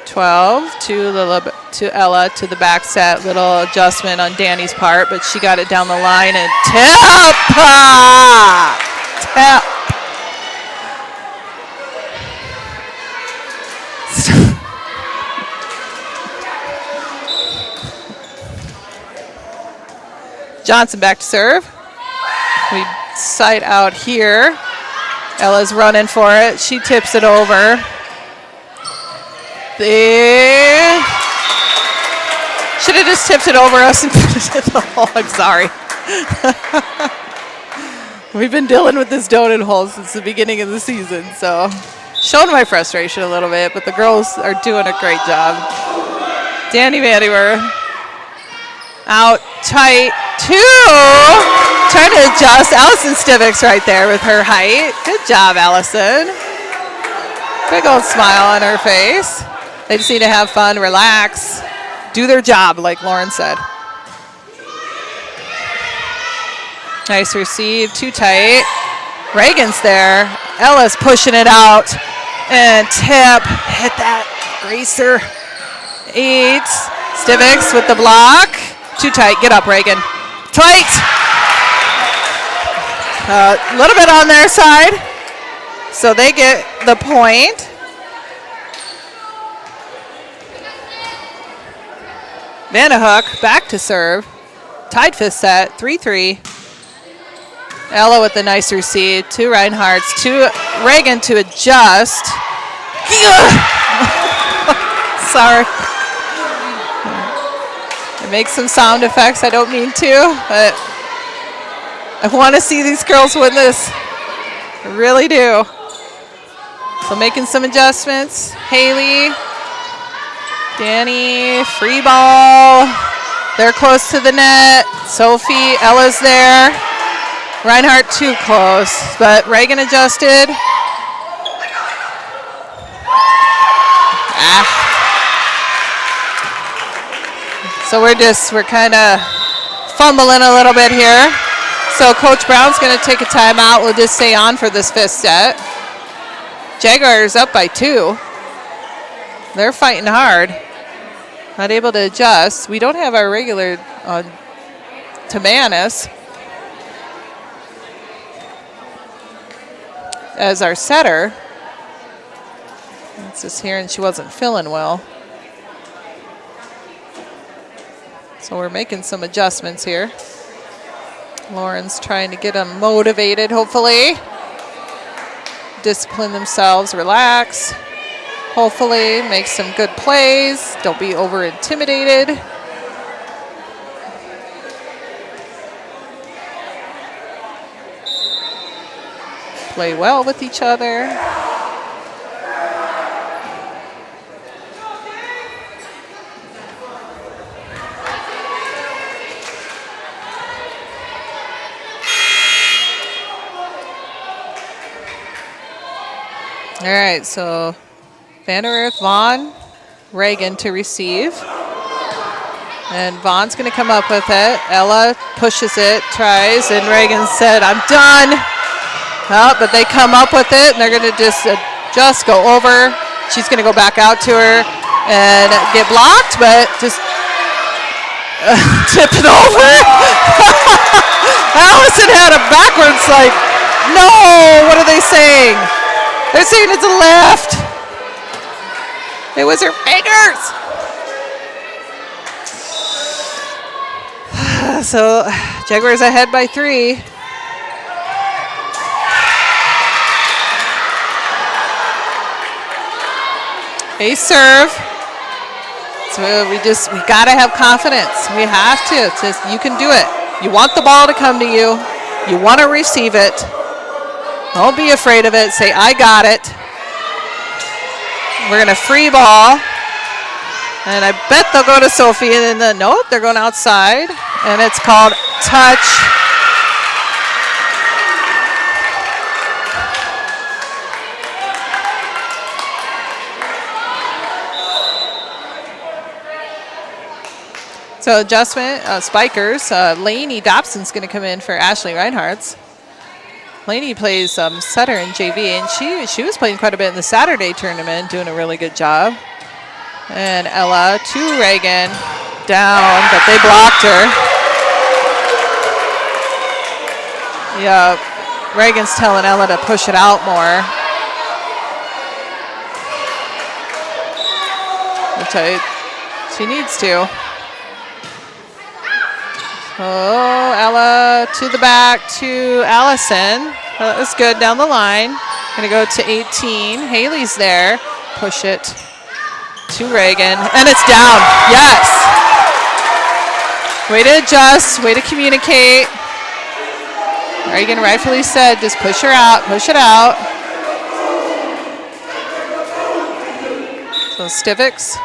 [SPEAKER 19] 12 to Ella to the back set. Little adjustment on Danny's part, but she got it down the line and tip. Tip. Johnson back to serve. We sight out here. Ella's running for it. She tips it over. They should have just tipped it over us and put it in the hole. I'm sorry. We've been dealing with this donut hole since the beginning of the season, so showing my frustration a little bit, but the girls are doing a great job. Danny Vanderwerth out tight. 2. Trying to adjust. Allison Stivik's right there with her height. Good job, Allison. Big old smile on her face. They just need to have fun, relax, do their job, like Lauren said. Nice receive, too tight. Reagan's there. Ella's pushing it out. And tip, hit that gracer. 8. Stiviks with the block. Too tight, get up, Reagan. Tight. A little bit on their side. So they get the point. Vanderhook back to serve. Tied 5th set, 3-3. Ella with the nice receive. 2 Reinhardts, 2 Reagan to adjust. Sorry. I make some sound effects. I don't mean to, but I want to see these girls win this. I really do. So making some adjustments. Haley, Danny, free ball. They're close to the net. Sophie, Ella's there. Reinhardt too close, but Reagan adjusted. So we're kind of fumbling a little bit here. So Coach Brown's going to take a timeout. We'll just stay on for this 5th set. Jaguars up by 2. They're fighting hard. Not able to adjust. We don't have our regular Tamanis as our setter. It's just here, and she wasn't feeling well. So we're making some adjustments here. Lauren's trying to get them motivated, hopefully. Discipline themselves, relax. Hopefully make some good plays. Don't be over-intimidated. Play well with each other. All right, so Vanderwerth, Vaughn, Reagan to receive. And Vaughn's going to come up with it. Ella pushes it, tries, and Reagan said, I'm done. Oh, but they come up with it, and they're going to just go over. She's going to go back out to her and get blocked, but just Tip it over. Allison had a backwards, like, no, what are they saying? They're saying it's a left. It was her fingers. So Jaguars ahead by 3. Ace serve. So we gotta have confidence. We have to. It's just, you can do it. You want the ball to come to you. You want to receive it. Don't be afraid of it. Say, I got it. We're gonna free ball. And I bet they'll go to Sophie, and then nope, they're going outside. And it's called touch. So adjustment, spikers. Lainey Dobson's going to come in for Ashley Reinhardt's. Lainey plays setter in JV, and she was playing quite a bit in the Saturday tournament, doing a really good job. And Ella to Reagan, down, but they blocked her. Yeah, Reagan's telling Ella to push it out more. Which she needs to. Oh, Ella to the back to Allison. That was good down the line. Gonna go to 18. Haley's there. Push it to Reagan. And it's down. Yes. Way to adjust. Way to communicate. Reagan rightfully said, just push her out. Push it out. So Stivics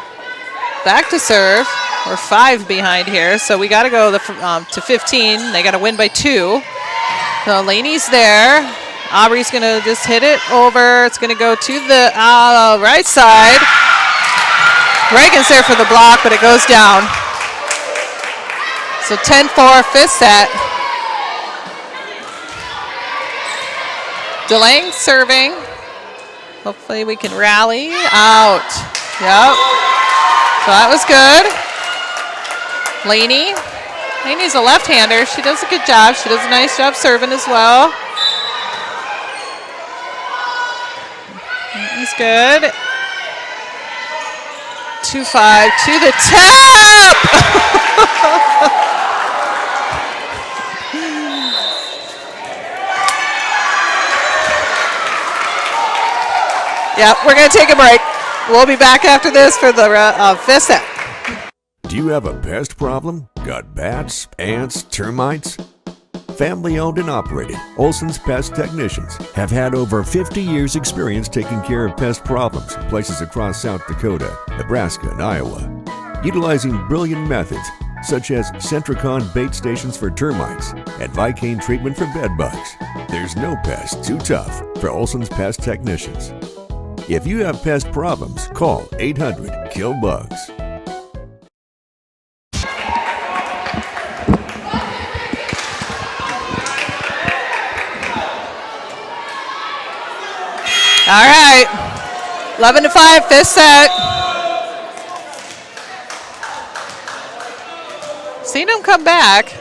[SPEAKER 19] back to serve. We're 5 behind here, so we got to go to 15. They got to win by 2. So Laney's there. Aubrey's going to just hit it over. It's going to go to the right side. Reagan's there for the block, but it goes down. So 10-4, 5th set. Delang serving. Hopefully we can rally out. Yep. So that was good. Laney's a left-hander. She does a good job. She does a nice job serving as well. He's good. 2-5 to the tap. Yep, we're going to take a break. We'll be back after this for the 5th set.
[SPEAKER 1] Do you have a pest problem? Got bats, ants, termites? Family owned and operated, Olson's Pest Technicians have had over 50 years experience taking care of pest problems in places across South Dakota, Nebraska, and Iowa. Utilizing brilliant methods such as Centricon bait stations for termites and Vicane treatment for bed bugs. There's no pest too tough for Olson's Pest Technicians. If you have pest problems, call 800-KILL-BUGS.
[SPEAKER 19] All right, 11-5, 5th set. Seen them come back,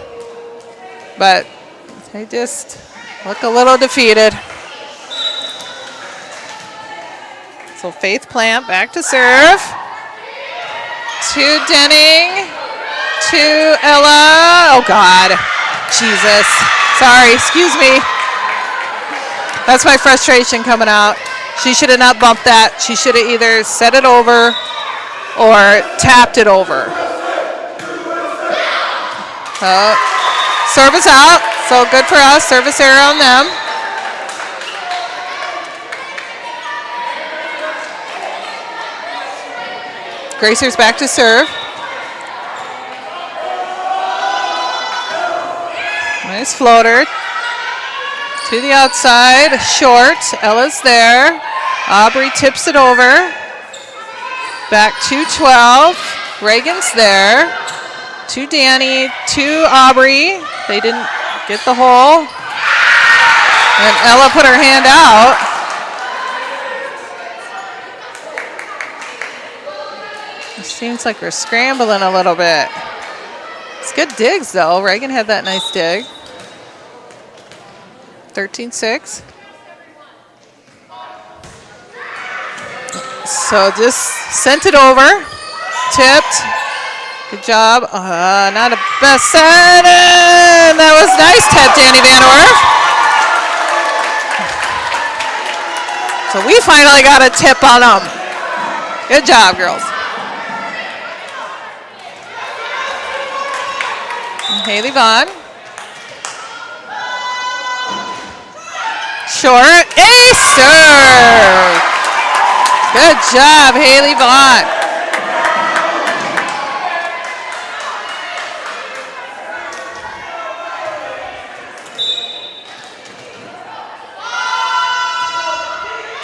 [SPEAKER 19] but they just look a little defeated. So Faith Plant back to serve. To Denning. To Ella. Oh, God. Jesus. Sorry, excuse me. That's my frustration coming out. She should have not bumped that. She should have either set it over or tapped it over. Service out. So good for us. Service error on them. Gracers back to serve. Nice floater. To the outside, short. Ella's there. Aubrey tips it over. Back to 12. Reagan's there. To Danny. To Aubrey. They didn't get the hole. And Ella put her hand out. It seems like we're scrambling a little bit. It's good digs, though. Reagan had that nice dig. 13-6. So just sent it over. Tipped. Good job. Not a best set. And that was nice tip, Danny Vanderwerf. So we finally got a tip on them. Good job, girls. And Haley Vaughn. Short. Ace serve. Good job, Haley Vaughn.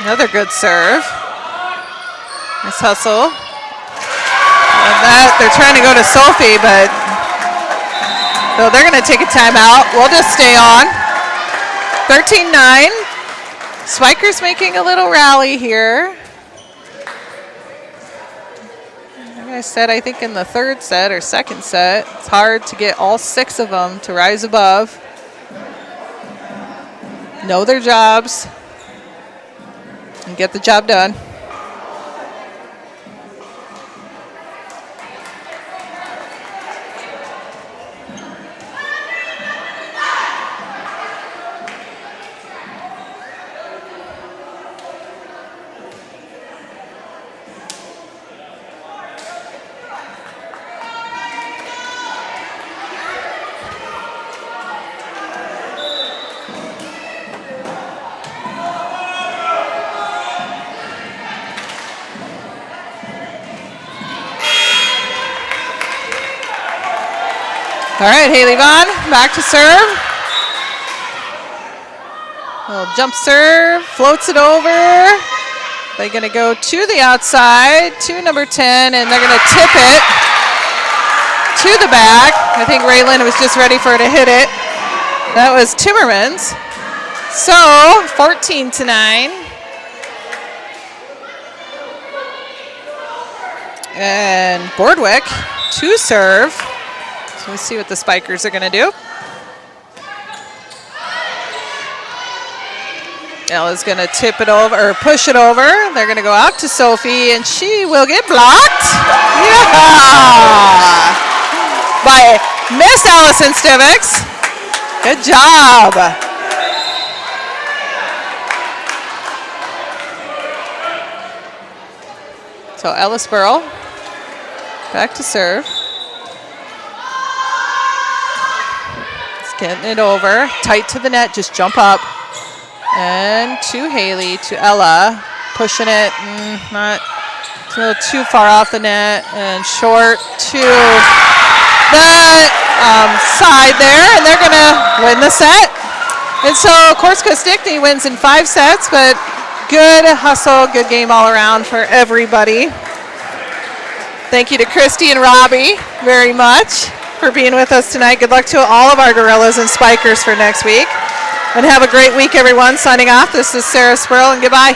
[SPEAKER 19] Another good serve. Nice hustle. And that, they're trying to go to Sophie, but so they're going to take a timeout. We'll just stay on. 13-9. Spikers making a little rally here. Like I said, I think in the third set or second set, it's hard to get all 6 of them to rise above. Know their jobs. And get the job done. All right, Haley Vaughn, back to serve. Little jump serve, floats it over. They're gonna go to the outside, to number 10, and they're gonna tip it to the back. I think Raylan was just ready for her to hit it. That was Timmermans. So, 14-9. And Boardwick to serve. So we'll see what the Spikers are going to do. Ella's going to tip it over, or push it over. They're going to go out to Sophie, and she will get blocked. Yeah! By Miss Allison Stivix. Good job. So Ellisboro back to serve. Getting it over, tight to the net, just jump up. And to Haley, to Ella, pushing it, not a little too far off the net, and short to the side there, and they're gonna win the set. And so Corsica-Stickney wins in 5 sets, but good hustle, good game all around for everybody. Thank you to Christy and Robbie very much for being with us tonight. Good luck to all of our Gorillas and Spikers for next week. And have a great week, everyone. Signing off, this is Sarah Spurl, and goodbye.